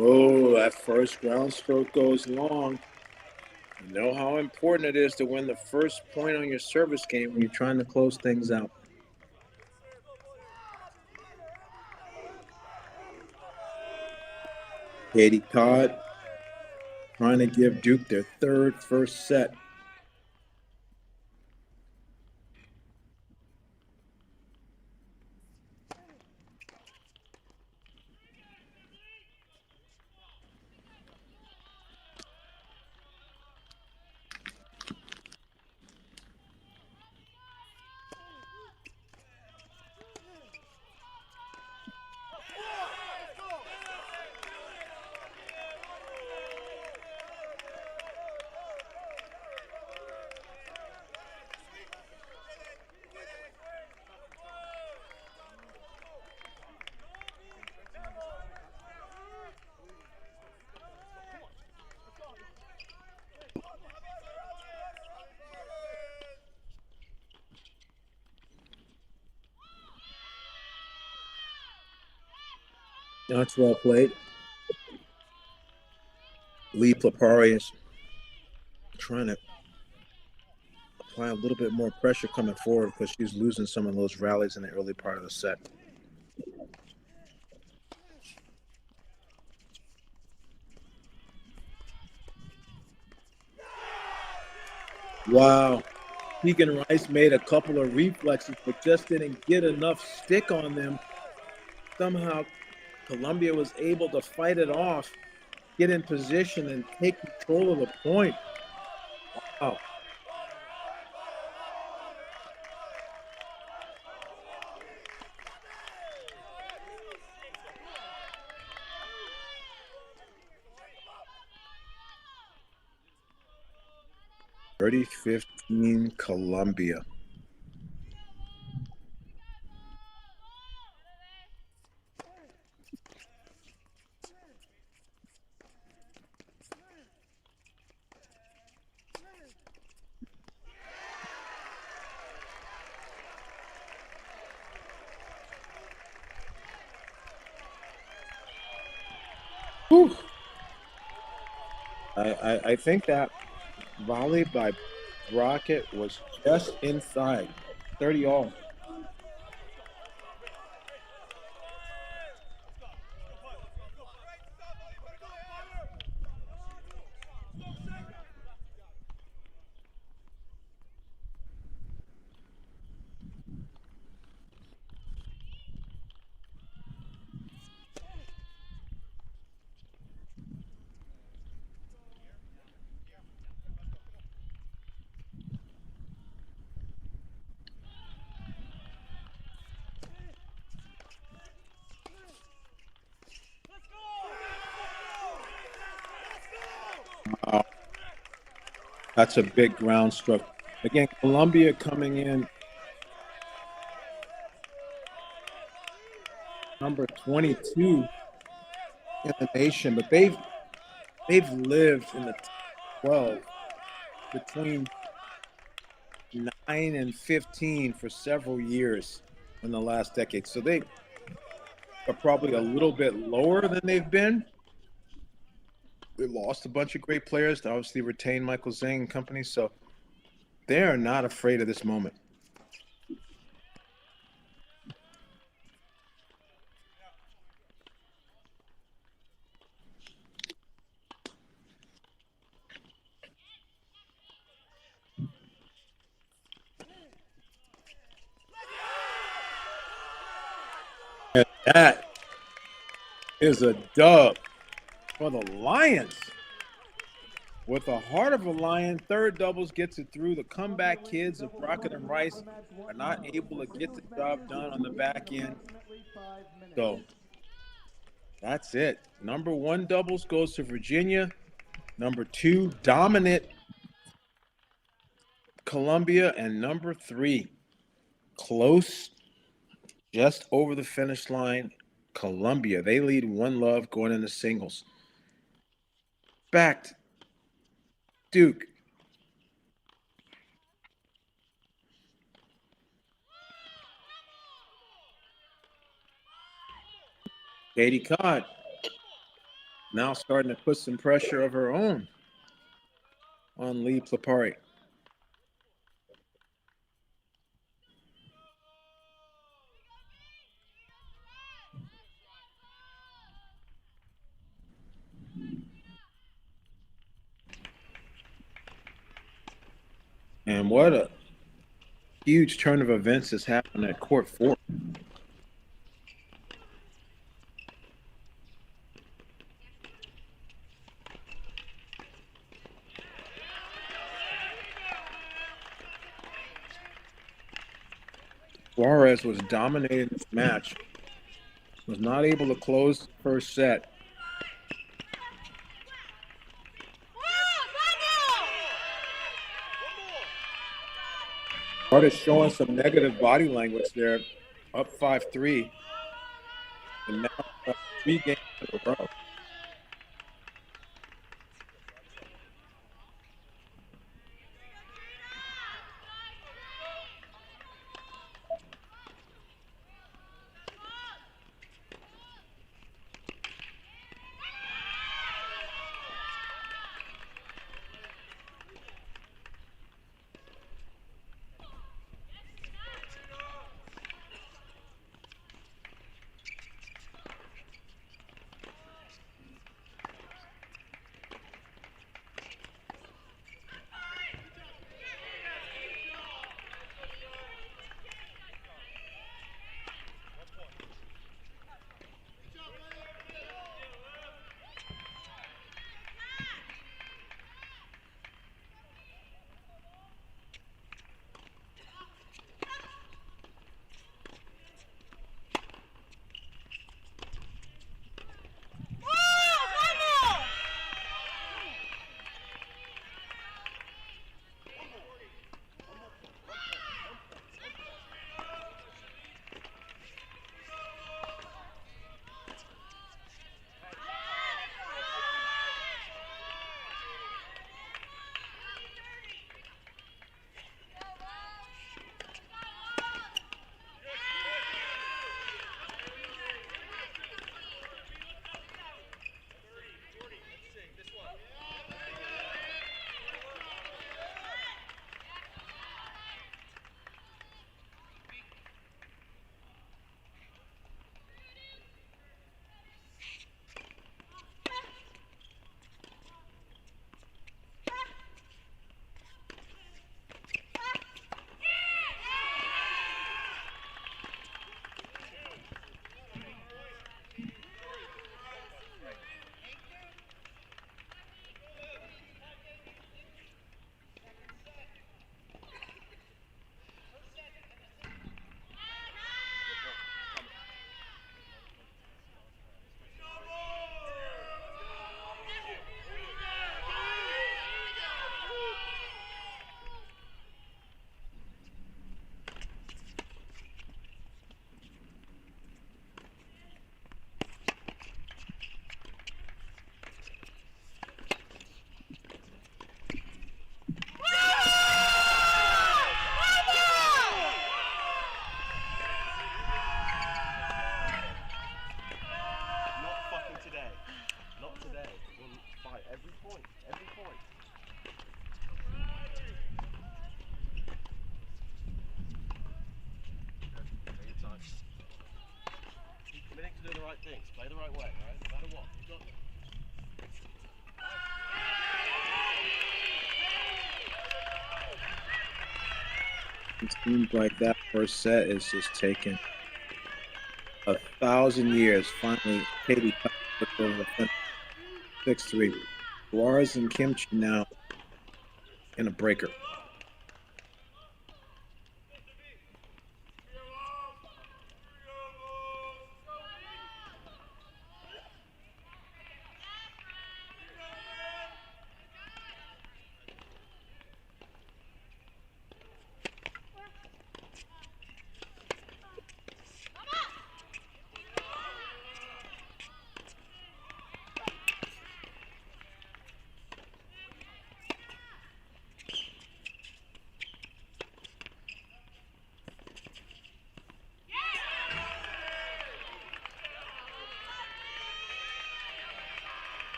Oh, that first ground stroke goes long. You know how important it is to win the first point on your service game when you're trying to close things out. Katie Todd trying to give Duke their third first set. That's well played. Lee Plapari is trying to apply a little bit more pressure coming forward because she's losing some of those rallies in the early part of the set. Wow. Keegan Rice made a couple of reflexes, but just didn't get enough stick on them. Somehow, Columbia was able to fight it off, get in position, and take control of the point. Wow. (30-15) Columbia. Whew. I think that volley by Rocket was just inside. 30 all. Wow. That's a big ground stroke. Again, Columbia coming in number 22 in the nation, but they've lived in the 12 between 9 and 15 for several years in the last decade. So they are probably a little bit lower than they've been. They lost a bunch of great players to obviously retain Michael Zhang and company. So they are not afraid of this moment. And that is a dub for the Lions. With the heart of a lion, third doubles gets it through. The comeback kids of Brockett and Rice are not able to get the job done on the back end. So that's it. Number one doubles goes to Virginia. Number two, dominant Columbia. And number three, close, just over the finish line, Columbia. They lead 1-love going into singles. Backed Duke. Katie Codd Now starting to put some pressure of her own on Lee Plapari. And what a huge turn of events has happened at court 4. Suarez was dominating this match, was not able to close the first set. Started showing some negative body language there, up 5-3, and now 3 games in a row. It seems like that first set is just taking 1,000 years. Finally, Katie took over the finish, 6-3. Suarez and Kimchi now in a breaker.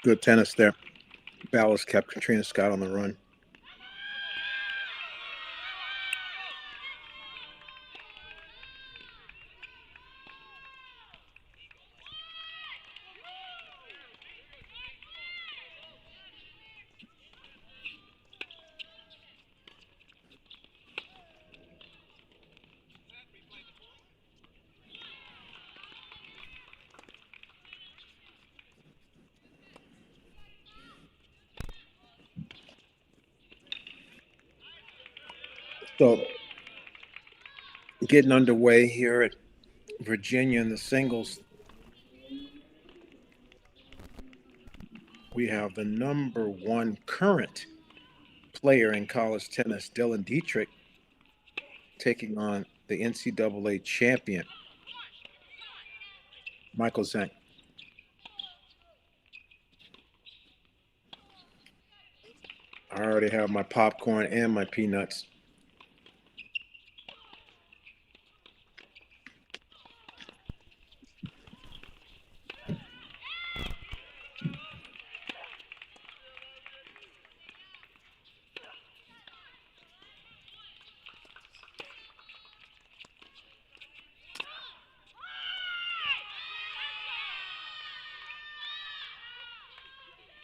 Good tennis there. Ballas kept Katrina Scott on the run. So getting underway here at Virginia in the singles. We have the number one current player in college tennis, Dylan Dietrich, taking on the NCAA champion, Michael Zhang. I already have my popcorn and my peanuts.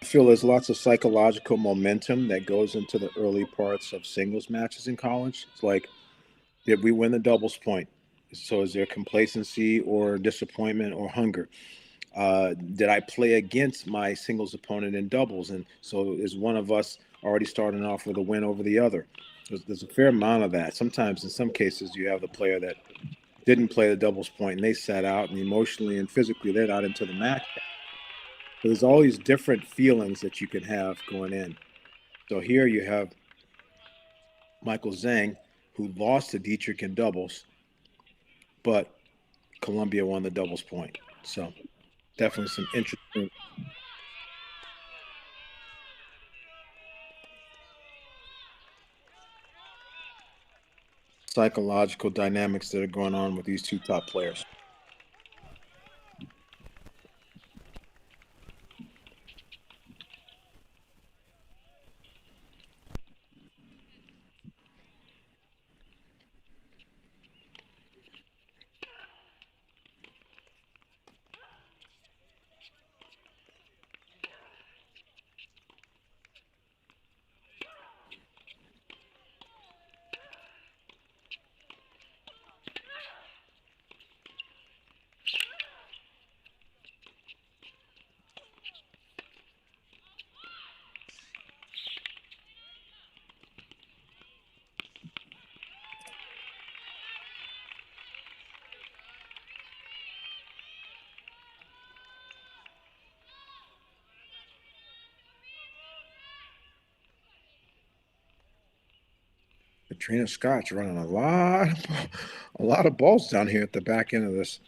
I feel there's lots of psychological momentum that goes into the early parts of singles matches in college. It's like, did we win the doubles point? So is there complacency or disappointment or hunger? Did I play against my singles opponent in doubles? And so is one of us already starting off with a win over the other? There's a fair amount of that. Sometimes, in some cases, you have the player that didn't play the doubles point and they sat out, and emotionally and physically they're not into the match. So there's all these different feelings that you can have going in. So here you have Michael Zhang, who lost to Dietrich in doubles, but Columbia won the doubles point. So definitely some interesting psychological dynamics that are going on with these two top players. Katrina Scott's running a lot of balls down here at the back end of this.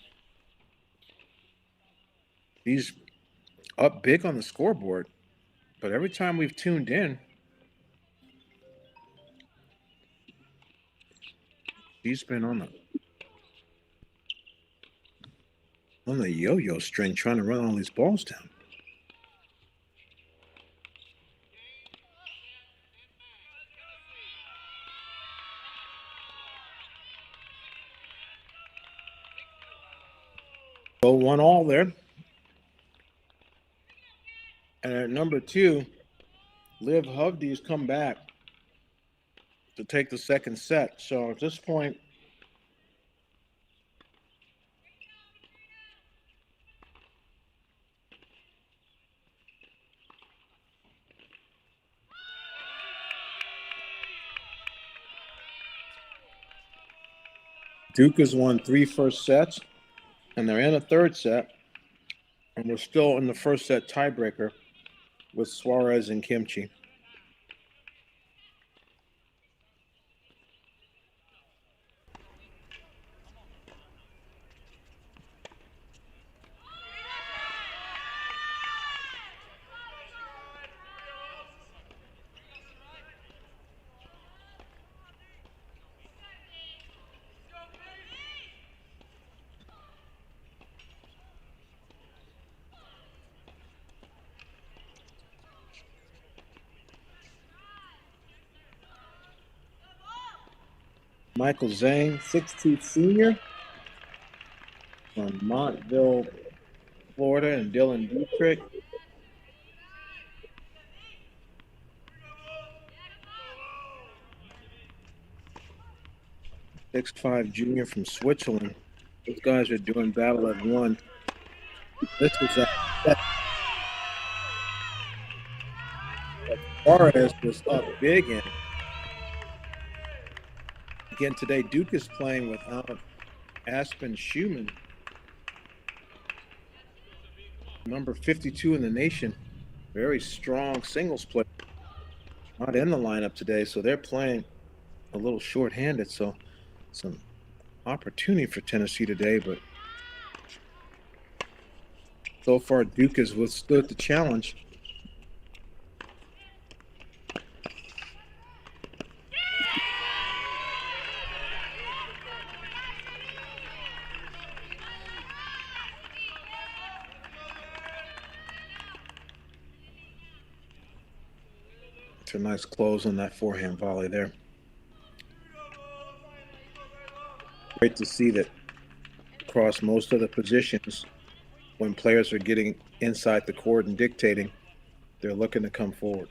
He's up big on the scoreboard, but every time we've tuned in, he's been on the yo-yo string trying to run all these balls down. So 1-all there. And at number 2, Liv Hovde's come back to take the second set. So at this point, Duke has won 3 first sets, and they're in a third set, and we're still in the first set tiebreaker with Suarez and Kimchi. Michael Zhang, 6'2" senior from Montville, Florida, and Dylan Dietrich, 6'5" junior from Switzerland. Those guys are doing battle at one. This is Suarez was up big in. Again, today Duke is playing without Aspen Schumann, number 52 in the nation. Very strong singles player. Not in the lineup today, so they're playing a little short-handed. So some opportunity for Tennessee today, but so far Duke has withstood the challenge. It's a nice close on that forehand volley there. Great to see that across most of the positions, when players are getting inside the court and dictating, they're looking to come forward.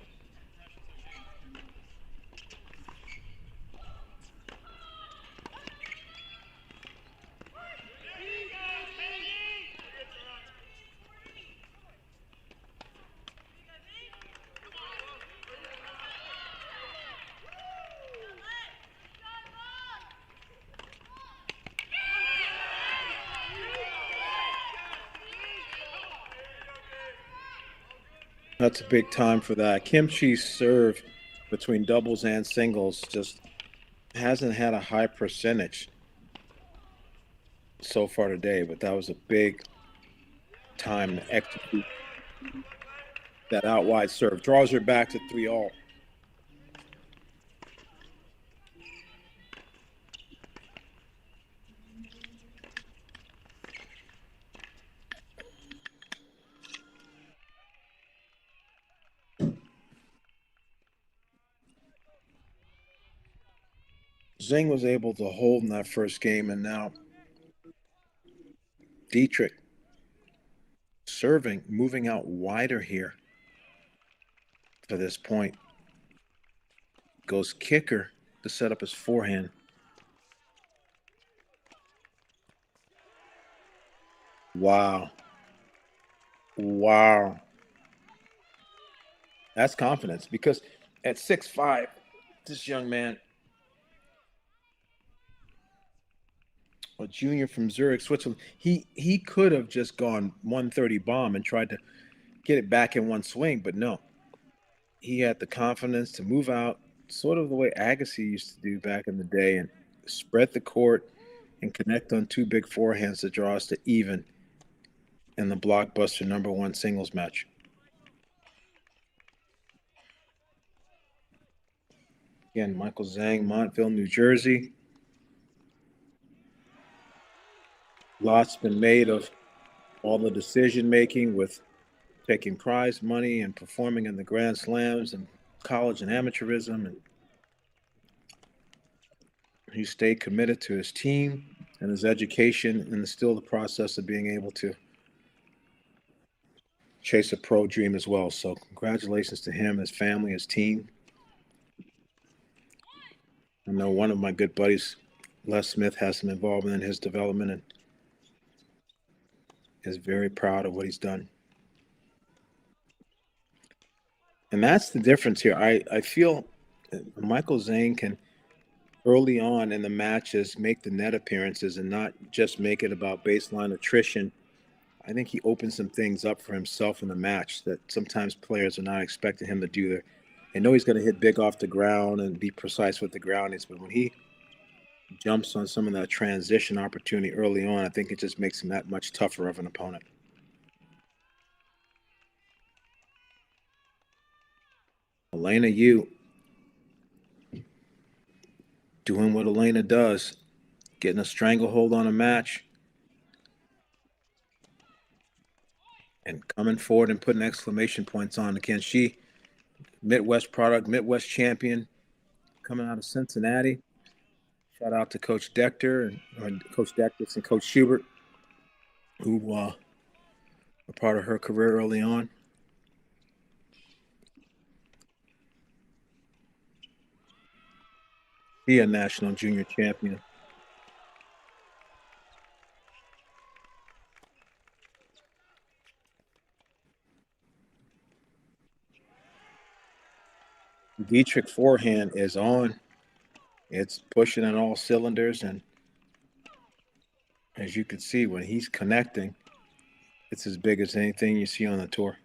That's a big time for that. Kim Chi's serve between doubles and singles just hasn't had a high percentage so far today, but that was a big time to execute that out wide serve. Draws her back to 3-all. Zhang was able to hold in that first game, and now Dietrich serving, moving out wider here to this point. Goes kicker to set up his forehand. Wow. Wow. That's confidence, because at 6'5", this young man, a junior from Zurich, Switzerland, he could have just gone 130 bomb and tried to get it back in one swing, but no. He had the confidence to move out, sort of the way Agassi used to do back in the day, and spread the court and connect on two big forehands to draw us to even in the blockbuster #1 singles match. Again, Michael Zhang, Montville, New Jersey. Lots been made of all the decision making with taking prize money and performing in the Grand Slams and college and amateurism, and he stayed committed to his team and his education, and still the process of being able to chase a pro dream as well. So congratulations to him, his family, his team. I know one of my good buddies, Les Smith, has some involvement in his development and is very proud of what he's done. And that's the difference here. I feel Michael Zhang can, early on in the matches, make the net appearances and not just make it about baseline attrition. I think he opens some things up for himself in the match that sometimes players are not expecting him to do there. They know he's going to hit big off the ground and be precise with the ground is, but when he jumps on some of that transition opportunity early on, I think it just makes him that much tougher of an opponent. Elena Yu doing what Elena does, getting a stranglehold on a match and coming forward and putting exclamation points on. Again, she, Midwest product, Midwest champion, coming out of Cincinnati. Shout out to Coach Decter and Coach Dectus and Coach Schubert, who were part of her career early on. He a national junior champion. Dietrich forehand is on. It's pushing on all cylinders, and as you can see, when he's connecting, it's as big as anything you see on the tour.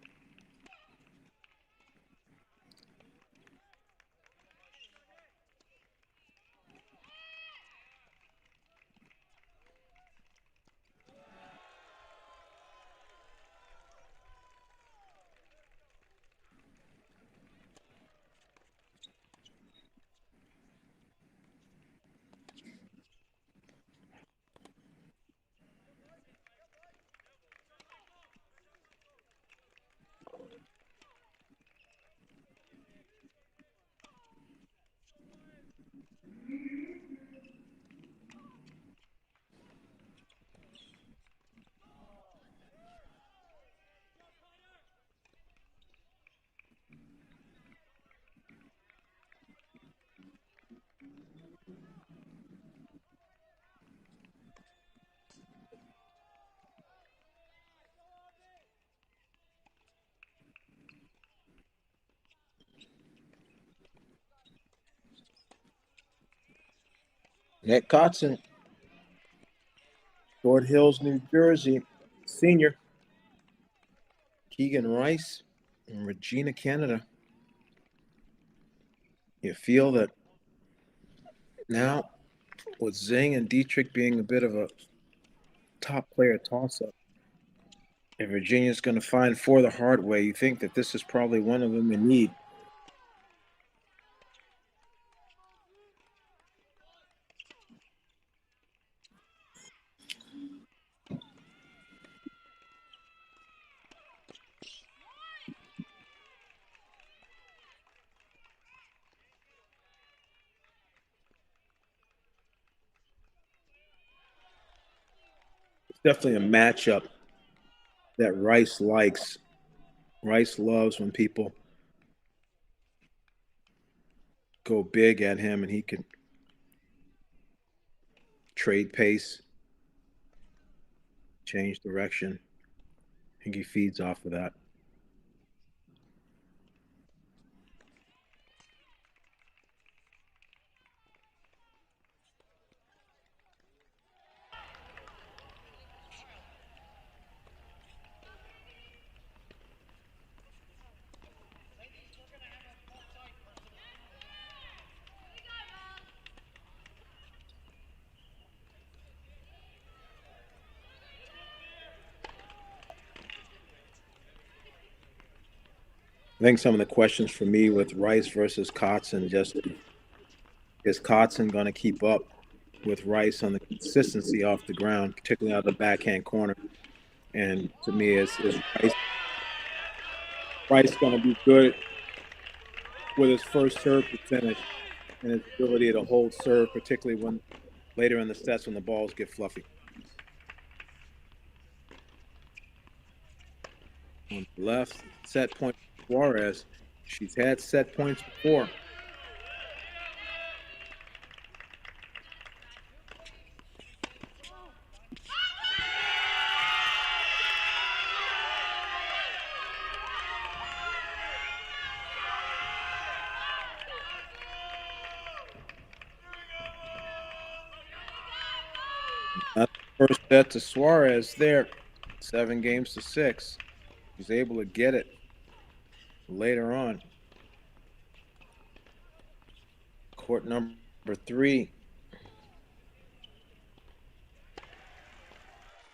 Nick Kotzen, Short Hills, New Jersey, senior. Keegan Rice and Regina, Canada. You feel that now with Zing and Dietrich being a bit of a top player toss-up, if Virginia's going to find four the hard way, you think that this is probably one of them in need. It's definitely a matchup that Rice likes. Rice loves when people go big at him and he can trade pace, change direction. I think he feeds off of that. I think some of the questions for me with Rice versus Kotzen just is Kotzen going to keep up with Rice on the consistency off the ground, particularly out of the backhand corner? And to me, is Rice going to be good with his first serve percentage and his ability to hold serve, particularly when later in the sets when the balls get fluffy? On the left, set point Suarez. She's had set points before. That's the first set to Suarez there, 7-6. He's able to get it later on. Court number 3.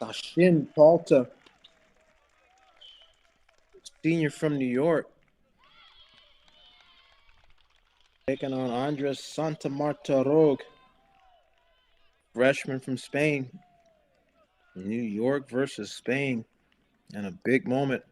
Sachin Palta, senior from New York, taking on Andres Santamarta, freshman from Spain. New York versus Spain, and a big moment.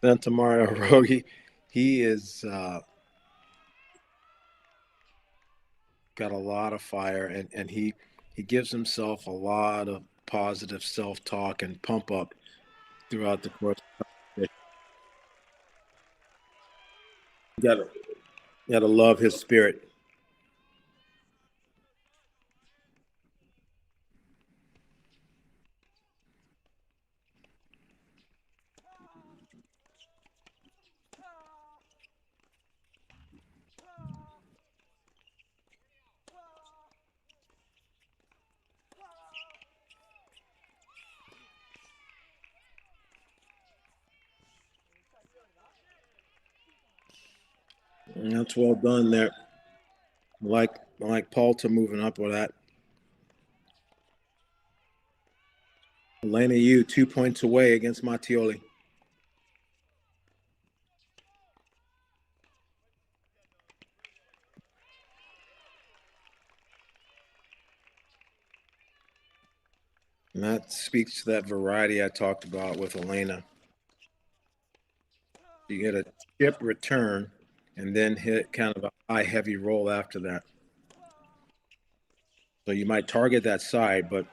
Santa Mario Rogi, he is got a lot of fire, and he gives himself a lot of positive self-talk and pump up throughout the course. You gotta gotta love his spirit. And that's well done there. Like Paulta moving up with that. Elena Yu 2 points away against Mattioli. And that speaks to that variety I talked about with Elena. You get a chip return and then hit kind of a high heavy roll after that. So you might target that side, but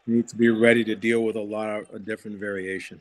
you need to be ready to deal with a lot of a different variation.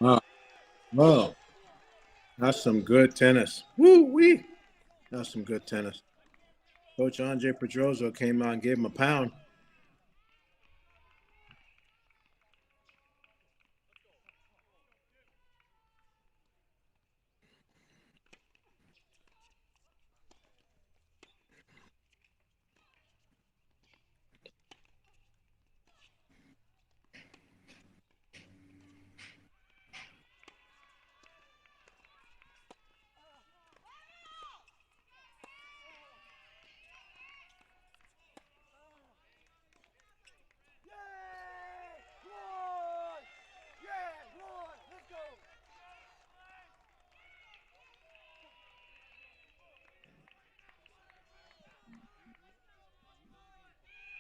Oh, oh, that's some good tennis. Woo wee. That's some good tennis. Coach Andre Pedroso came out and gave him a pound.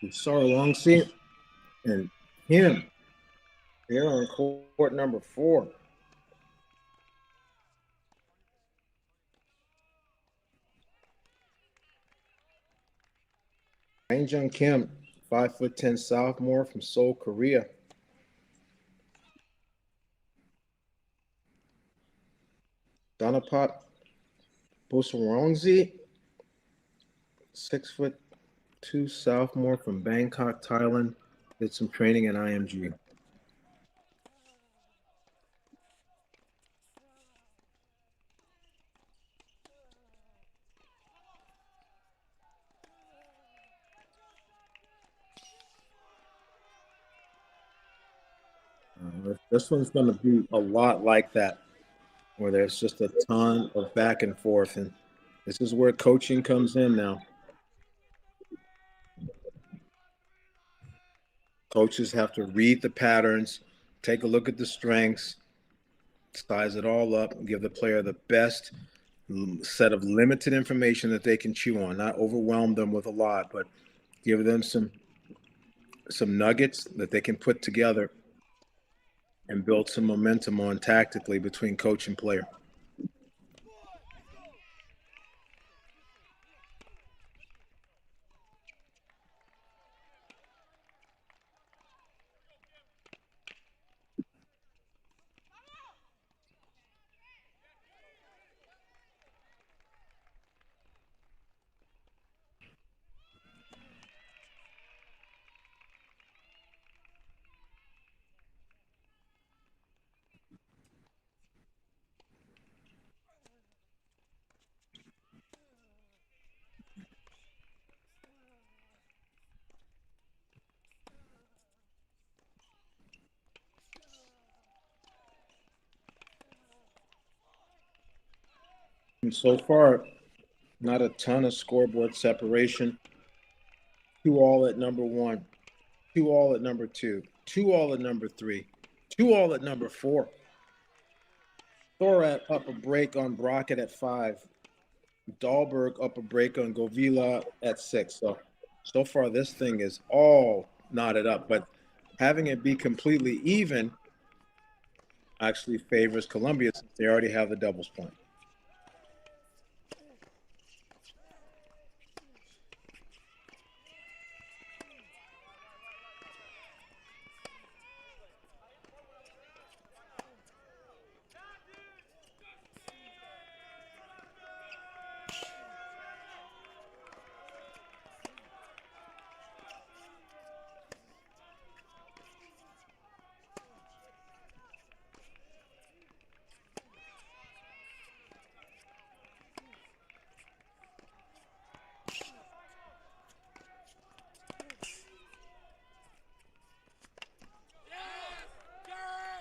We saw Longseat and him here on court number 4. Jung Kim, 5'10" sophomore from Seoul, Korea. Danapat Bosarongzi, 6'2" sophomore from Bangkok, Thailand. Did some training in IMG. This one's going to be a lot like that, where there's just a ton of back and forth. And this is where coaching comes in now. Coaches have to read the patterns, take a look at the strengths, size it all up, and give the player the best set of limited information that they can chew on. Not overwhelm them with a lot, but give them some nuggets that they can put together and build some momentum on tactically between coach and player. And so far, not a ton of scoreboard separation. 2-all at number one, 2-all at number two, 2-all at number three, 2-all at number four. Thorat up a break on Brockett at five. Dahlberg up a break on Govila at six. So far, this thing is all knotted up, but having it be completely even actually favors Columbia since they already have the doubles point.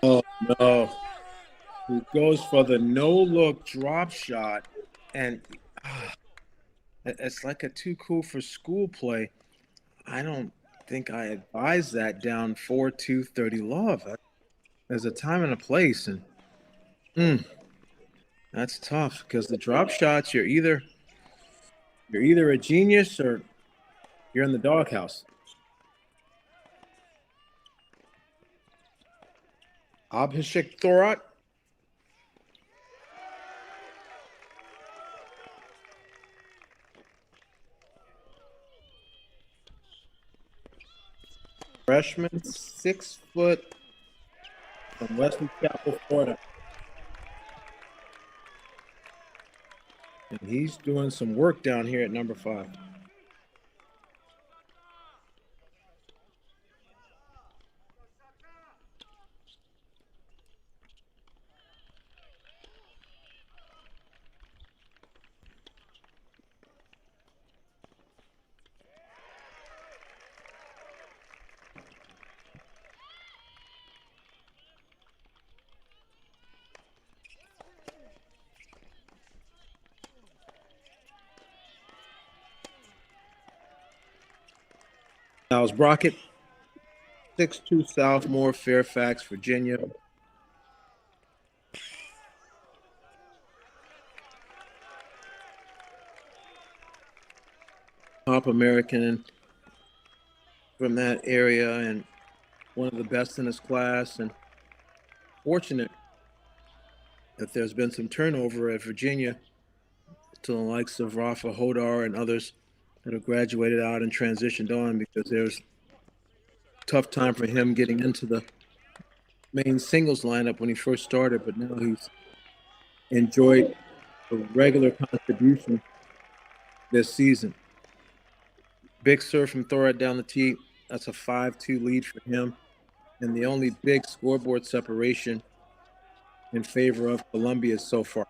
Oh, no. He goes for the no-look drop shot, and it's like a too cool for school play. I don't think I advise that down 4-2 30 love. There's a time and a place, and mm, that's tough because the drop shots, you're either a genius or you're in the doghouse. Abhishek Thorat. Freshman, 6 foot from Wesley Chapel, Florida. And he's doing some work down here at number five. Niles Brockett, 6'2", sophomore, Fairfax, Virginia. Top American from that area and one of the best in his class. And fortunate that there's been some turnover at Virginia to the likes of Rafa Hodar and others that have graduated out and transitioned on because there's a tough time for him getting into the main singles lineup when he first started, but now he's enjoyed a regular contribution this season. Big serve from Thorat down the tee. That's a 5-2 lead for him. And the only big scoreboard separation in favor of Columbia so far.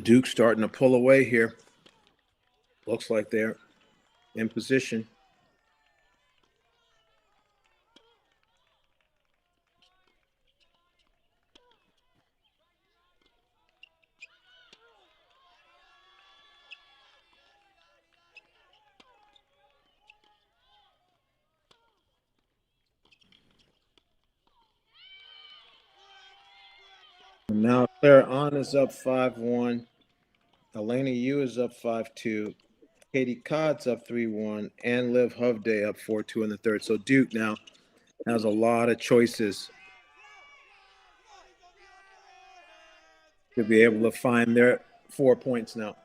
Duke starting to pull away here. Looks like they're in position. And now Claire On is up 5-1. Elena Yu is up 5-2. Katie Codd's up 3-1. And Liv Hovday up 4-2 in the third. So Duke now has a lot of choices to be able to find their 4 points now.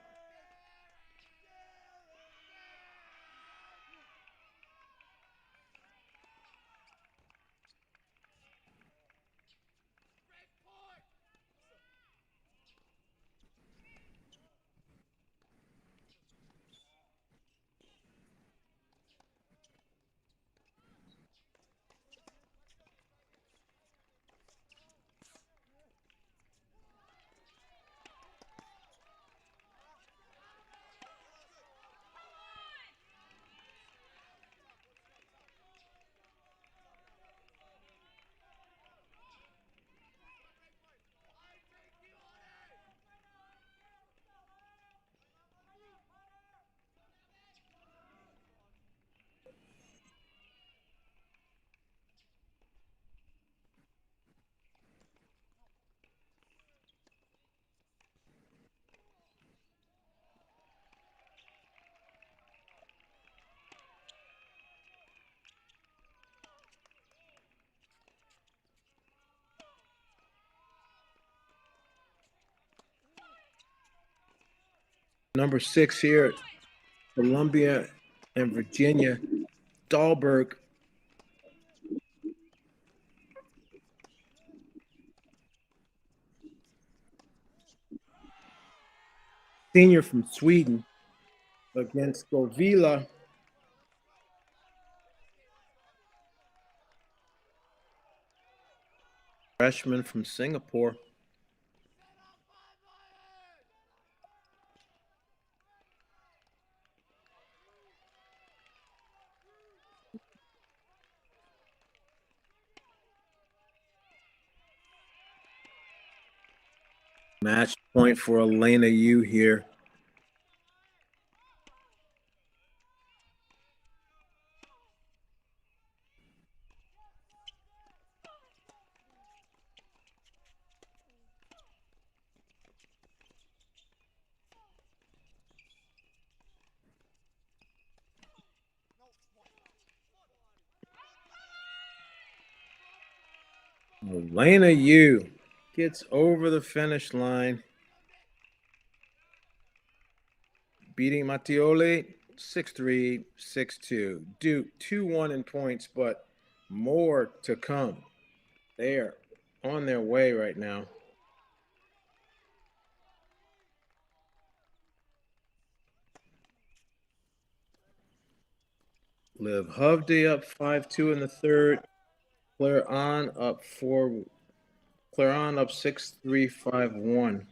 Number 6 here, Columbia and Virginia. Dahlberg. Senior from Sweden against Govila. Freshman from Singapore. Match point for Elena Yu here. Elena Yu gets over the finish line, beating Mattioli 6-3, 6-2. Duke 2-1 in points, but more to come. They are on their way right now. Liv Hovde up 5-2 in the third. Claire On up 6-3, 5-1.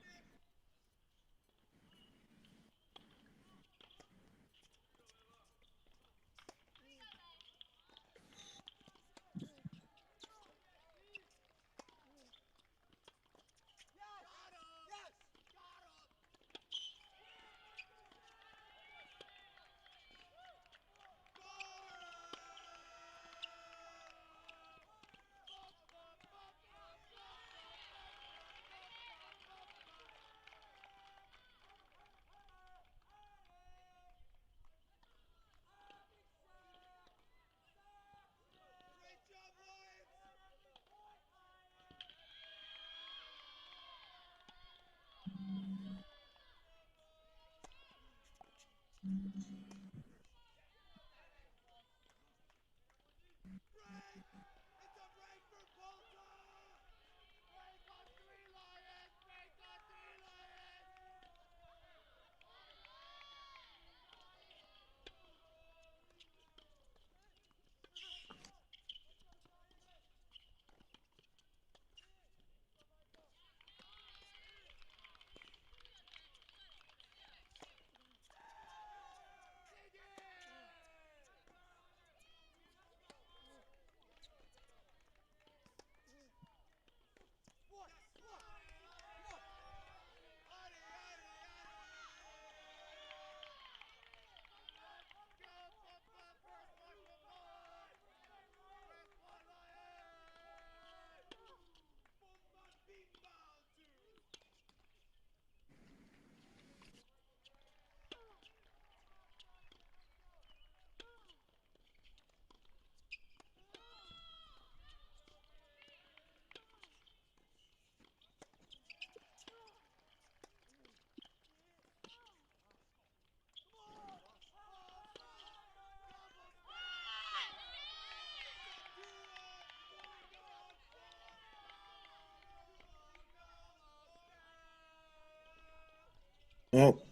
Well,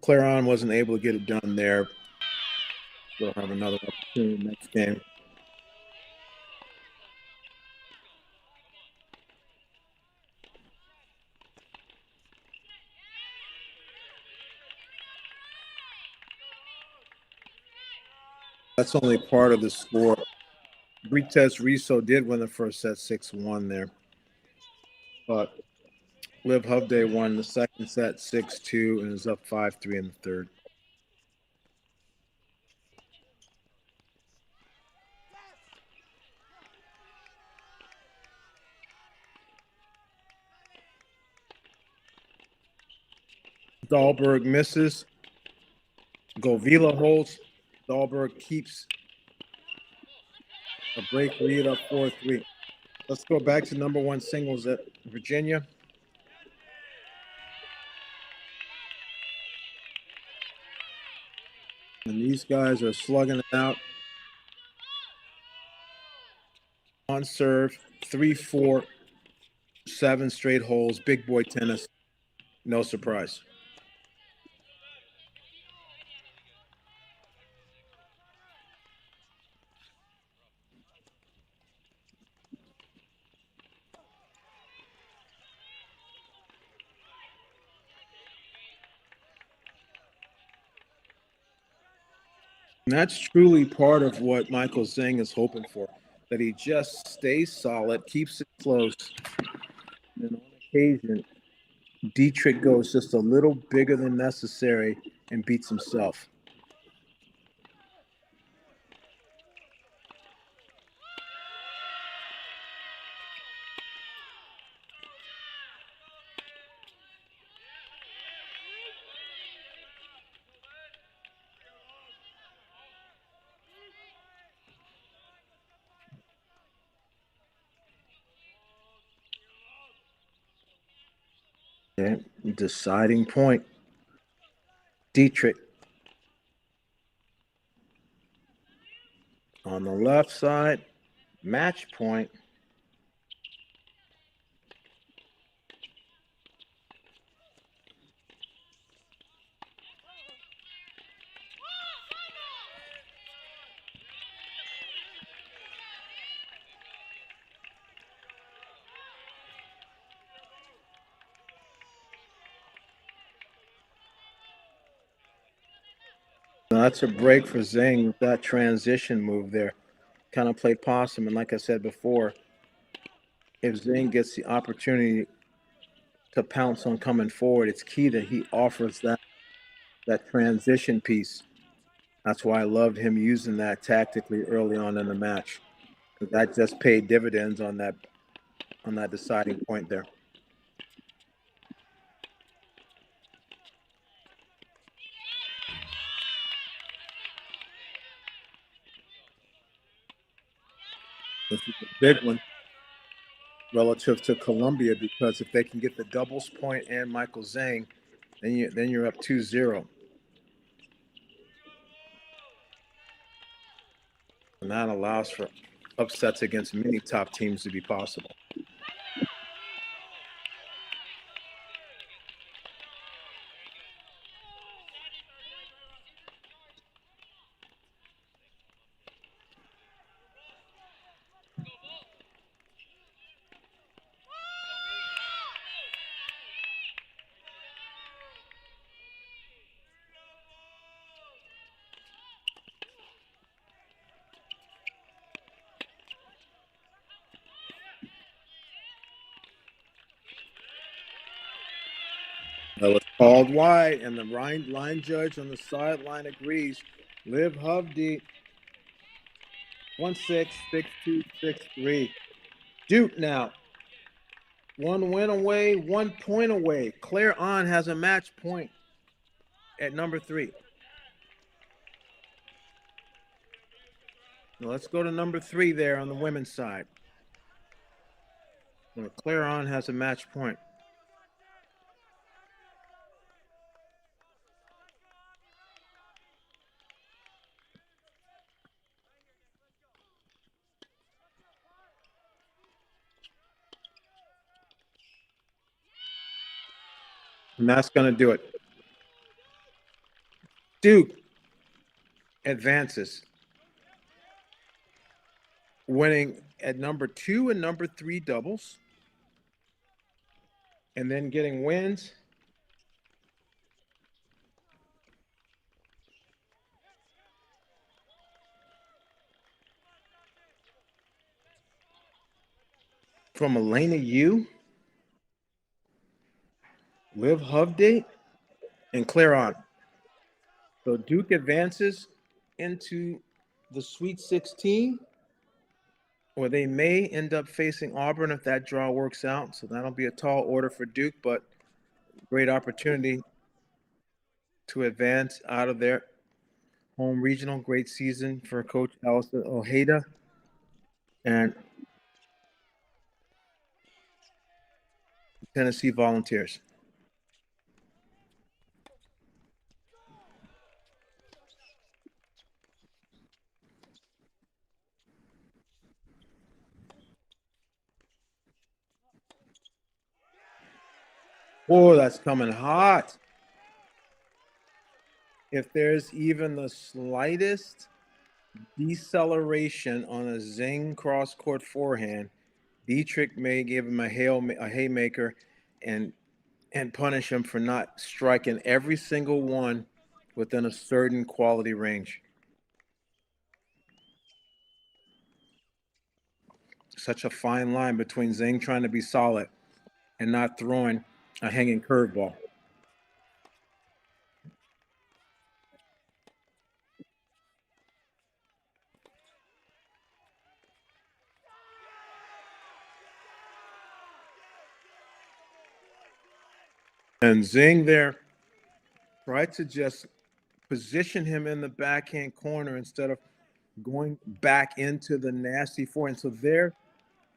Clairon wasn't able to get it done there. We'll have another opportunity next game. That's only part of the score. Brites Riso did win the first set 6-1 there. But Liv Hovde won the second set 6-2 and is up 5-3 in the third. Dahlberg misses. Govila holds. Dahlberg keeps a break lead up 4-3. Let's go back to number one singles at Virginia. And these guys are slugging it out on serve. 3, 4, 7 straight holes. Big boy tennis. No surprise. And that's truly part of what Michael Zhang is hoping for, that he just stays solid, keeps it close, and on occasion, Dietrich goes just a little bigger than necessary and beats himself. Okay. Deciding point. Dietrich on the left side. Match point. That's a break for Zhang with that transition move there. Kind of played possum. And like I said before, if Zhang gets the opportunity to pounce on coming forward, it's key that he offers that transition piece. That's why I loved him using that tactically early on in the match. That just paid dividends on that deciding point there. This is a big one relative to Colombia, because if they can get the doubles point and Michael Zhang, then you're up 2-0. And that allows for upsets against many top teams to be possible. That was called wide, and the line judge on the sideline agrees. Liv Hovde, 1-6, 6-2, 6-3. Duke now. 1 win away, 1 point away. Claire On has a match point at number 3. Now let's go to number 3 there on the women's side. Claire On has a match point. And that's going to do it. Duke advances, winning at number 2 and number 3 doubles, and then getting wins from Elena Yu, Liv Hovde, and Claire On. So Duke advances into the Sweet 16, or they may end up facing Auburn if that draw works out. So that'll be a tall order for Duke, but great opportunity to advance out of their home regional. Great season for Coach Allison Ojeda. And Tennessee Volunteers. Oh, that's coming hot. If there's even the slightest deceleration on a Zing cross-court forehand, Dietrich may give him a haymaker and punish him for not striking every single one within a certain quality range. Such a fine line between Zing trying to be solid and not throwing a hanging curveball. And Zing there tried to just position him in the backhand corner instead of going back into the nasty forehand. So there,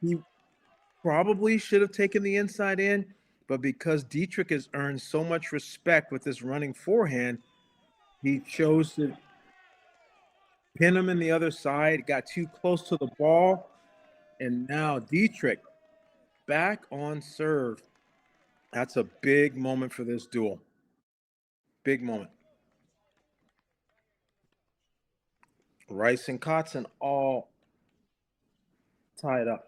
he probably should have taken the inside in, but because Dietrich has earned so much respect with this running forehand, he chose to pin him in the other side, got too close to the ball, and now Dietrich back on serve. That's a big moment for this duel. Big moment. Rice and Kotzen all tied up.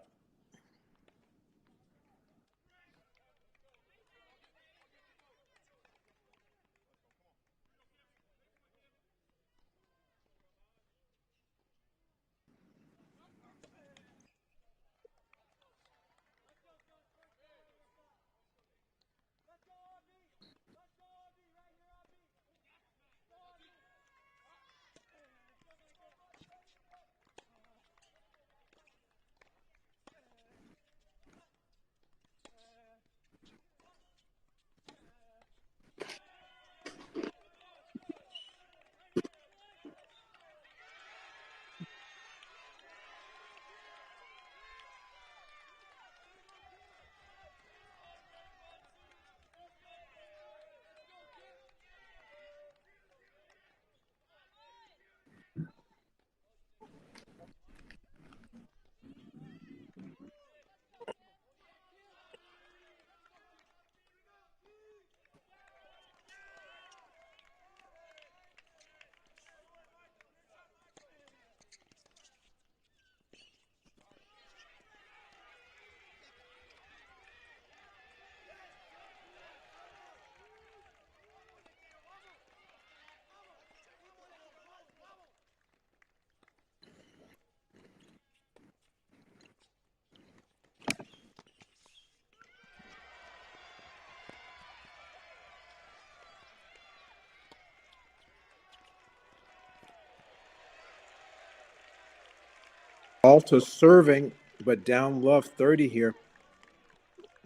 Alta serving, but down love 30 here.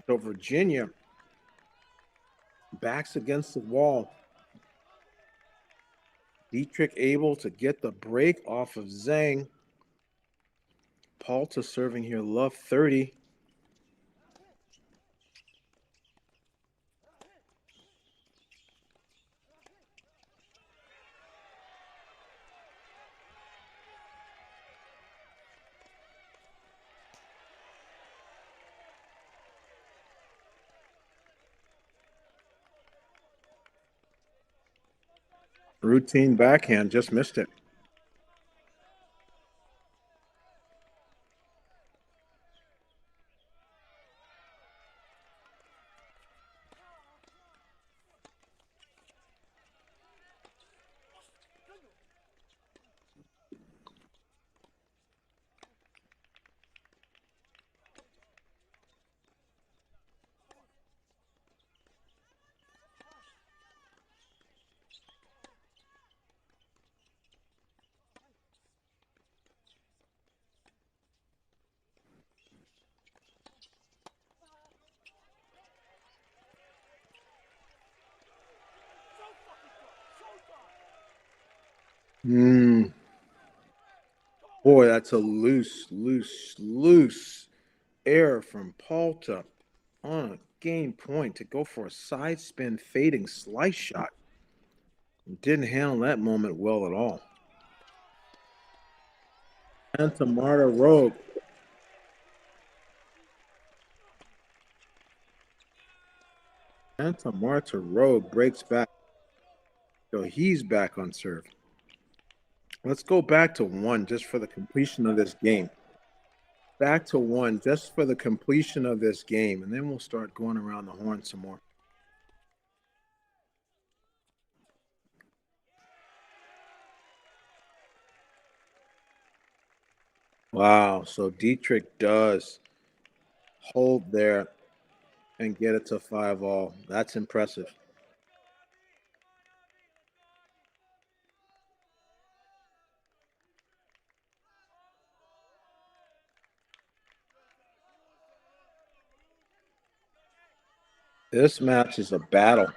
So Virginia backs against the wall. Dietrich able to get the break off of Zhang. Palta serving here, love 30. Routine backhand, just missed it. Mm. Boy, that's a loose error from Palta on a game point to go for a side spin fading slice shot. Didn't handle that moment well at all. Santa Marta Rogue. Santa Marta Road breaks back. So he's back on serve. Let's go back to one just for the completion of this game. Back to one just for the completion of this game, and then we'll start going around the horn some more. Wow, so Dietrich does hold there and get it to 5-all. That's impressive. This match is a battle.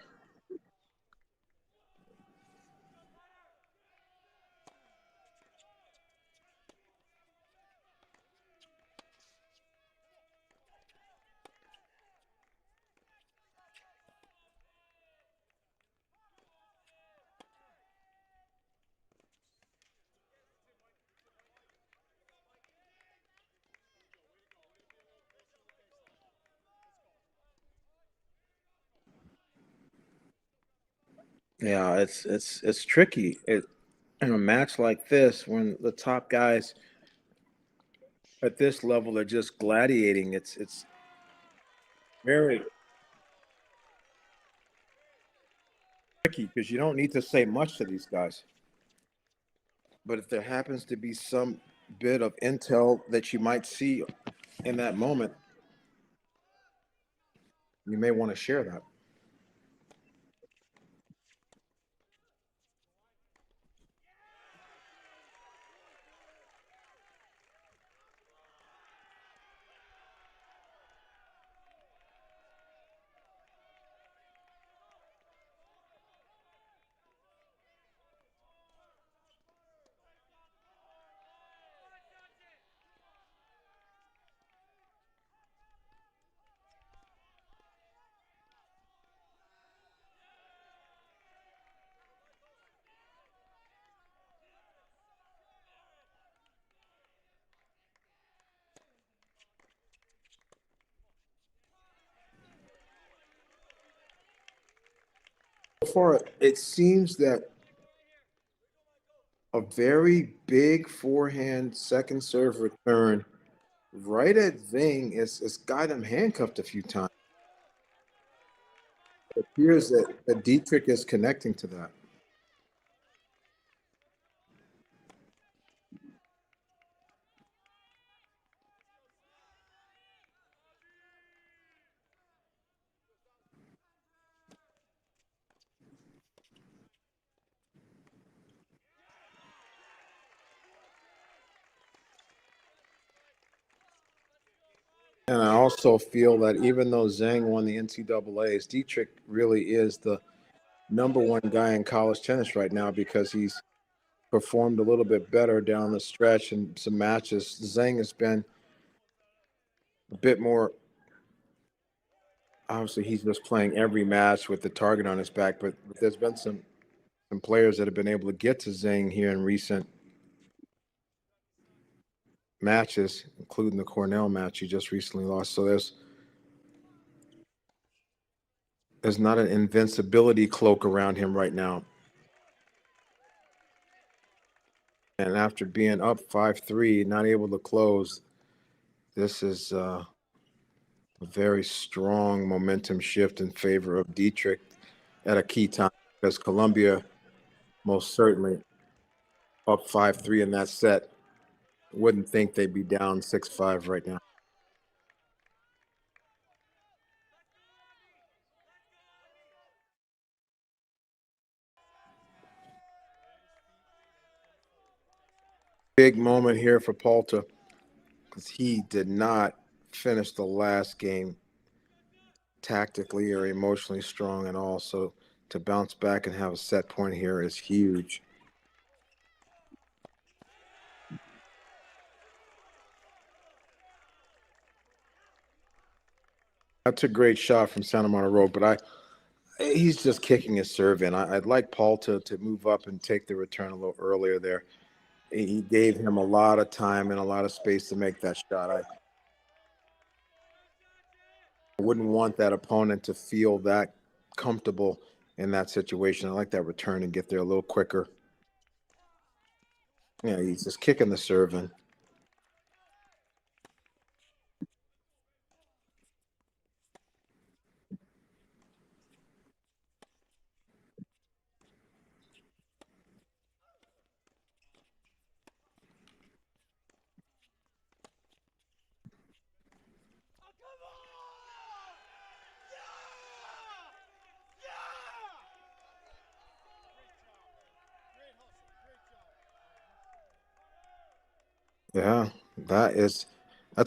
Yeah, it's tricky. In a match like this, when the top guys at this level are just gladiating, it's very tricky because you don't need to say much to these guys. But if there happens to be some bit of intel that you might see in that moment, you may want to share that. So far, it seems that a very big forehand second serve return right at Zing has got him handcuffed a few times. It appears that Dietrich is connecting to that. And I also feel that even though Zhang won the NCAAs, Dietrich really is the number one guy in college tennis right now because he's performed a little bit better down the stretch in some matches. Zhang has been a bit more. Obviously, he's just playing every match with the target on his back, but there's been some players that have been able to get to Zhang here in recent matches, including the Cornell match he just recently lost. So there's not an invincibility cloak around him right now. And after being up 5-3, not able to close, this is a very strong momentum shift in favor of Dietrich at a key time because Columbia most certainly up 5-3 in that set. Wouldn't think they'd be down 6-5 right now. Big moment here for Palta because he did not finish the last game tactically or emotionally strong at all. So to bounce back and have a set point here is huge. That's a great shot from Santa Monica Road, but he's just kicking his serve in. I'd like Paul to move up and take the return a little earlier there. He gave him a lot of time and a lot of space to make that shot. I wouldn't want that opponent to feel that comfortable in that situation. I like that return and get there a little quicker. Yeah, he's just kicking the serve in. Yeah, that's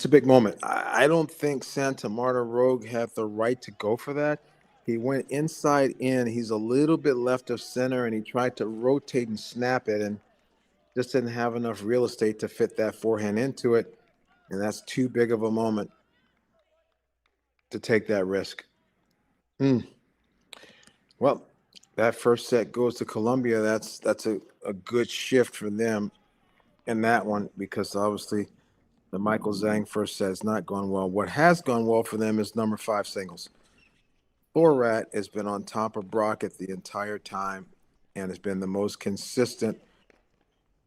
a big moment. I don't think Santa Marta Rogue had the right to go for that. He went inside in. He's a little bit left of center, and he tried to rotate and snap it, and just didn't have enough real estate to fit that forehand into it. And that's too big of a moment to take that risk. Mm. Well, that first set goes to Colombia. That's a good shift for them in that one because obviously the Michael Zhang first set has not gone well. What has gone well for them is number 5 singles. Borat has been on top of Brockett the entire time and has been the most consistent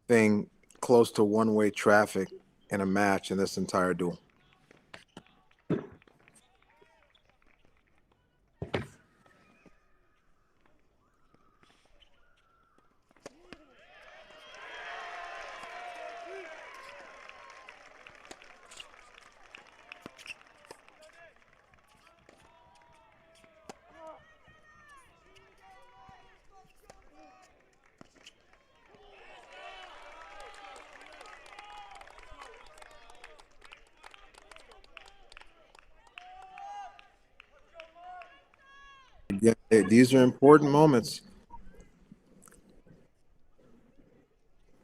thing close to one-way traffic in a match in this entire duel. Yeah, these are important moments.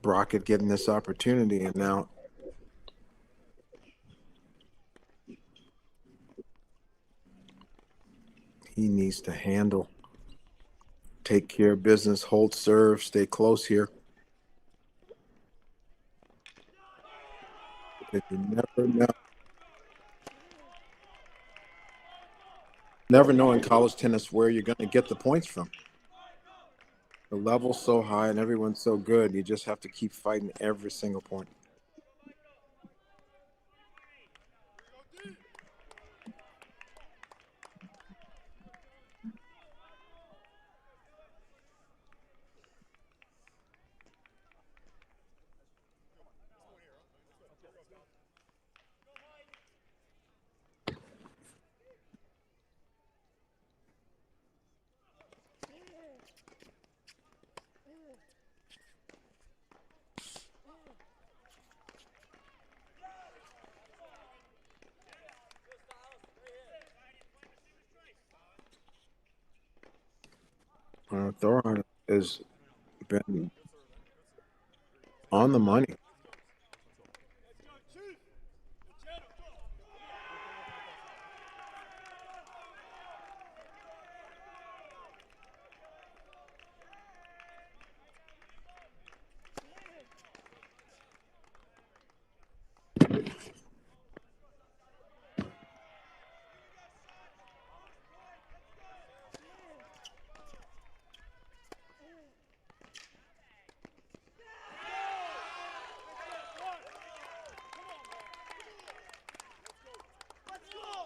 Brockett getting this opportunity, and now he needs to handle, take care of business, hold serve, stay close here. Because you never know in college tennis where you're going to get the points from. The level's so high and everyone's so good. You just have to keep fighting every single point. Thoron has been on the money.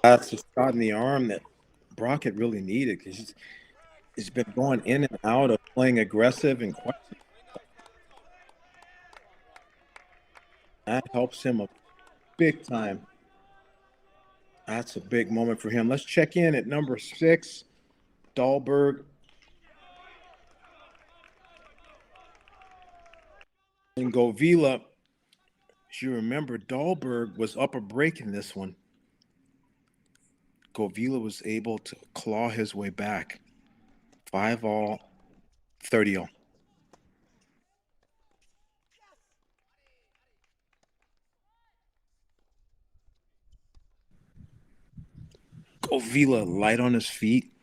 That's the shot in the arm that Brockett really needed because he's been going in and out of playing aggressive and questioning. That helps him a big time. That's a big moment for him. Let's check in at number 6, Dahlberg and Govila. As you remember, Dahlberg was up a break in this one. Govila was able to claw his way back. 5-all, 30-all. Govila light on his feet.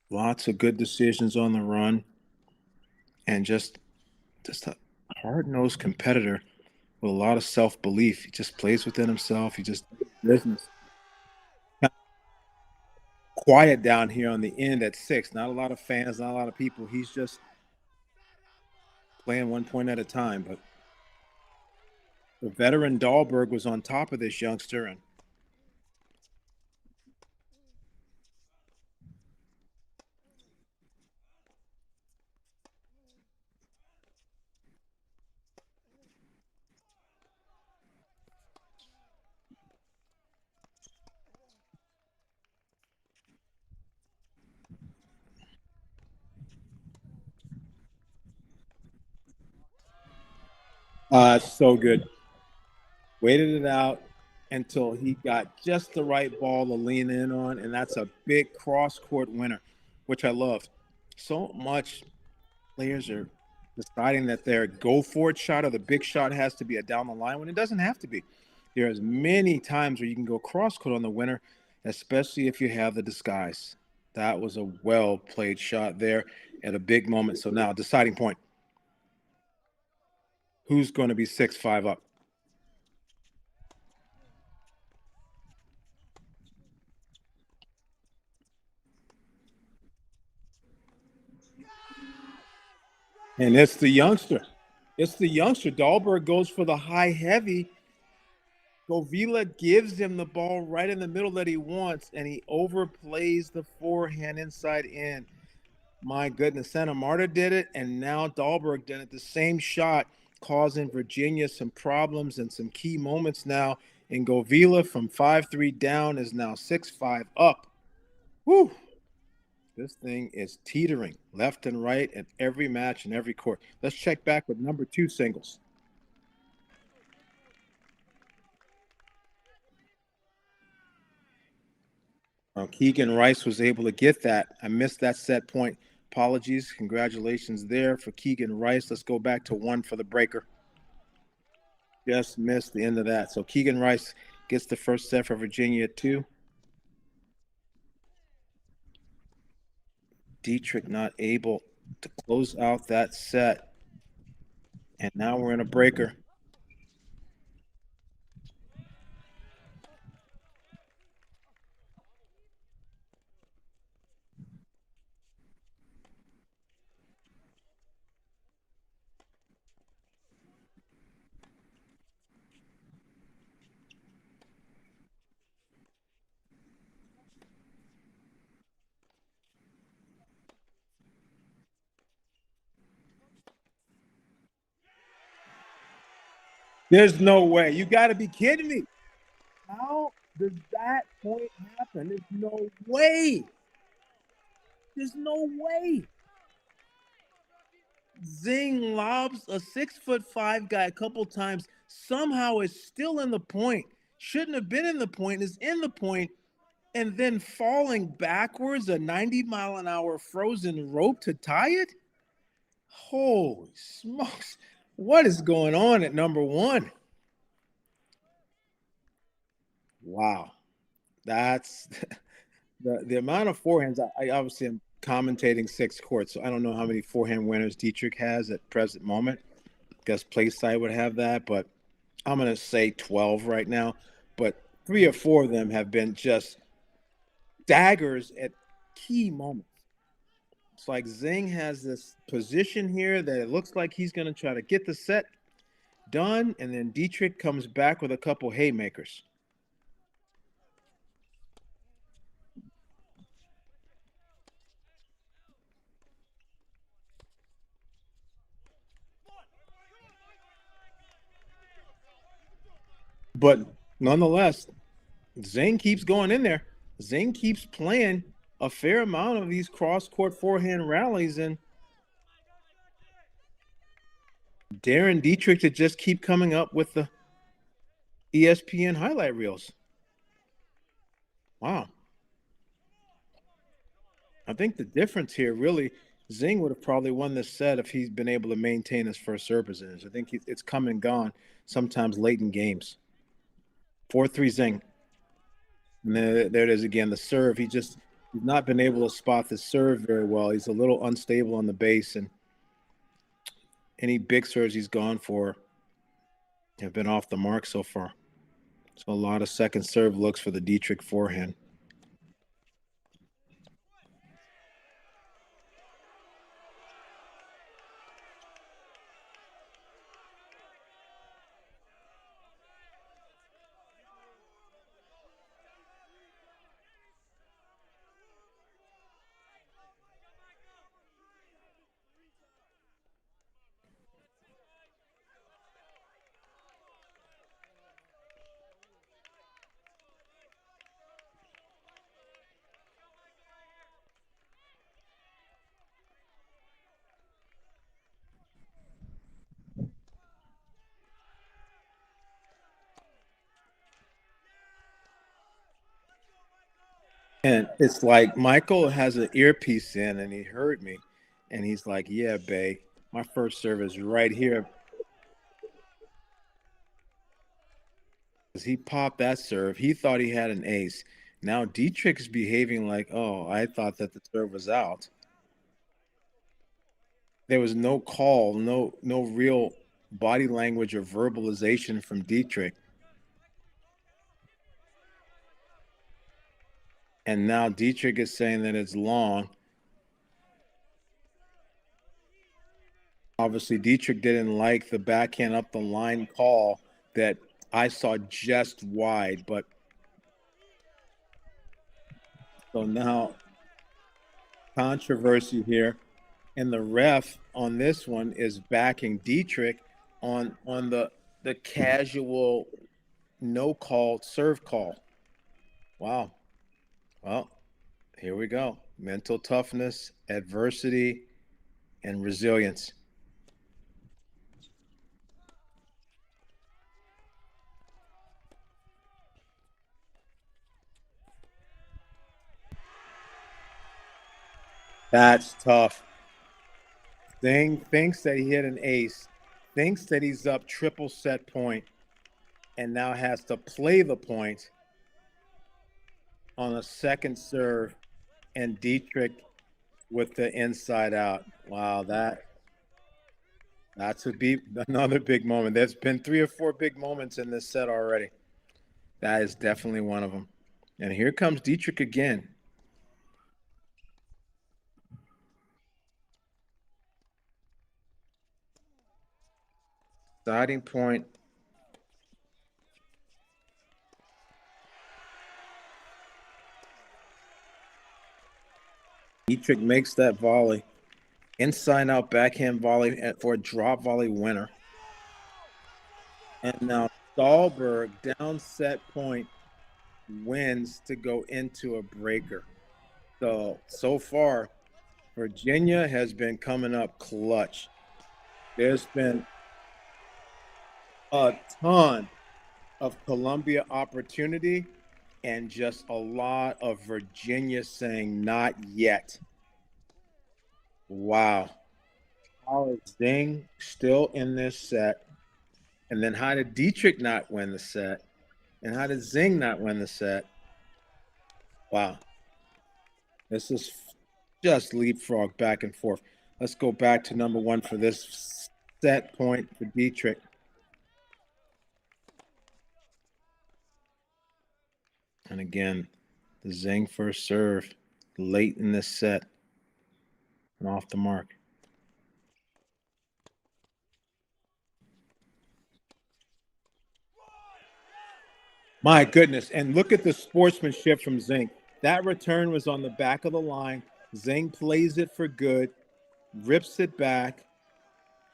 Lots of good decisions on the run. And just a hard-nosed competitor with a lot of self-belief. He just plays within himself. He just business. quiet down here on the end at 6. Not a lot of fans, not a lot of people. He's just playing 1 point at a time. But the veteran Dahlberg was on top of this youngster, and so good. Waited it out until he got just the right ball to lean in on, and that's a big cross-court winner, which I love. So much players are deciding that their go-for-it shot or the big shot has to be a down the line when it doesn't have to be. There's many times where you can go cross-court on the winner, especially if you have the disguise. That was a well-played shot there at a big moment. So now, deciding point. Who's going to be 6-5 up? And it's the youngster. It's the youngster. Dahlberg goes for the high heavy. Govila gives him the ball right in the middle that he wants, and he overplays the forehand inside in. My goodness, Santa Marta did it, and now Dahlberg did it. The same shot causing Virginia some problems and some key moments now. And Govila from 5-3 down is now 6-5 up. Whew. This thing is teetering left and right at every match and every court. Let's check back with number 2 singles. Keegan Rice was able to get that. I missed that set point. Apologies. Congratulations there for Keegan Rice. Let's go back to 1 for the breaker. Just missed the end of that. So Keegan Rice gets the first set for Virginia at 2. Dietrich not able to close out that set. And now we're in a breaker. There's no way. You got to be kidding me. How does that point happen? There's no way. There's no way. Zing lobs a 6'5" guy a couple times. Somehow is still in the point. Shouldn't have been in the point. Is in the point, and then falling backwards a 90-mile-an-hour frozen rope to tie it. Holy smokes! What is going on at number 1? Wow, that's the amount of forehands. I obviously am commentating 6 courts, so I don't know how many forehand winners Dietrich has at present moment. Guess PlaySide would have that, but I'm going to say 12 right now. But 3 or 4 of them have been just daggers at key moments. It's like Zing has this position here that it looks like he's going to try to get the set done, and then Dietrich comes back with a couple haymakers. But nonetheless, Zing keeps going in there. Zing keeps playing a fair amount of these cross-court forehand rallies, and Darren Dietrich to just keep coming up with the ESPN highlight reels. Wow. I think the difference here really, Zing would have probably won this set if he's been able to maintain his first serve percentage. I think it's come and gone sometimes late in games. 4-3 Zing. And there it is again, the serve. He's not been able to spot the serve very well. He's a little unstable on the base, and any big serves he's gone for have been off the mark so far. So a lot of second serve looks for the Dietrich forehand. And it's like Michael has an earpiece in and he heard me. And he's like, yeah, Bay, my first serve is right here. He popped that serve. He thought he had an ace. Now Dietrich's behaving like, oh, I thought that the serve was out. There was no call, no real body language or verbalization from Dietrich. And now Dietrich is saying that it's long. Obviously, Dietrich didn't like the backhand up the line call that I saw just wide. But so now controversy here. And the ref on this one is backing Dietrich on the casual no call serve call. Wow. Well, here we go. Mental toughness, adversity, and resilience. That's tough. Thing thinks that he hit an ace, thinks that he's up triple set point, and now has to play the point on a second serve, and Dietrich with the inside out. Wow, that's another big moment. There's been 3 or 4 big moments in this set already. That is definitely one of them. And here comes Dietrich again. Starting point. Dietrich makes that volley. Inside out backhand volley for a drop volley winner. And now Dahlberg down set point wins to go into a breaker. So far, Virginia has been coming up clutch. There's been a ton of Columbia opportunity and just a lot of Virginia saying not yet. Wow. How is Zing still in this set? And then how did Dietrich not win the set? And how did Zing not win the set? Wow. This is just leapfrog back and forth. Let's go back to number one for this set point for Dietrich. And again, the Zing first serve late in this set and off the mark. My goodness. And look at the sportsmanship from Zing. That return was on the back of the line. Zing plays it for good, rips it back.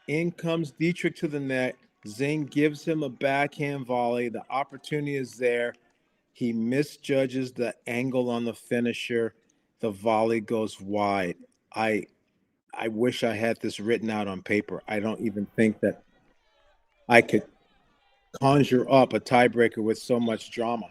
In comes Dietrich to the net. Zing gives him a backhand volley. The opportunity is there. He misjudges the angle on the finisher. The volley goes wide. I I wish I had this written out on paper. I don't even think that I could conjure up a tiebreaker with so much drama.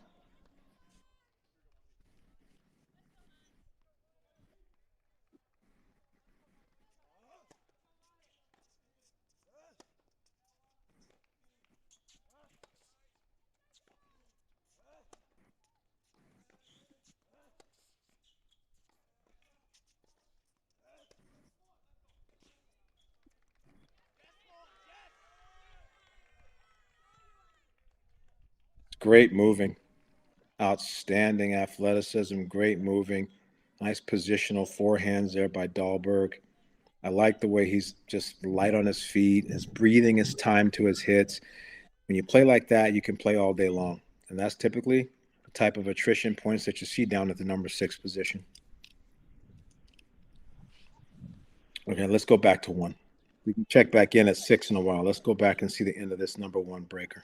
Great moving, outstanding athleticism, great moving, nice positional forehands there by Dahlberg. I like the way he's just light on his feet, his breathing is timed to his hits. When you play like that, you can play all day long. And that's typically the type of attrition points that you see down at the number 6 position. Okay, let's go back to 1. We can check back in at 6 in a while. Let's go back and see the end of this number 1 breaker.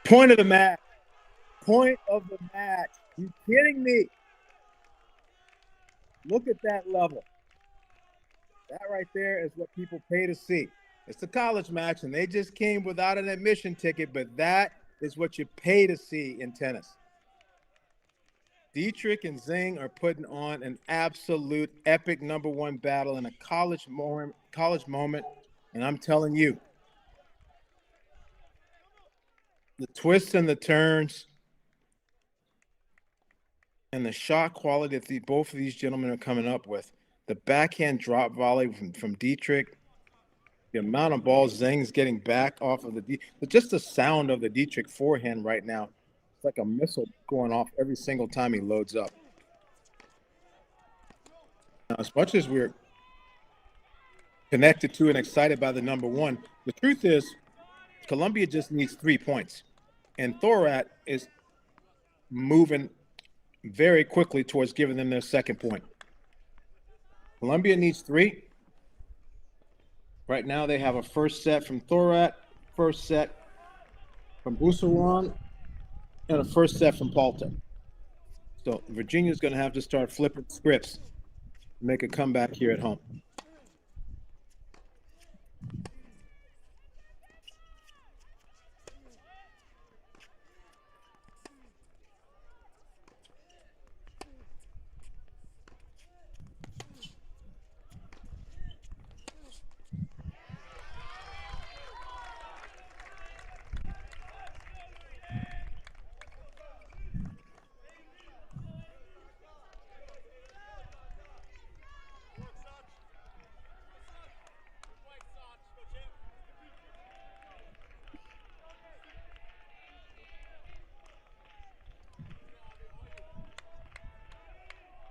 Point of the match. Point of the match. You kidding me? Look at that level. That right there is what people pay to see. It's a college match, and they just came without an admission ticket, but that is what you pay to see in tennis. Dietrich and Zhang are putting on an absolute epic #1 battle in a college moment, and I'm telling you, the twists and the turns and the shot quality that both of these gentlemen are coming up with, the backhand drop volley from Dietrich, the amount of balls Zhang's getting back off of just the sound of the Dietrich forehand right now, it's like a missile going off every single time he loads up. Now, as much as we're connected to and excited by the #1, the truth is Columbia just needs 3 points, and Thorat is moving very quickly towards giving them their second point. Columbia needs 3. Right now they have a first set from Thorat, first set from Boussouran, and a first set from Palta. So Virginia's going to have to start flipping scripts to make a comeback here at home.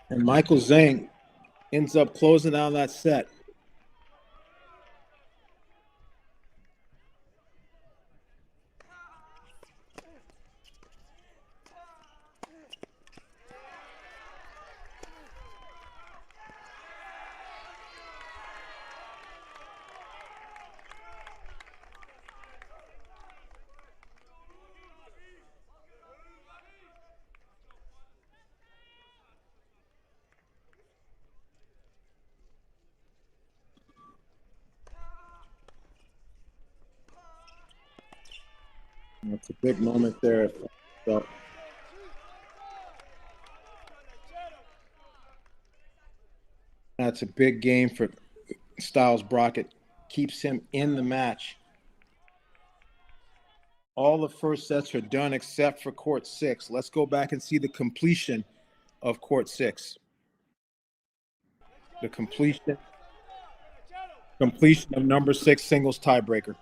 And Michael Zhang ends up closing out that set. That's a big moment there. So, that's a big game for Styles Brockett. Keeps him in the match. All the first sets are done except for court 6. Let's go back and see the completion of court 6. The completion of number 6 singles tiebreaker.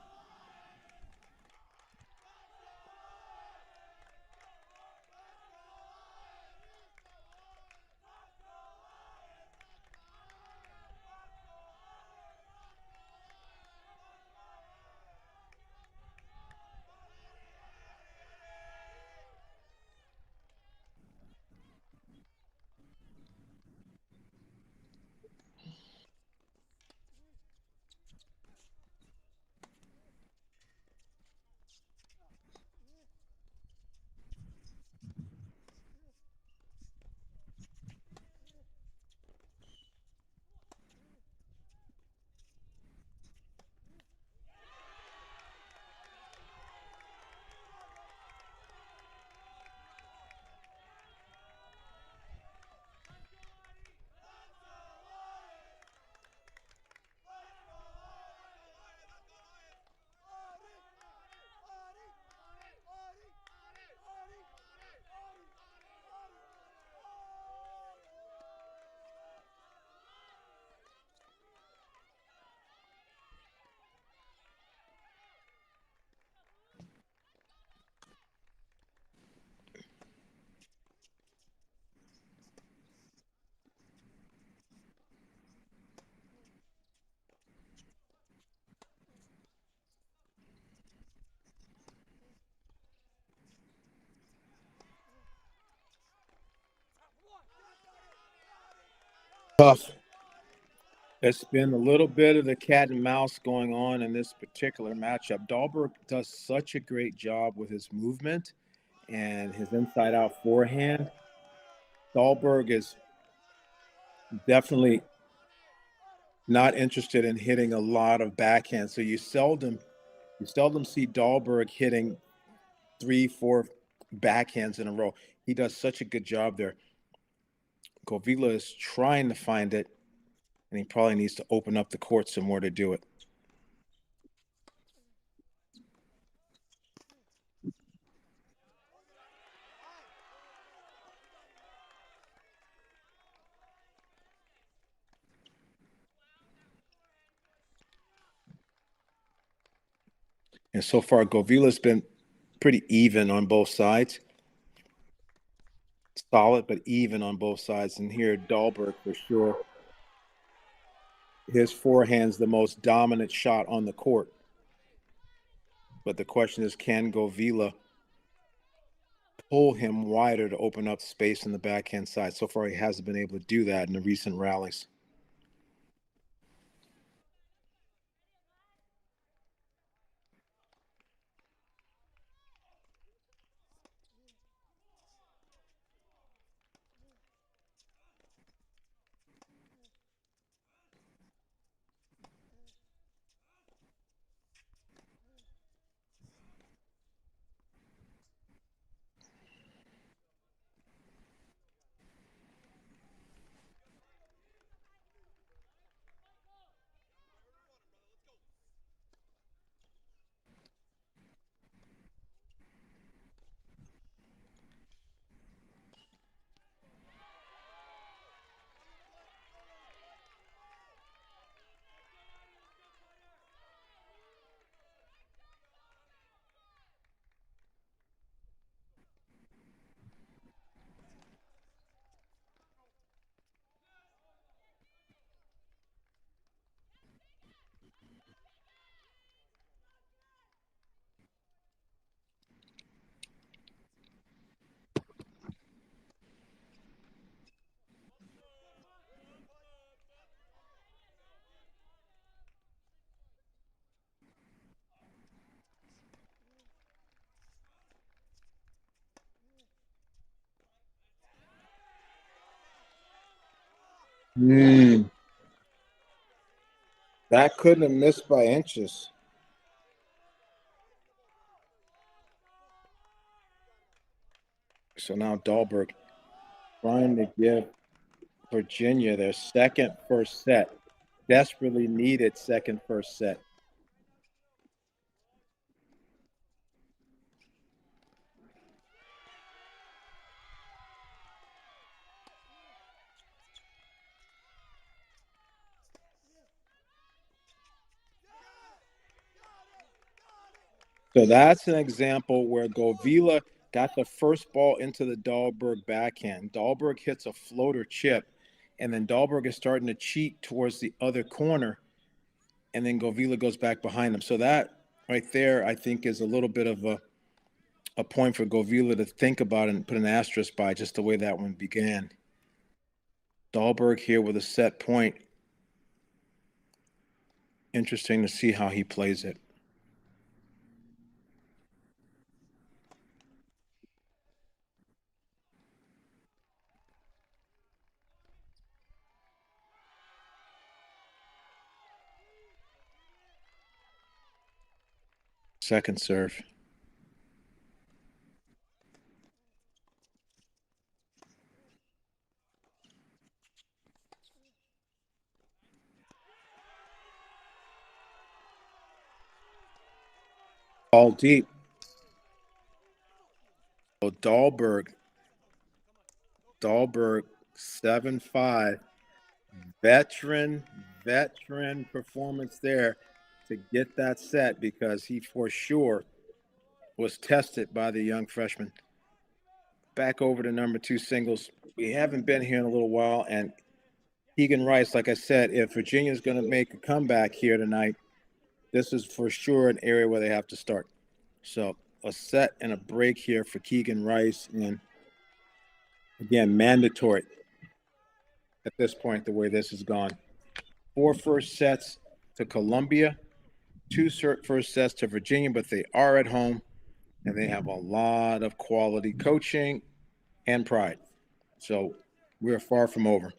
Tough. It's been a little bit of the cat and mouse going on in this particular matchup. Dahlberg does such a great job with his movement and his inside out forehand. Dahlberg is definitely not interested in hitting a lot of backhand. So you seldom see Dahlberg hitting 3-4 backhands in a row. He does such a good job there. Govila is trying to find it, and he probably needs to open up the court some more to do it. And so far, Govila's been pretty even on both sides. Solid, but even on both sides. And here, Dahlberg, for sure, his forehand's the most dominant shot on the court. But the question is, can Govila pull him wider to open up space in the backhand side? So far, he hasn't been able to do that in the recent rallies. That couldn't have missed by inches. So now Dahlberg trying to give Virginia their second first set. Desperately needed second first set. So that's an example where Govila got the first ball into the Dahlberg backhand. Dahlberg hits a floater chip, and then Dahlberg is starting to cheat towards the other corner, and then Govila goes back behind him. So that right there, I think, is a little bit of a point for Govila to think about and put an asterisk by, just the way that one began. Dahlberg here with a set point. Interesting to see how he plays it. Second serve. All deep. So Dahlberg 7-5. Veteran performance there to get that set, because he for sure was tested by the young freshman. Back over to number 2 singles. We haven't been here in a little while, and Keegan Rice, like I said, if Virginia's going to make a comeback here tonight, this is for sure an area where they have to start. So a set and a break here for Keegan Rice, and again, mandatory at this point, the way this has gone. 4 first sets to Columbia, 2 first sets to Virginia, but they are at home and they have a lot of quality coaching and pride. So we're far from over.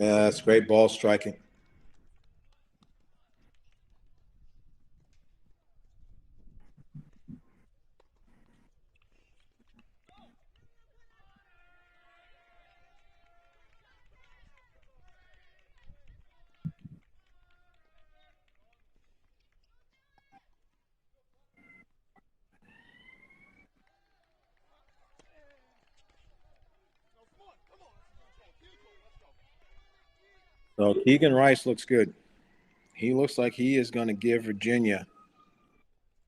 Yeah, that's great ball striking. So Keegan Rice looks good. He looks like he is going to give Virginia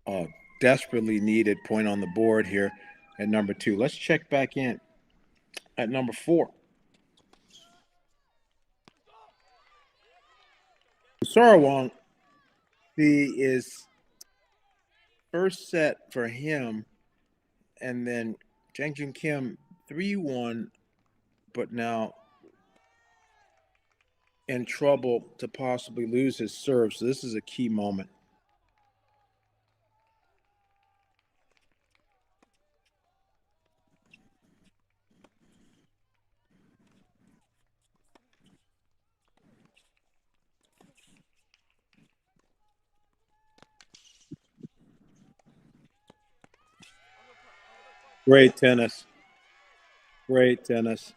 a desperately needed point on the board here at number 2. Let's check back in at number 4. Sarawong, the is first set for him, and then Jang Jun Kim 3-1, but now in trouble to possibly lose his serve. So this is a key moment. Great tennis. Great tennis.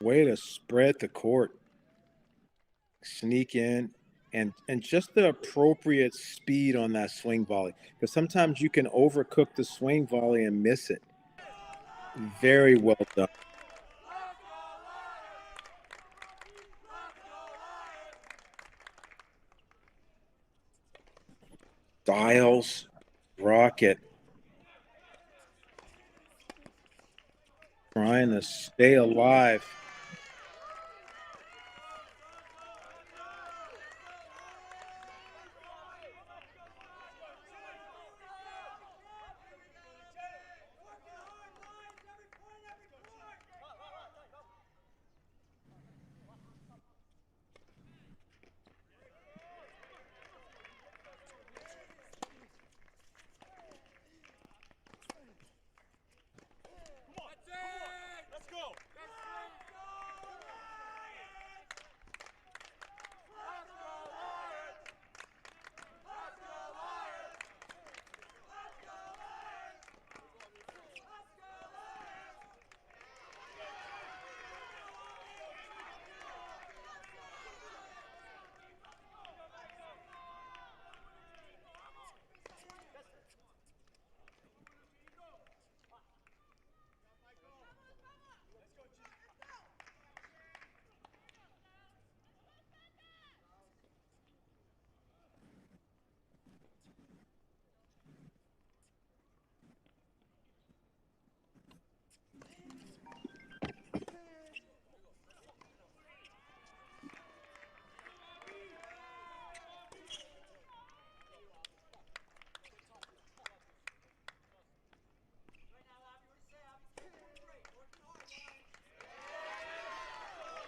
Way to spread the court. Sneak in and just the appropriate speed on that swing volley. Because sometimes you can overcook the swing volley and miss it. Very well done. Styles, Rocket, trying to stay alive.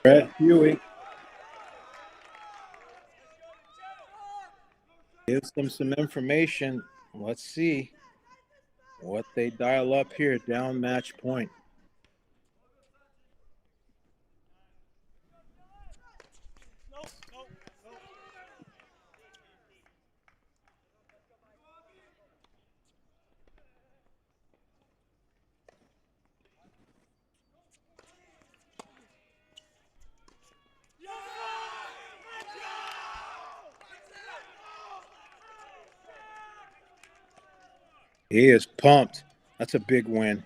Brett Huey gives them some information. Let's see what they dial up here, down match point. He is pumped. That's a big win.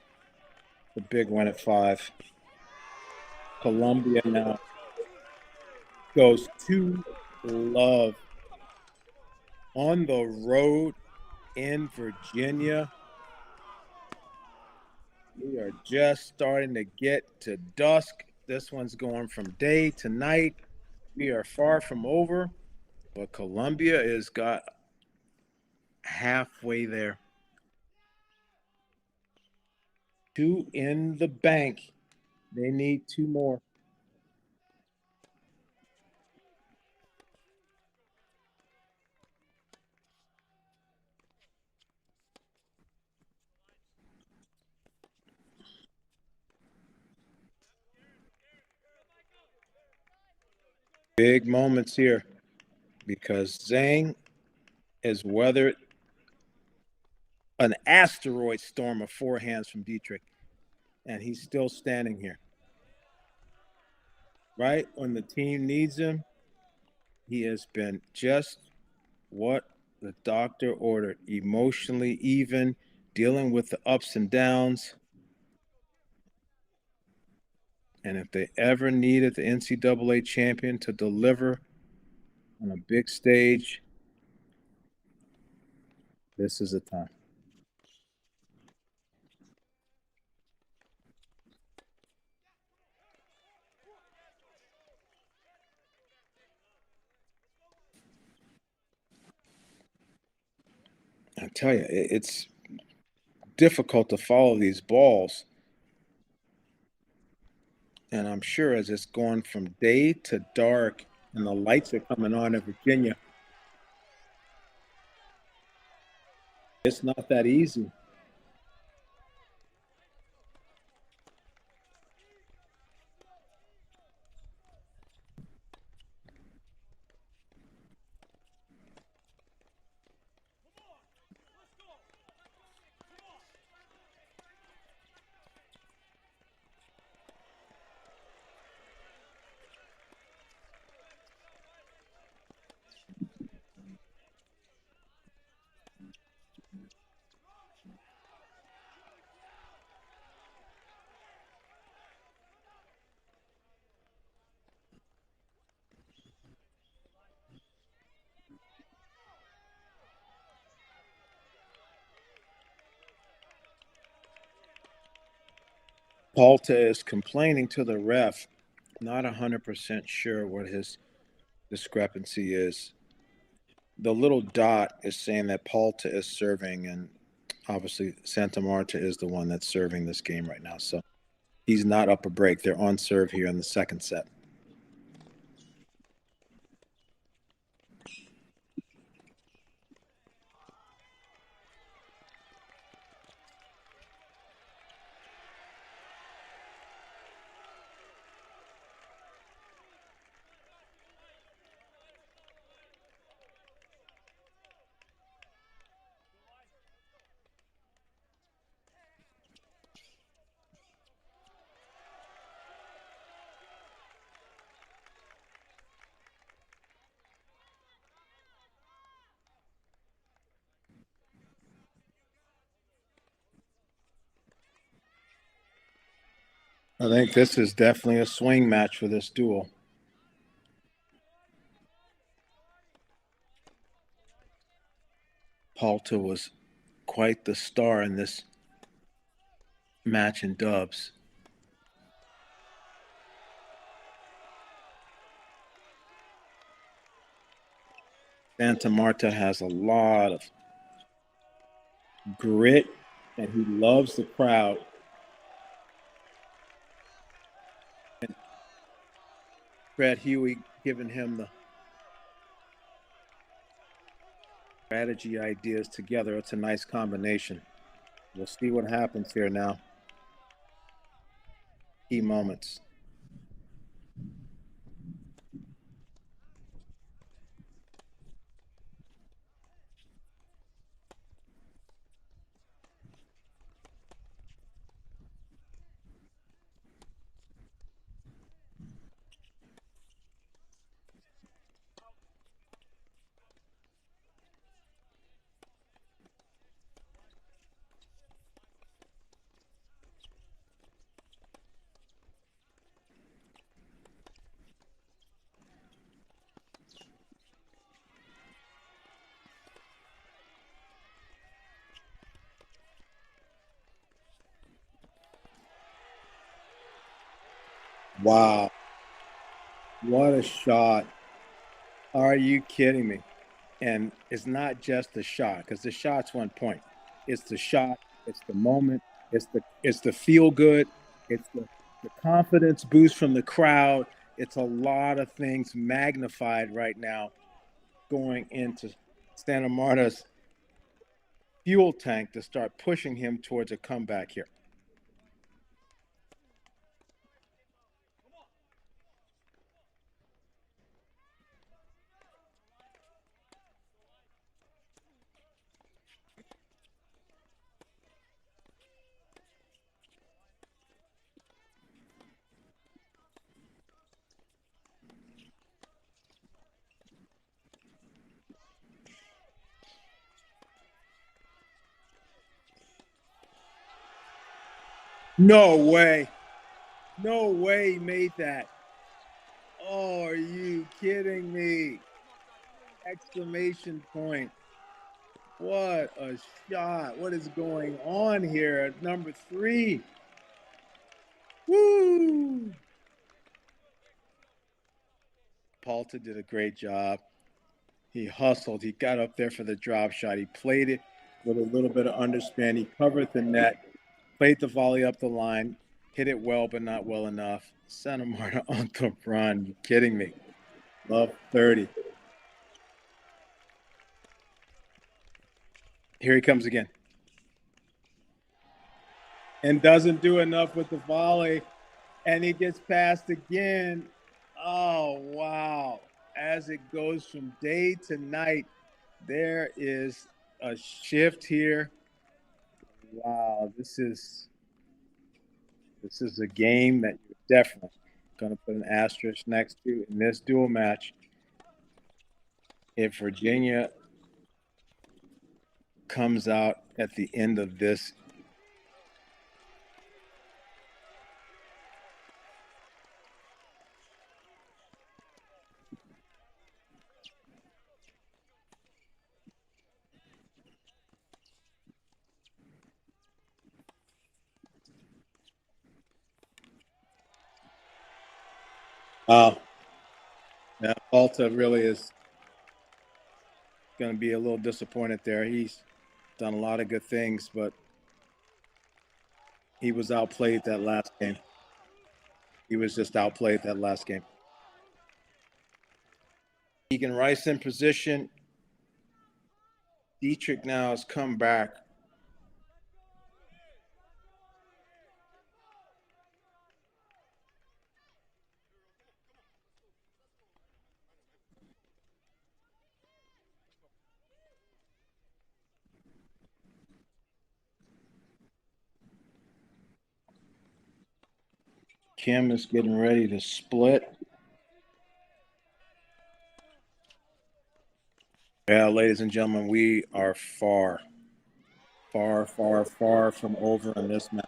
A big win at 5. Columbia now goes to love on the road in Virginia. We are just starting to get to dusk. This one's going from day to night. We are far from over, but Columbia is got halfway there. 2 in the bank. They need 2 more. Big moments here because Zhang has weathered an asteroid storm of forehands from Dietrich, and he's still standing here. Right when the team needs him, he has been just what the doctor ordered, emotionally even, dealing with the ups and downs. And if they ever needed the NCAA champion to deliver on a big stage, this is the time. I tell you, it's difficult to follow these balls. And I'm sure as it's going from day to dark and the lights are coming on in Virginia, it's not that easy. Palta is complaining to the ref, not 100% sure what his discrepancy is. The little dot is saying that Palta is serving, and obviously Santa Marta is the one that's serving this game right now. So he's not up a break. They're on serve here in the second set. I think this is definitely a swing match for this duel. Palta was quite the star in this match in dubs. Santa Marta has a lot of grit, and he loves the crowd. Brad Huey giving him the strategy ideas together. It's a nice combination. We'll see what happens here now. Key moments. Wow. What a shot. Are you kidding me? And it's not just the shot, because the shot's one point. It's the shot, it's the moment, it's the feel good, it's the confidence boost from the crowd. It's a lot of things magnified right now going into Santa Marta's fuel tank to start pushing him towards a comeback here. No way. No way he made that. Oh, are you kidding me? Exclamation point. What a shot. What is going on here at number 3? Woo! Palta did a great job. He hustled. He got up there for the drop shot. He played it with a little bit of underspin. He covered the net, played the volley up the line, hit it well, but not well enough. Santa Marta on the run. You kidding me? Love 30. Here he comes again. And doesn't do enough with the volley. And he gets passed again. Oh, wow. As it goes from day to night, there is a shift here. Wow, this is a game that you're definitely going to put an asterisk next to in this dual match. If Virginia comes out at the end of this, now Alta really is going to be a little disappointed there. He's done a lot of good things, but he was outplayed that last game. He was just outplayed that last game. Egan Rice in position. Dietrich now has come back. Kim is getting ready to split. Yeah, ladies and gentlemen, we are far from over in this match.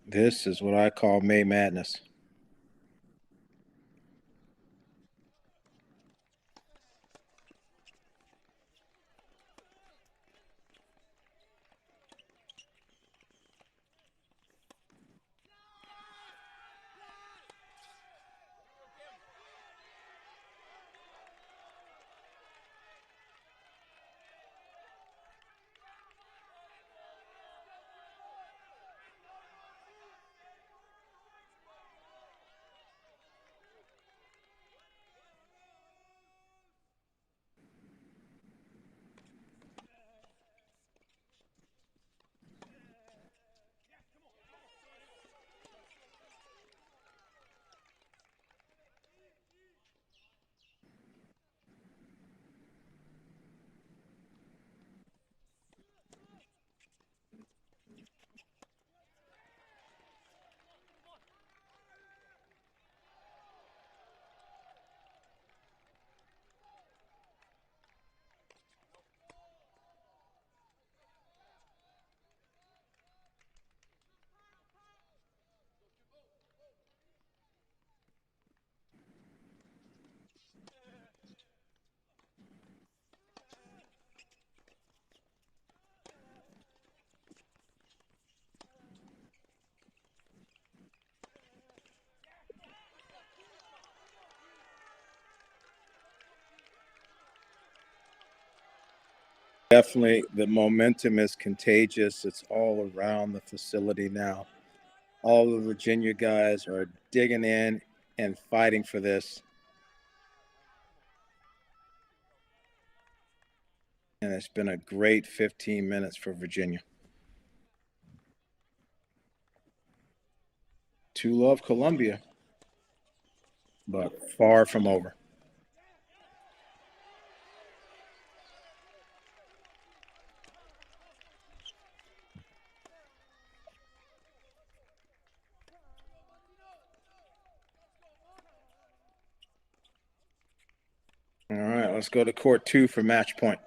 This is what I call May Madness. Definitely, the momentum is contagious. It's all around the facility now. All the Virginia guys are digging in and fighting for this. And it's been a great 15 minutes for Virginia. To love Columbia, but far from over. All right, let's go to court 2 for match point.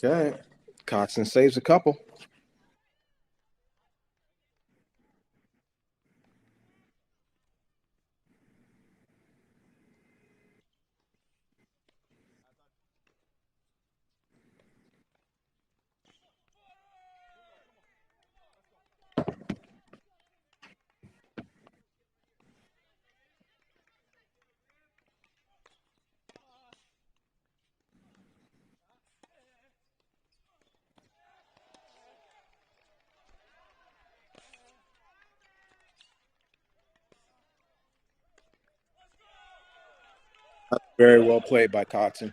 Okay. Coxon saves a couple. Very well played by Coxon.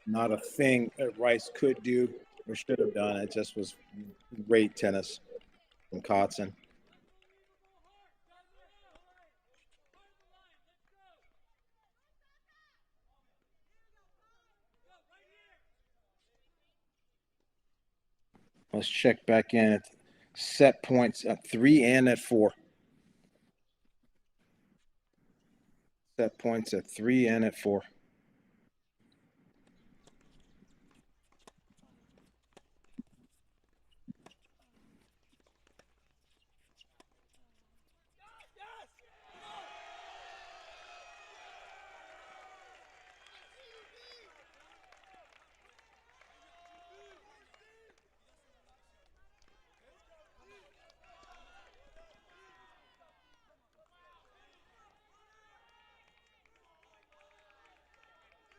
Not a thing that Rice could do or should have done. It just was great tennis from Coxon. Let's check back in at set points at 3 and at 4. Set points at 3 and at 4.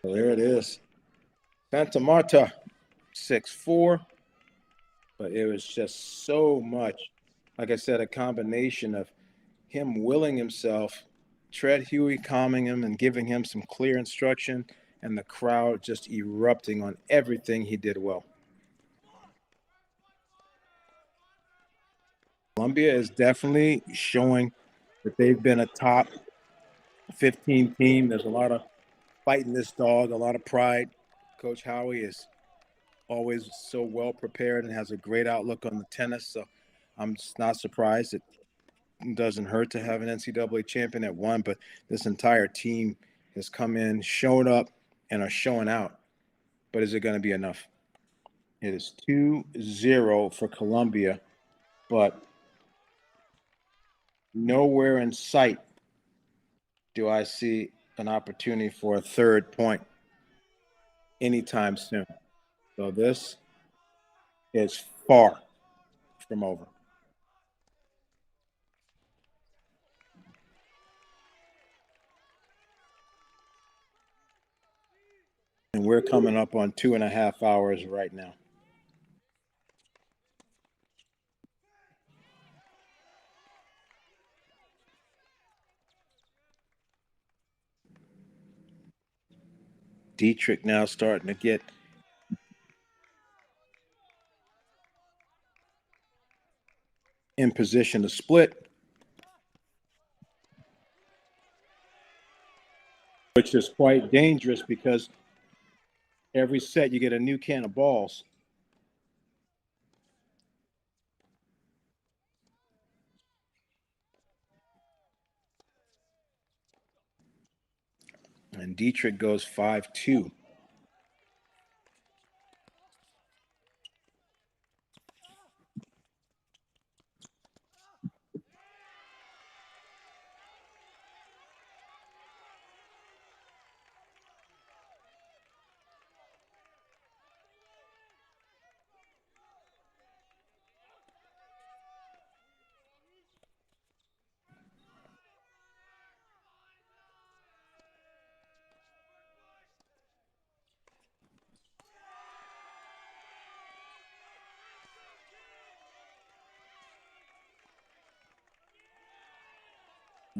Well, there it is. Santa Marta, 6-4. But it was just so much, like I said, a combination of him willing himself, Tread Huey calming him and giving him some clear instruction, and the crowd just erupting on everything he did well. Columbia is definitely showing that they've been a top 15 team. There's a lot of fight in this dog, a lot of pride. Coach Howie is always so well prepared and has a great outlook on the tennis. So I'm just not surprised. It doesn't hurt to have an NCAA champion at 1, but this entire team has come in, shown up, and are showing out. But is it going to be enough? It is 2-0 for Columbia, but nowhere in sight do I see an opportunity for a third point anytime soon. So this is far from over. And we're coming up on 2.5 hours right now. Dietrich now starting to get in position to split. which is quite dangerous because every set you get a new can of balls. And Dietrich goes 5-2.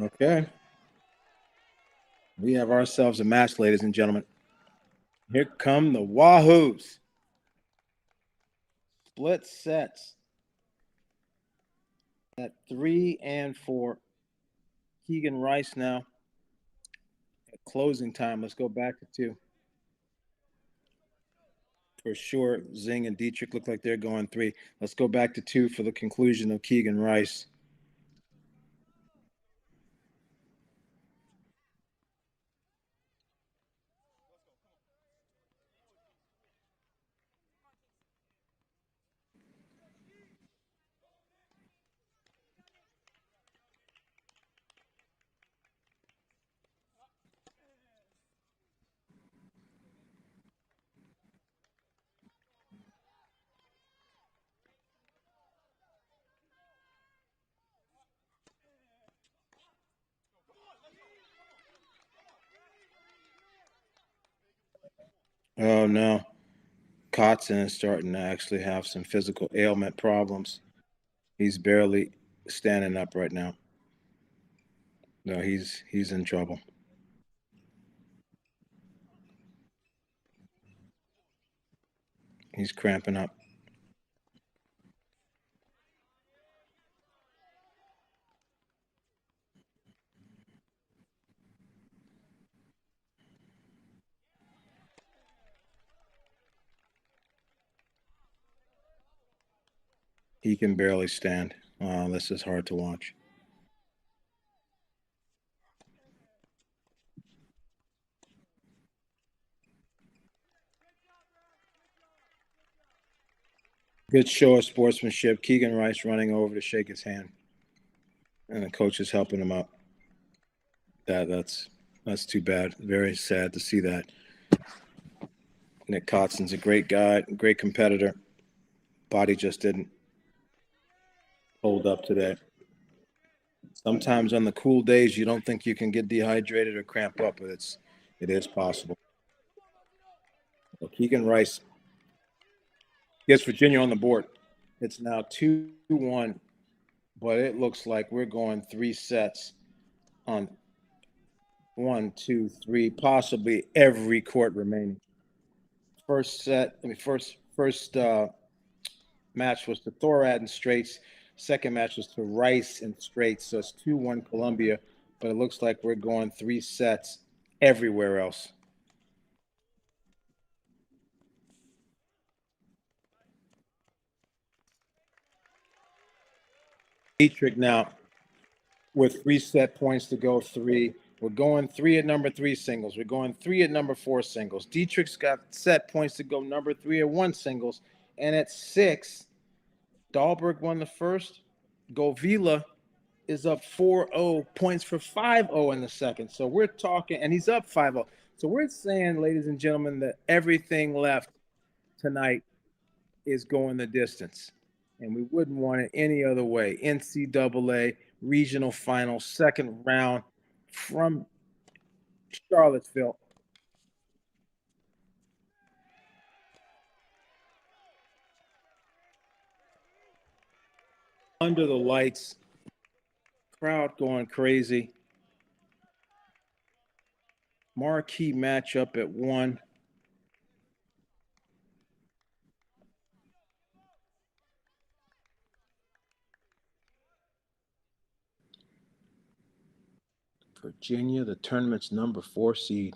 Okay. We have ourselves a match, ladies and gentlemen. Here come the Wahoos. Split sets at 3 and 4. Keegan Rice now at closing time. Let's go back to 2. For sure, Zing and Dietrich look like they're going 3. Let's go back to 2 for the conclusion of Keegan Rice. Oh, no. Kotzen is starting to actually have some physical ailment problems. He's barely standing up right now. No, he's in trouble. He's cramping up. He can barely stand. This is hard to watch. Good show of sportsmanship. Keegan Rice running over to shake his hand, and the coach is helping him up. That's too bad. Very sad to see that. Nick Kotzen's a great guy, great competitor. Body just didn't hold up today. Sometimes on the cool days, you don't think you can get dehydrated or cramp up, but it is possible. Well, Keegan Rice gets Virginia on the board. It's now 2-1, but it looks like we're going 3 sets on 1, 2, 3, possibly every court remaining. First match was to Thorad in straights. Second match was to Rice in straights. So it's 2-1 Columbia, but it looks like we're going 3 sets everywhere else. Dietrich now with 3 set points to go 3. We're going 3 at number 3 singles. We're going 3 at number 4 singles. Dietrich's got set points to go number 3 at 1 singles. And at 6, Dahlberg won the first. Govila is up 4-0, points for 5-0 in the second. So we're talking, and he's up 5-0. So we're saying, ladies and gentlemen, that everything left tonight is going the distance. And we wouldn't want it any other way. NCAA regional final, second round from Charlottesville. Under the lights, crowd going crazy. Marquee matchup at 1. Virginia, the tournament's number 4 seed.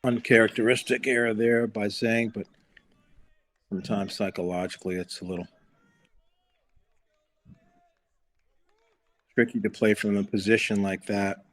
Uncharacteristic error there by Zhang, but sometimes psychologically it's a little tricky to play from a position like that.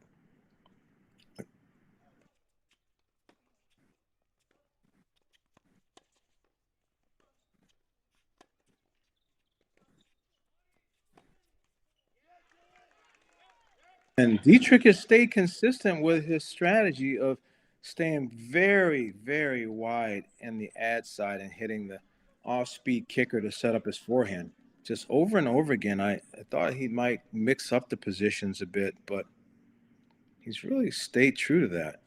And Dietrich has stayed consistent with his strategy of staying very, very wide in the ad side and hitting the off-speed kicker to set up his forehand. Just over and over again, I thought he might mix up the positions a bit, but he's really stayed true to that.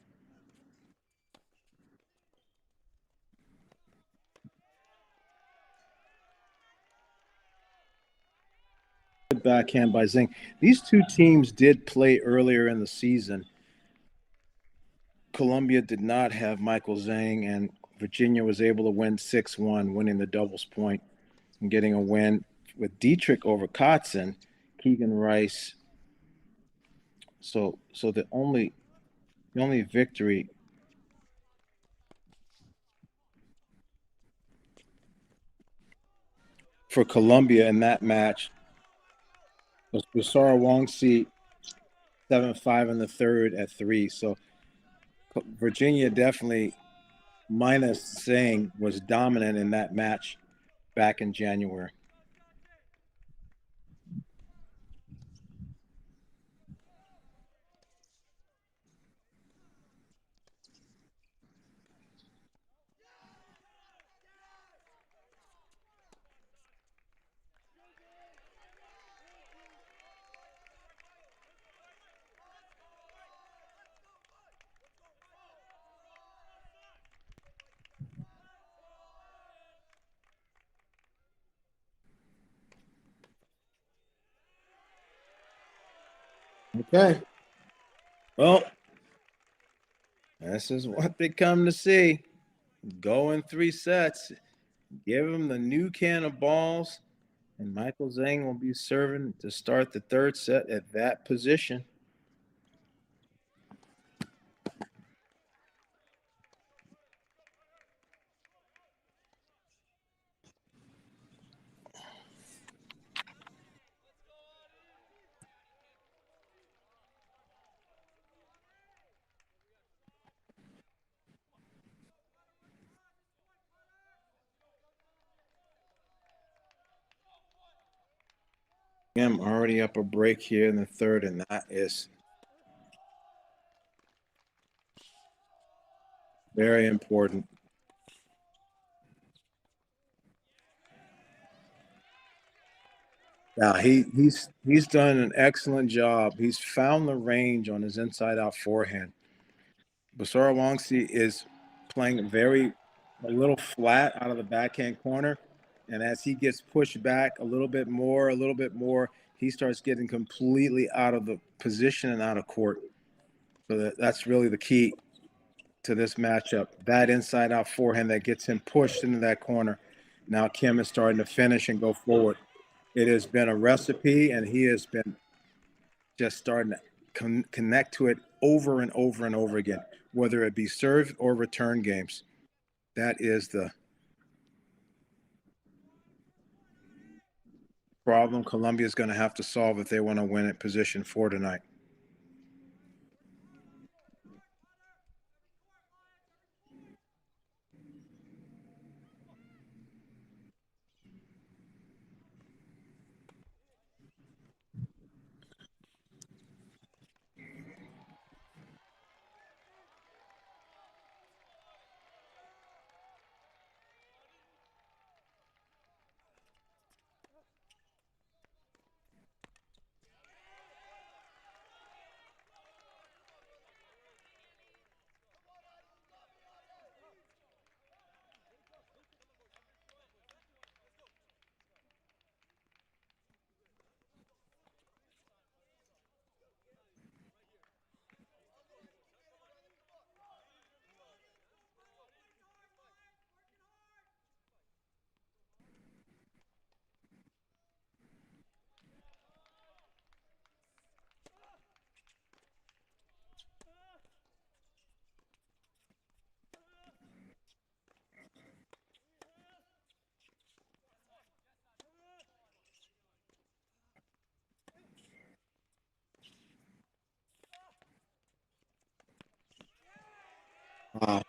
Backhand by Zing. These two teams did play earlier in the season. Columbia did not have Michael Zhang, and Virginia was able to win 6-1, winning the doubles point and getting a win with Dietrich over Kotzen, Keegan Rice. So the only victory for Columbia in that match was Basara Wongsi 7-5 in the third at 3. So Virginia definitely, minus saying, was dominant in that match back in January. Okay. Well, this is what they come to see. Go in 3 sets. Give them the new can of balls, and Michael Zhang will be serving to start the third set at that position. I'm already up a break here in the third, and that is very important. Yeah, he's done an excellent job. He's found the range on his inside out forehand. Basara Wongsi is playing very a little flat out of the backhand corner. And as he gets pushed back a little bit more, he starts getting completely out of the position and out of court. So that's really the key to this matchup. That inside out forehand that gets him pushed into that corner. Now Kim is starting to finish and go forward. It has been a recipe, and he has been just starting to connect to it over and over and over again, whether it be serve or return games. That is the problem Colombia is going to have to solve if they want to win at position 4 tonight. Wow,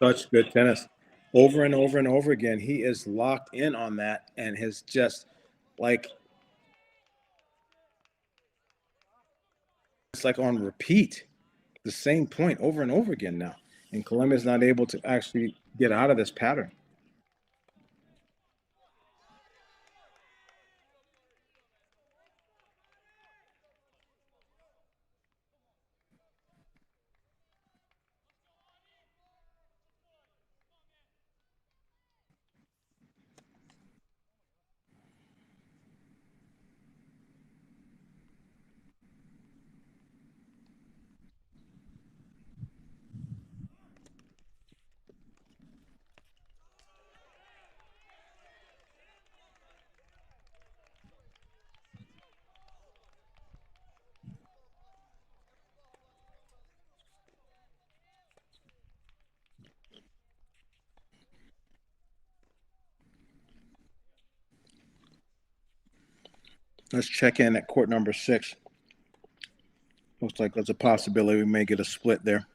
such good tennis. Over and over and over again, he is locked in on that and has just like it's like on repeat, the same point over and over again now. And Colombia is not able to actually get out of this pattern. Let's check in at court number 6. Looks like there's a possibility we may get a split there.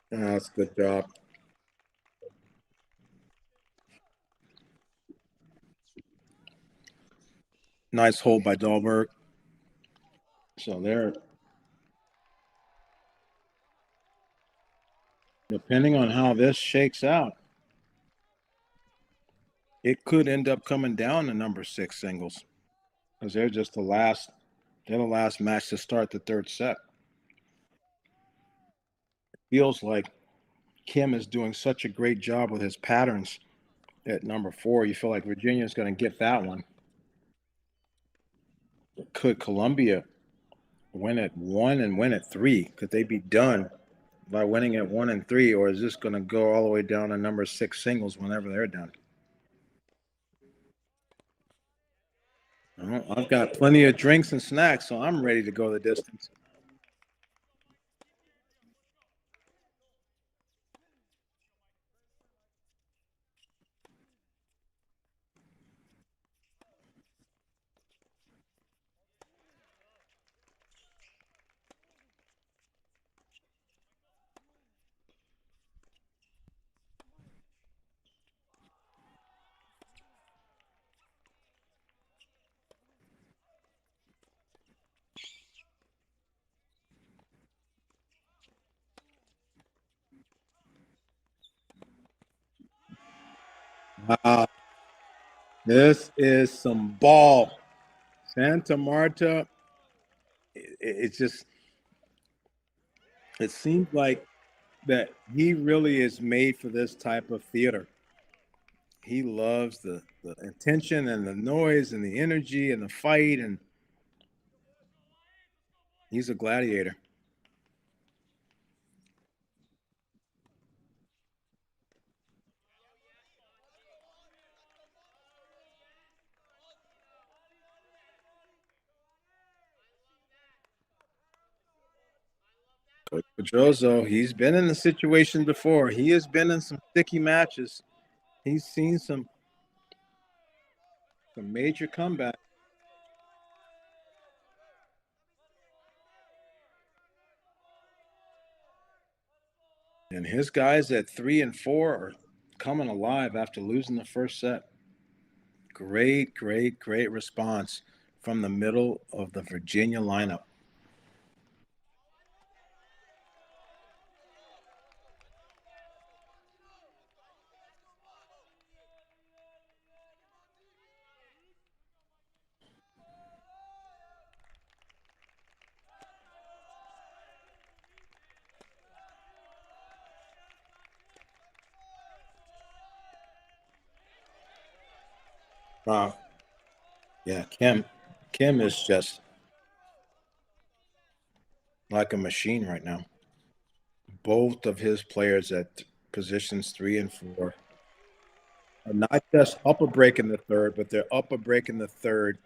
That's a good job. Nice hold by Dahlberg. So there, depending on how this shakes out, it could end up coming down to number 6 singles because they're the last match to start the third set. Feels like Kim is doing such a great job with his patterns at number 4. You feel like Virginia's going to get that one. Could Columbia win at 1 and win at 3? Could they be done by winning at 1 and 3, or is this going to go all the way down to number 6 singles whenever they're done? Well, I've got plenty of drinks and snacks, so I'm ready to go the distance. Wow, this is some ball. Santa Marta, it's just, it seems like that he really is made for this type of theater. He loves the attention and the noise and the energy and the fight, and he's a gladiator. Coach Pedroso, he's been in the situation before. He has been in some sticky matches. He's seen some major comeback. And his guys at 3 and 4 are coming alive after losing the first set. Great, great, great response from the middle of the Virginia lineup. Wow. Yeah, Kim is just like a machine right now. Both of his players at positions 3 and 4 are not just up a break in the third, but they're up a break in the third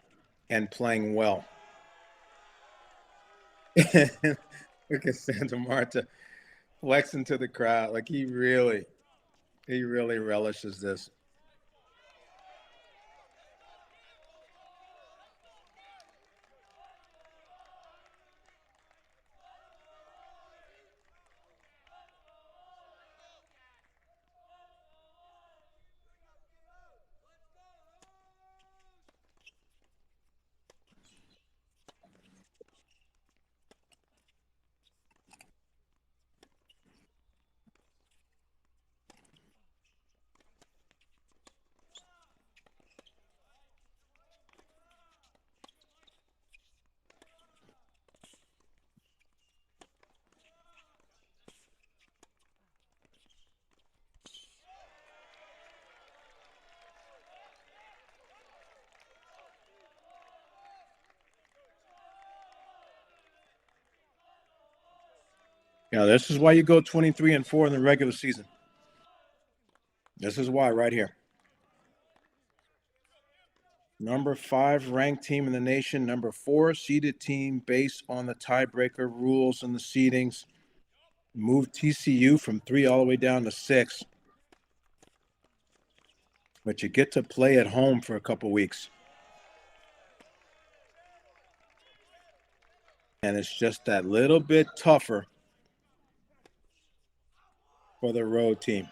and playing well. Look at Santa Marta flexing to the crowd. Like he really relishes this. Yeah, this is why you go 23 and 4 in the regular season. This is why right here. Number 5 ranked team in the nation, number 4 seeded team based on the tiebreaker rules and the seedings. Moved TCU from 3 all the way down to 6. But you get to play at home for a couple weeks. And it's just that little bit tougher for the road team.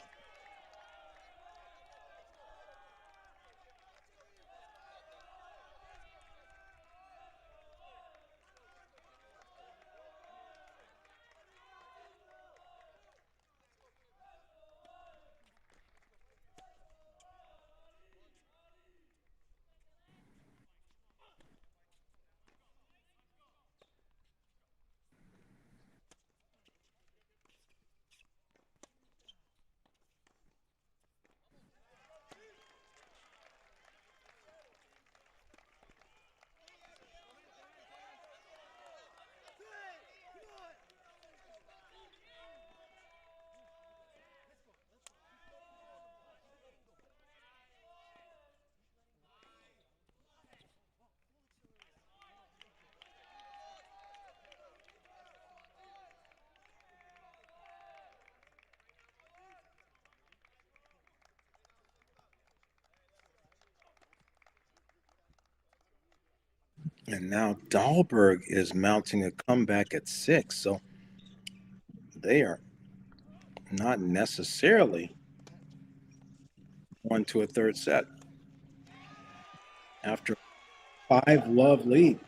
And now Dahlberg is mounting a comeback at 6. So they are not necessarily on to a third set after 5-love lead.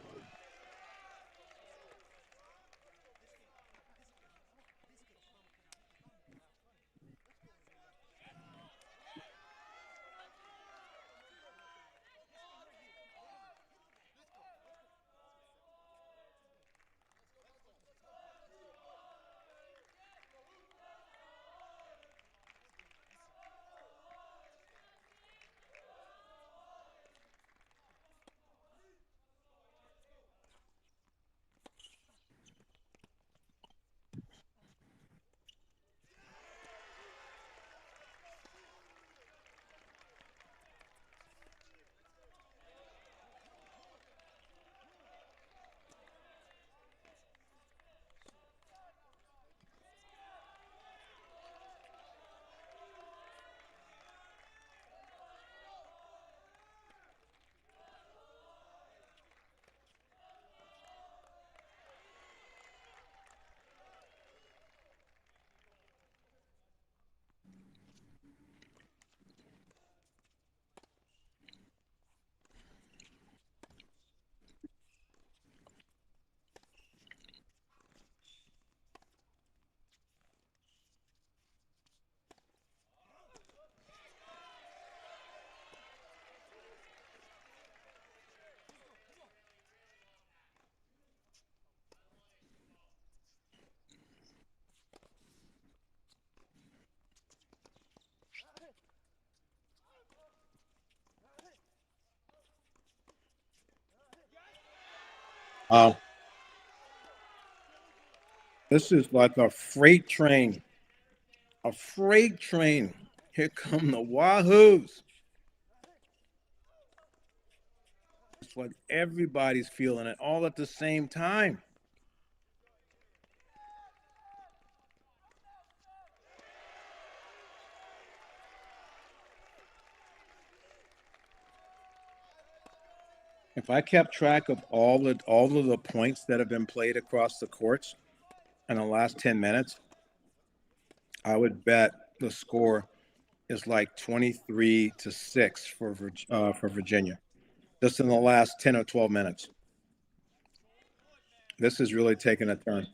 Wow. This is like a freight train. A freight train. Here come the Wahoos. It's like everybody's feeling it all at the same time. If I kept track of all of the points that have been played across the courts in the last 10 minutes, I would bet the score is like 23-6 for Virginia, just in the last 10 or 12 minutes. This is really taking a turn.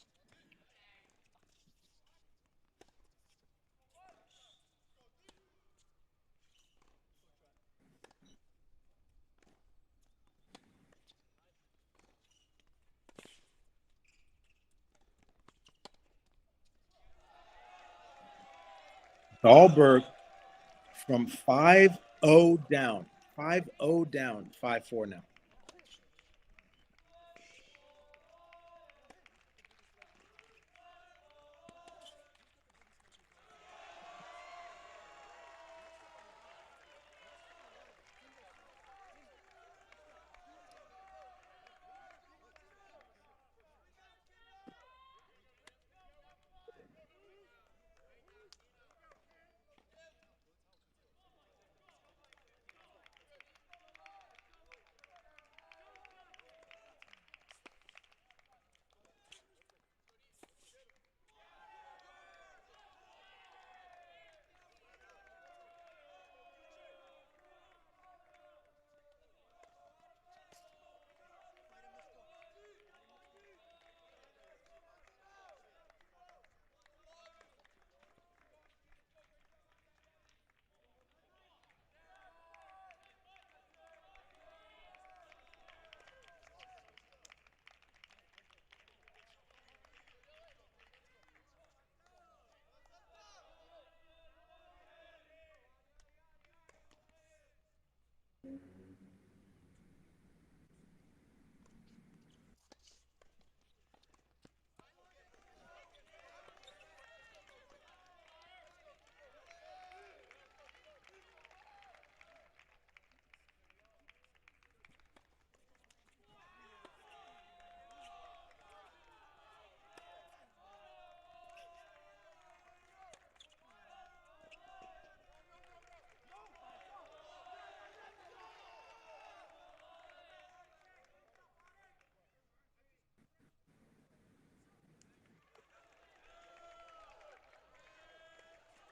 Dahlberg from 5-0 down, 5-0 down, 5-4 now.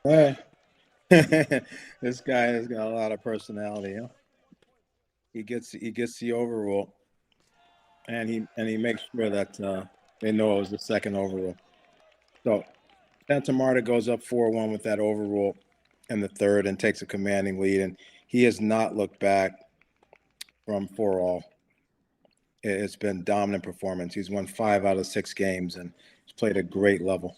Eh. This guy has got a lot of personality. Huh? He gets the overrule, and he makes sure that they know it was the second overrule. So Santa Marta goes up 4-1 with that overrule in the third and takes a commanding lead. And he has not looked back from 4-all. It's been dominant performance. He's won 5 out of 6 games and he's played a great level.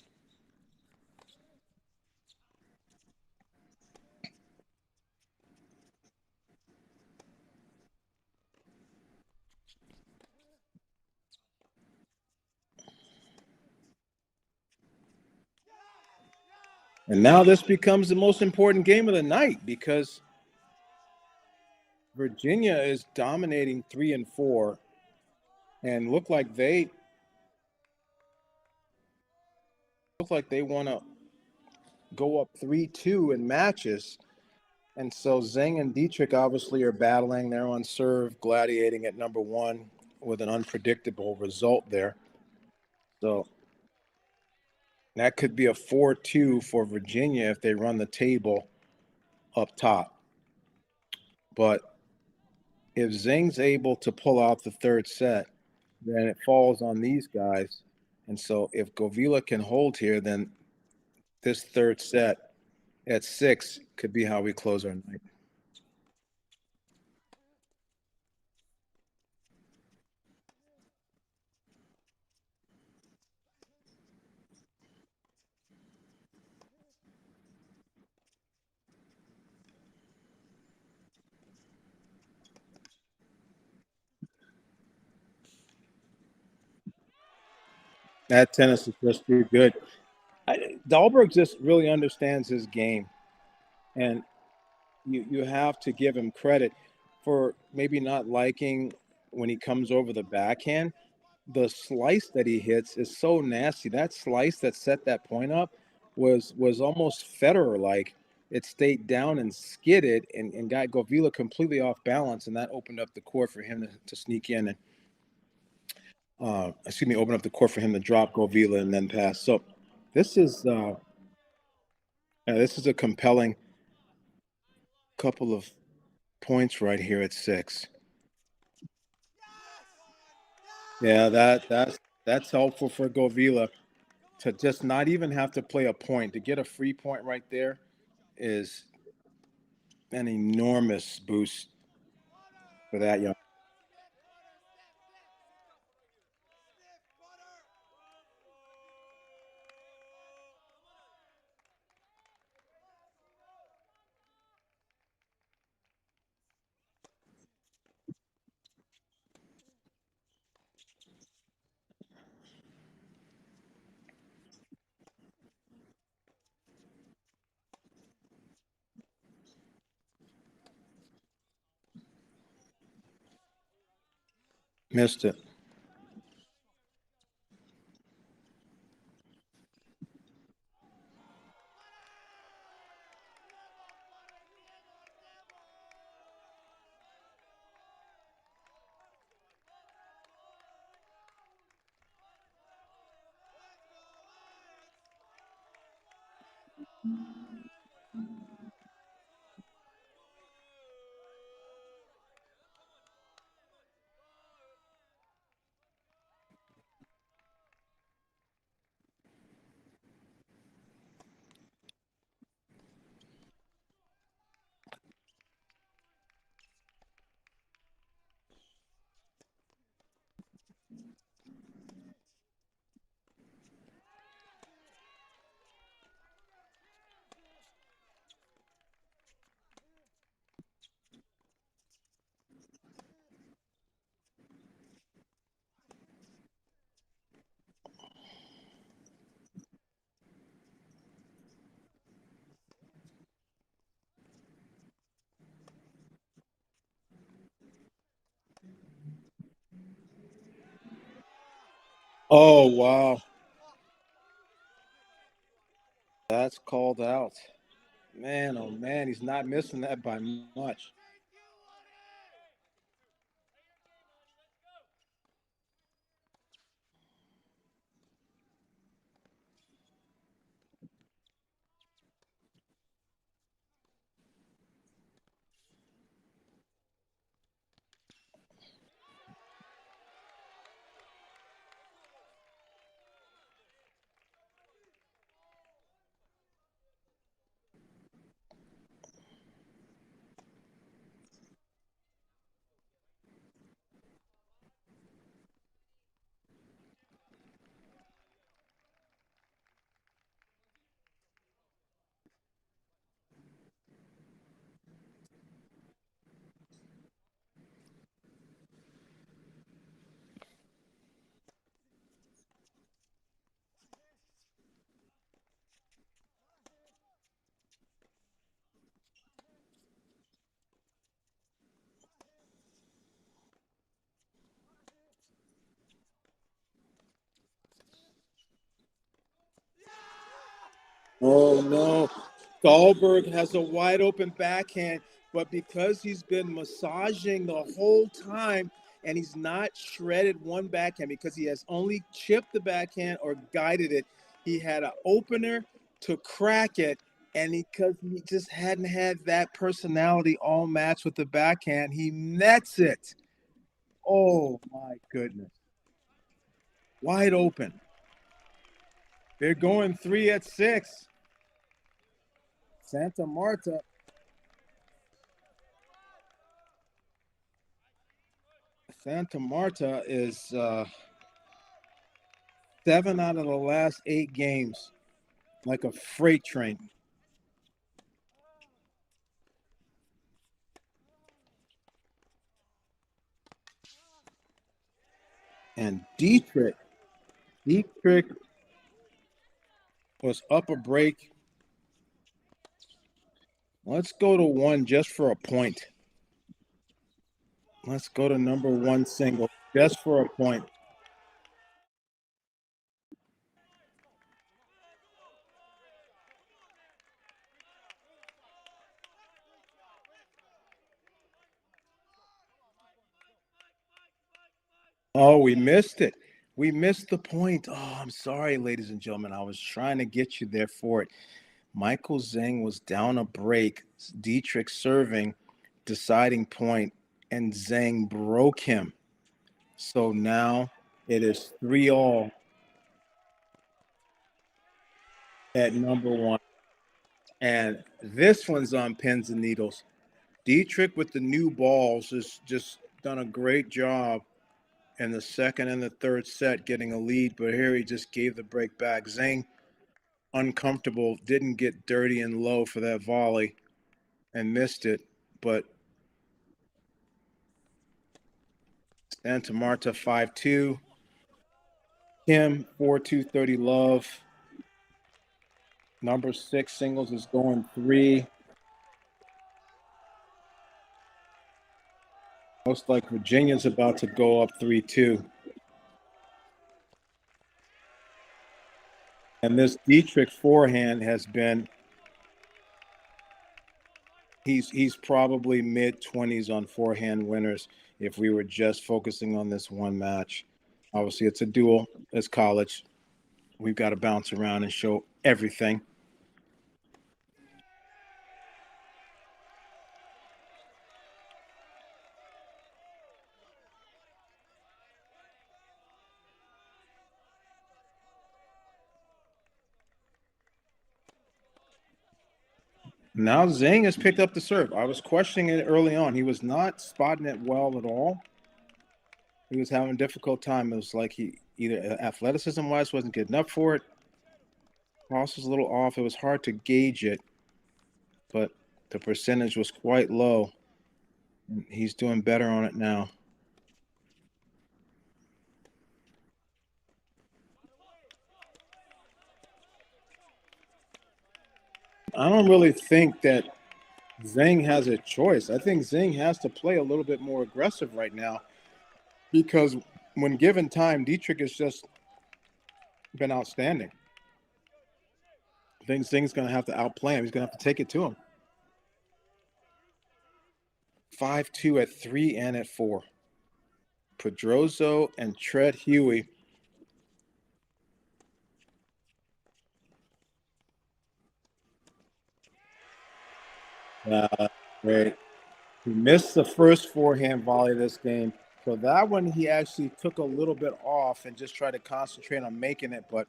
And now this becomes the most important game of the night because Virginia is dominating 3-4 and look like they want to go up 3-2 in matches. And so Zhang and Dietrich obviously are battling. They're on serve, gladiating at number one with an unpredictable result there. So that could be a 4-2 for Virginia if they run the table up top. But if Zhang's able to pull out the third set, then it falls on these guys. And so if Govila can hold here, then this third set at 6 could be how we close our night. That tennis is just too good. Dahlberg just really understands his game, and you have to give him credit for maybe not liking when he comes over the backhand. The slice that he hits is so nasty. That slice that set that point up was almost Federer like. It stayed down and skidded and got Govila completely off balance, and that opened up the court for him to sneak in and open up the court for him to drop Govila and then pass. So this is this is a compelling couple of points right here at 6. Yeah, that's helpful for Govila to just not even have to play a point. To get a free point right there is an enormous boost for that young. Missed it. Oh wow, that's called out. Man, oh man, he's not missing that by much. Oh, no. Dahlberg has a wide open backhand, but because he's been massaging the whole time and he's not shredded one backhand because he has only chipped the backhand or guided it, he had an opener to crack it. And because he just hadn't had that personality all match with the backhand, he nets it. Oh, my goodness. Wide open. They're going 3-6. Santa Marta. Santa Marta is 7 out of the last 8 games, like a freight train. And Dietrich was up a break. Let's go to 1 just for a point. Let's go to number 1 single just for a point. Oh, we missed it. We missed the point. Oh, I'm sorry, ladies and gentlemen. I was trying to get you there for it. Michael Zhang was down a break. Dietrich serving, deciding point, and Zhang broke him. So now it is 3-all at number 1. And this one's on pins and needles. Dietrich with the new balls has just done a great job in the second and the third set getting a lead, but here he just gave the break back. Zhang, uncomfortable, didn't get dirty and low for that volley and missed it, but Santa Marta 5-2. Kim 4-2-30 love. Number 6 singles is going 3. Most like Virginia's about to go up 3-2. And this Dietrich forehand has been, he's probably mid-20s on forehand winners if we were just focusing on this one match. Obviously, it's a duel. It's college. We've got to bounce around and show everything. Now Zhang has picked up the serve. I was questioning it early on. He was not spotting it well at all. He was having a difficult time. It was like he either athleticism-wise wasn't good enough for it. Cross was a little off. It was hard to gauge it, but the percentage was quite low. He's doing better on it now. I don't really think that Zhang has a choice. I think Zhang has to play a little bit more aggressive right now because when given time, Dietrich has just been outstanding. I think Zhang's going to have to outplay him. He's going to have to take it to him. 5-2 at 3 and at 4. Pedroso and Tread Huey. Great. He missed the first forehand volley of this game. So that one he actually took a little bit off and just tried to concentrate on making it, but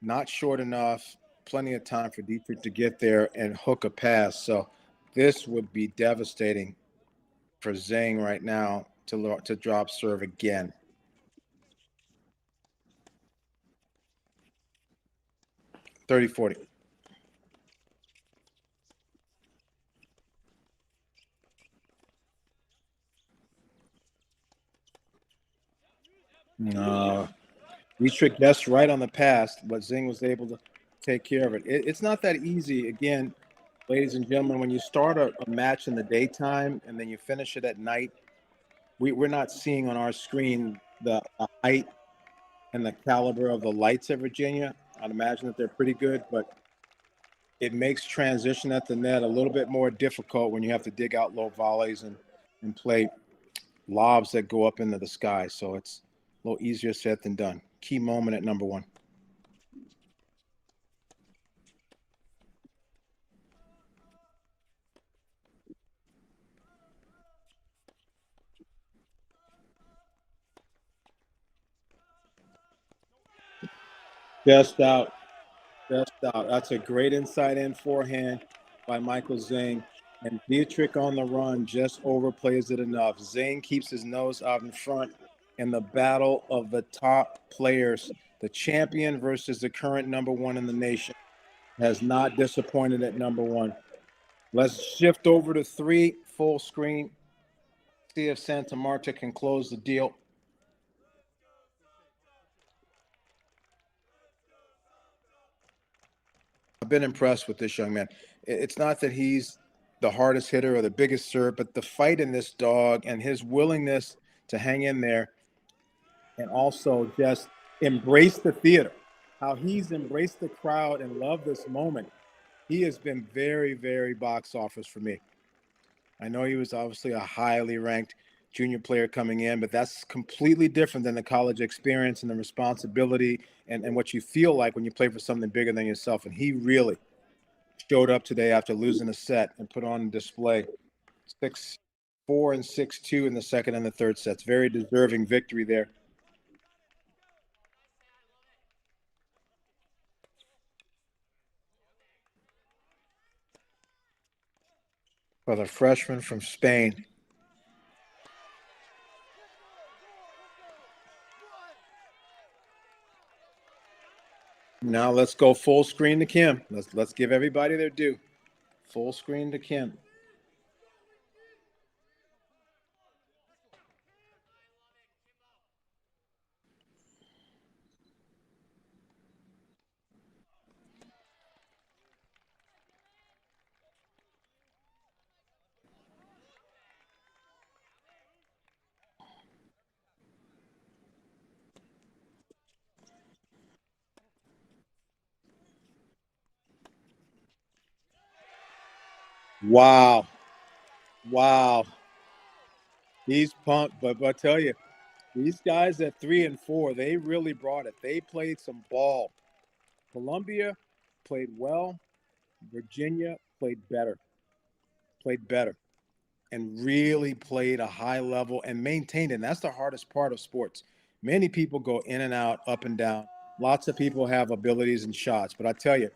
not short enough. Plenty of time for Dietrich to get there and hook a pass. So this would be devastating for Zhang right now to drop serve again. 30-40. Dietrich guessed right on the pass, but Zhang was able to take care of it. It's not that easy. Again, ladies and gentlemen, when you start a match in the daytime and then you finish it at night, we're not seeing on our screen the height and the caliber of the lights at Virginia. I'd imagine that they're pretty good, but it makes transition at the net a little bit more difficult when you have to dig out low volleys and play lobs that go up into the sky. So it's a little easier said than done. Key moment at number one. Just out. Just out. That's a great inside in forehand by Michael Zhang. And Dietrich on the run just overplays it enough. Zhang keeps his nose out in front in the battle of the top players. The champion versus the current number one in the nation has not disappointed at number one. Let's shift over to 3 full screen. See if Santa Marta can close the deal. I've been impressed with this young man. It's not that he's the hardest hitter or the biggest serve, but the fight in this dog and his willingness to hang in there and also just embrace the theater. How he's embraced the crowd and loved this moment. He has been very, very box office for me. I know he was obviously a highly ranked junior player coming in, but that's completely different than the college experience and the responsibility and what you feel like when you play for something bigger than yourself. And he really showed up today after losing a set and put on display 6-4 and 6-2 in the second and the third sets. Very deserving victory there. For the freshman from Spain. Now let's go full screen to Kim. Let's give everybody their due. Full screen to Kim. Wow. Wow. He's pumped, but I tell you, these guys at 3 and 4, they really brought it. They played some ball. Columbia played well. Virginia played better, and really played a high level and maintained it. And that's the hardest part of sports. Many people go in and out, up and down. Lots of people have abilities and shots, but I tell you,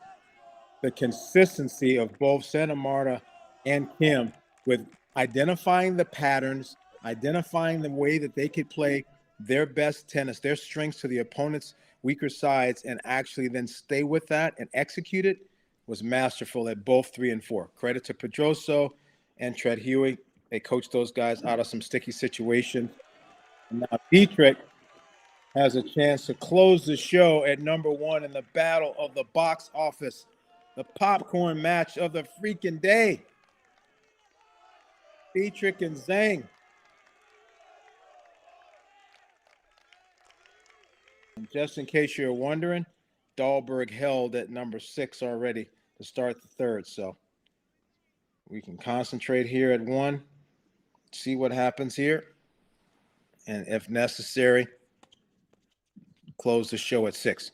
the consistency of both Santa Marta and Kim with identifying the patterns, identifying the way that they could play their best tennis, their strengths to the opponent's weaker sides, and actually then stay with that and execute it was masterful at both 3 and 4. Credit to Pedroso and Tread Huey. They coached those guys out of some sticky situations. And now Dietrich has a chance to close the show at number one in the battle of the box office, the popcorn match of the freaking day. Dietrich and Zhang. And just in case you're wondering, Dahlberg held at number 6 already to start the third. So we can concentrate here at 1, see what happens here, and if necessary, close the show at 6.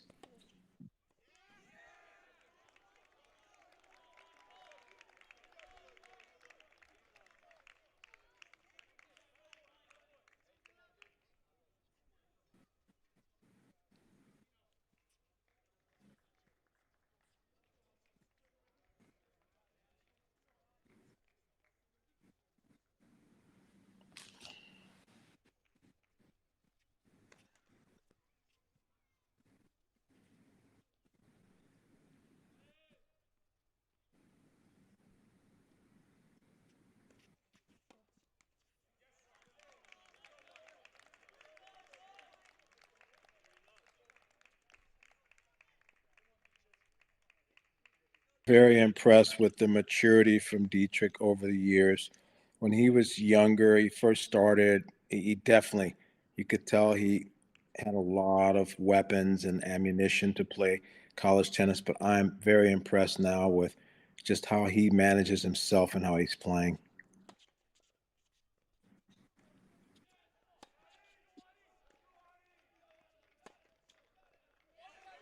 Very impressed with the maturity from Dietrich over the years. When he was younger, he first started, he definitely, you could tell he had a lot of weapons and ammunition to play college tennis, but I'm very impressed now with just how he manages himself and how he's playing.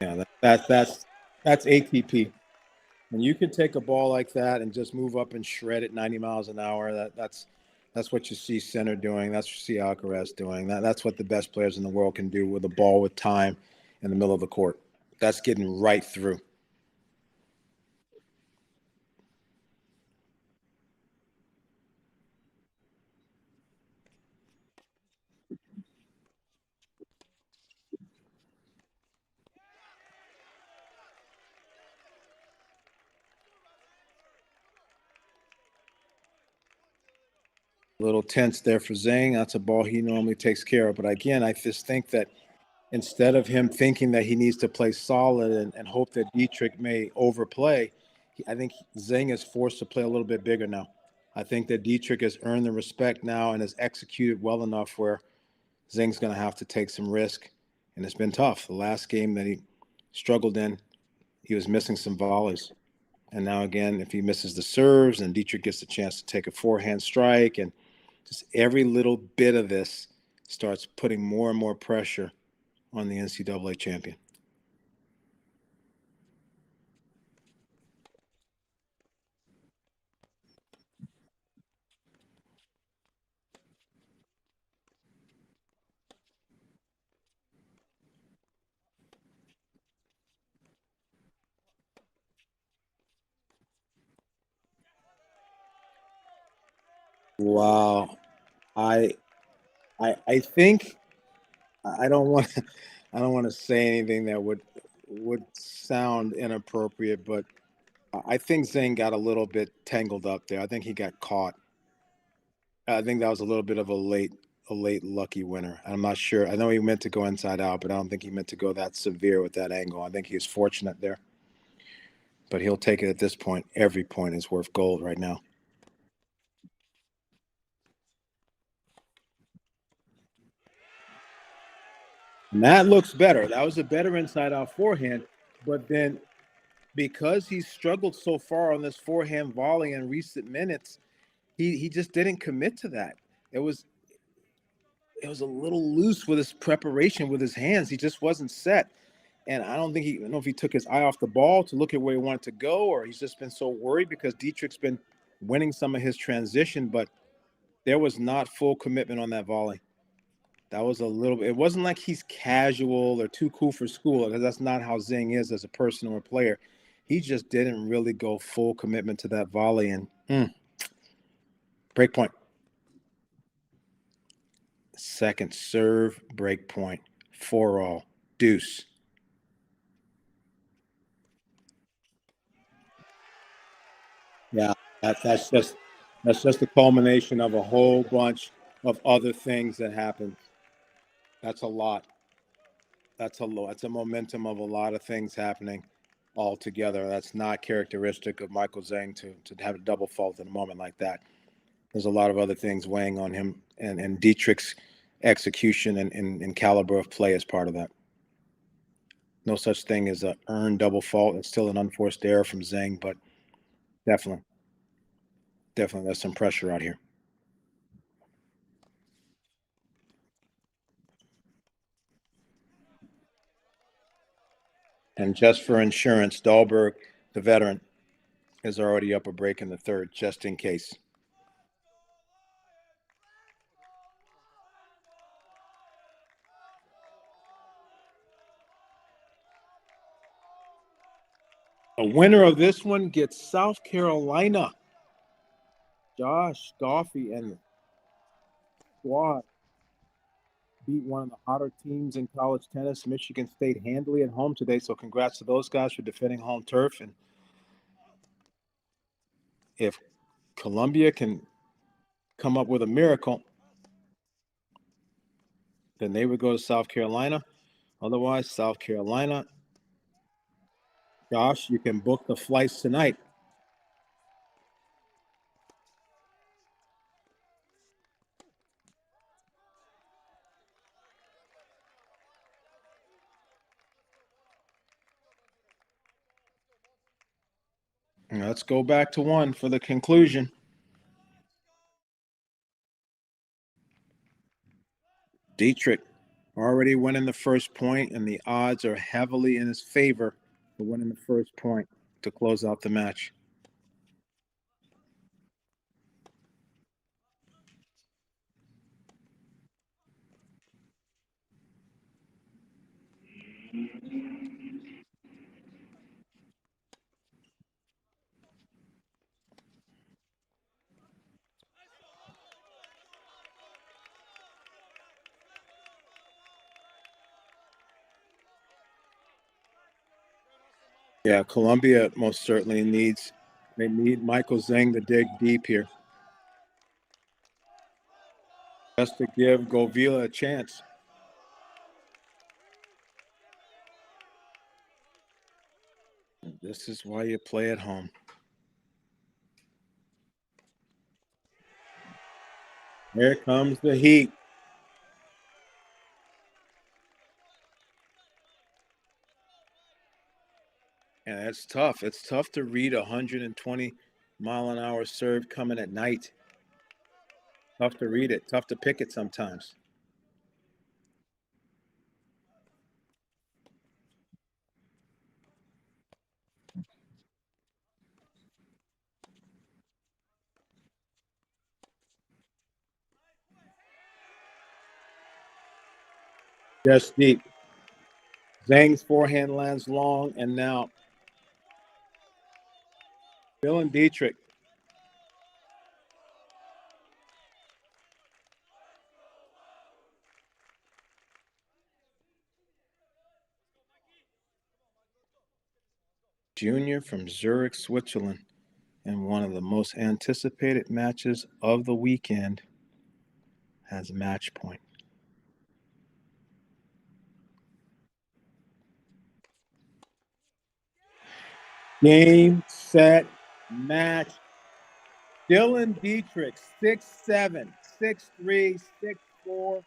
Yeah, that's ATP. When you can take a ball like that and just move up and shred it 90 miles an hour, that's what you see Center doing. That's what you see Alcaraz doing. That's what the best players in the world can do with a ball with time in the middle of the court. That's getting right through. A little tense there for Zhang. That's a ball he normally takes care of. But again, I just think that instead of him thinking that he needs to play solid and hope that Dietrich may overplay, I think Zhang is forced to play a little bit bigger now. I think that Dietrich has earned the respect now and has executed well enough where Zhang's going to have to take some risk. And it's been tough. The last game that he struggled in, he was missing some volleys. And now again, if he misses the serves and Dietrich gets a chance to take a forehand strike, and just every little bit of this starts putting more and more pressure on the NCAA champion. Wow. I I think I don't want I don't want to say anything that would sound inappropriate, but I think Zane got a little bit tangled up there. I think he got caught. I think that was a little bit of a late lucky winner. I'm not sure. I know he meant to go inside out, but I don't think he meant to go that severe with that angle. I think he was fortunate there, but he'll take it at this point. Every point is worth gold right now. And that looks better. That was a better inside out forehand, but then because he's struggled so far on this forehand volley in recent minutes, he just didn't commit to that. It was it was a little loose with his preparation with his hands. He just wasn't set. And I don't think I don't know if he took his eye off the ball to look at where he wanted to go, or he's just been so worried because Dietrich's been winning some of his transition, but there was not full commitment on that volley. That was a little bit, it wasn't like he's casual or too cool for school, because that's not how Zing is as a person or a player. He just didn't really go full commitment to that volley. And break point. Second serve, break point, 4-all, deuce. Yeah, that's just the culmination of a whole bunch of other things that happened. That's a lot. That's a lot. That's a momentum of a lot of things happening all together. That's not characteristic of Michael Zhang to have a double fault in a moment like that. There's a lot of other things weighing on him, and Dietrich's execution and caliber of play is part of that. No such thing as a earned double fault. It's still an unforced error from Zhang, but definitely, definitely, there's some pressure out here. And just for insurance, Dahlberg, the veteran, is already up a break in the third, just in case. A winner of this one gets South Carolina. Josh Goffey and the squad beat one of the hotter teams in college tennis, Michigan State, handily at home today. So congrats to those guys for defending home turf. And if Columbia can come up with a miracle, then they would go to South Carolina. Otherwise, South Carolina, Josh, you can book the flights tonight. Let's go back to one for the conclusion. Dietrich already winning the first point, and the odds are heavily in his favor for winning the first point to close out the match. Yeah, Colombia most certainly they need Michael Zhang to dig deep here just to give Govila a chance. This is why you play at home. Here comes the heat. And it's tough. It's tough to read a 120-mile-an-hour serve coming at night. Tough to read it. Tough to pick it sometimes. Just deep. Zhang's forehand lands long, and now Dylan Dietrich. Junior from Zurich, Switzerland, and one of the most anticipated matches of the weekend has match point. Game, set, match. Dylan Dietrich, 6'7", 6'3", 6'4".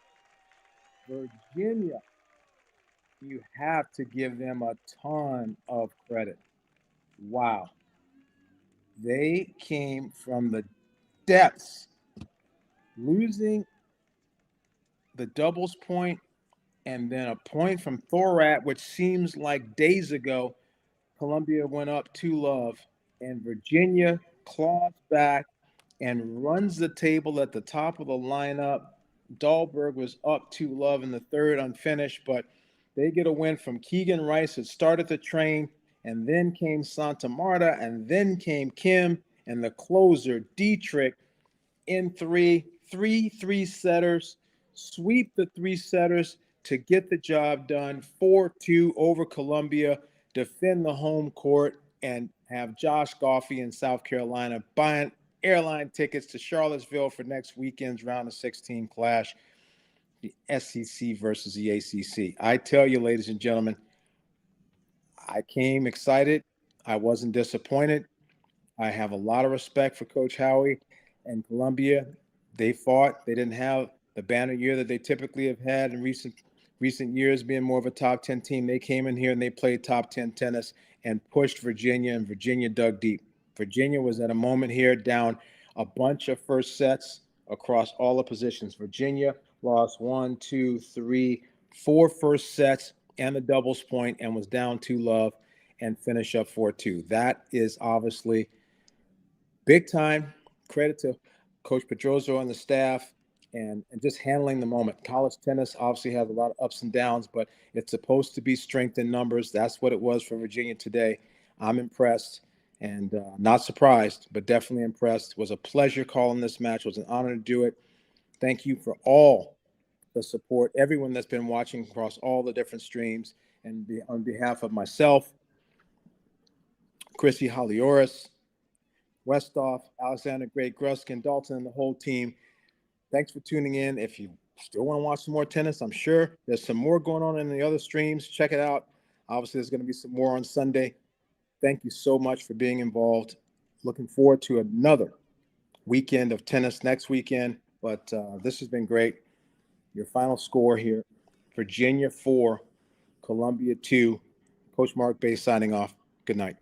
Virginia, you have to give them a ton of credit. Wow. They came from the depths, losing the doubles point and then a point from Thorat, which seems like days ago. Columbia went up 2-love, and Virginia claws back and runs the table at the top of the lineup. Dahlberg was up 2-love in the third unfinished, but they get a win from Keegan Rice that started the train, and then came Santa Marta, and then came Kim, and the closer, Dietrich, in three setters, sweep the three setters to get the job done. 4-2 over Columbia, defend the home court, and have Josh Goffey in South Carolina buying airline tickets to Charlottesville for next weekend's round of 16 clash, the SEC versus the ACC. I tell you, ladies and gentlemen, I came excited. I wasn't disappointed. I have a lot of respect for Coach Howie and Columbia. They fought. They didn't have the banner year that they typically have had in recent years, being more of a top 10 team. They came in here and they played top 10 tennis and pushed Virginia, and Virginia dug deep. Virginia was at a moment here down a bunch of first sets across all the positions. Virginia lost 1, 2, 3, 4 first sets and the doubles point and was down 2-love and finish up 4-2. That is obviously big time credit to Coach Pedroso and the staff and just handling the moment. College tennis obviously has a lot of ups and downs, but it's supposed to be strength in numbers. That's what it was for Virginia today. I'm impressed and not surprised, but definitely impressed. It was a pleasure calling this match. It was an honor to do it. Thank you for all the support, everyone that's been watching across all the different streams. And on behalf of myself, Chrissy Holioris, Westoff, Alexander Great Gruskin, Dalton, and the whole team, thanks for tuning in. If you still want to watch some more tennis, I'm sure there's some more going on in the other streams. Check it out. Obviously, there's going to be some more on Sunday. Thank you so much for being involved. Looking forward to another weekend of tennis next weekend. But this has been great. Your final score here: Virginia 4, Columbia 2. Coach Mark Bey signing off. Good night.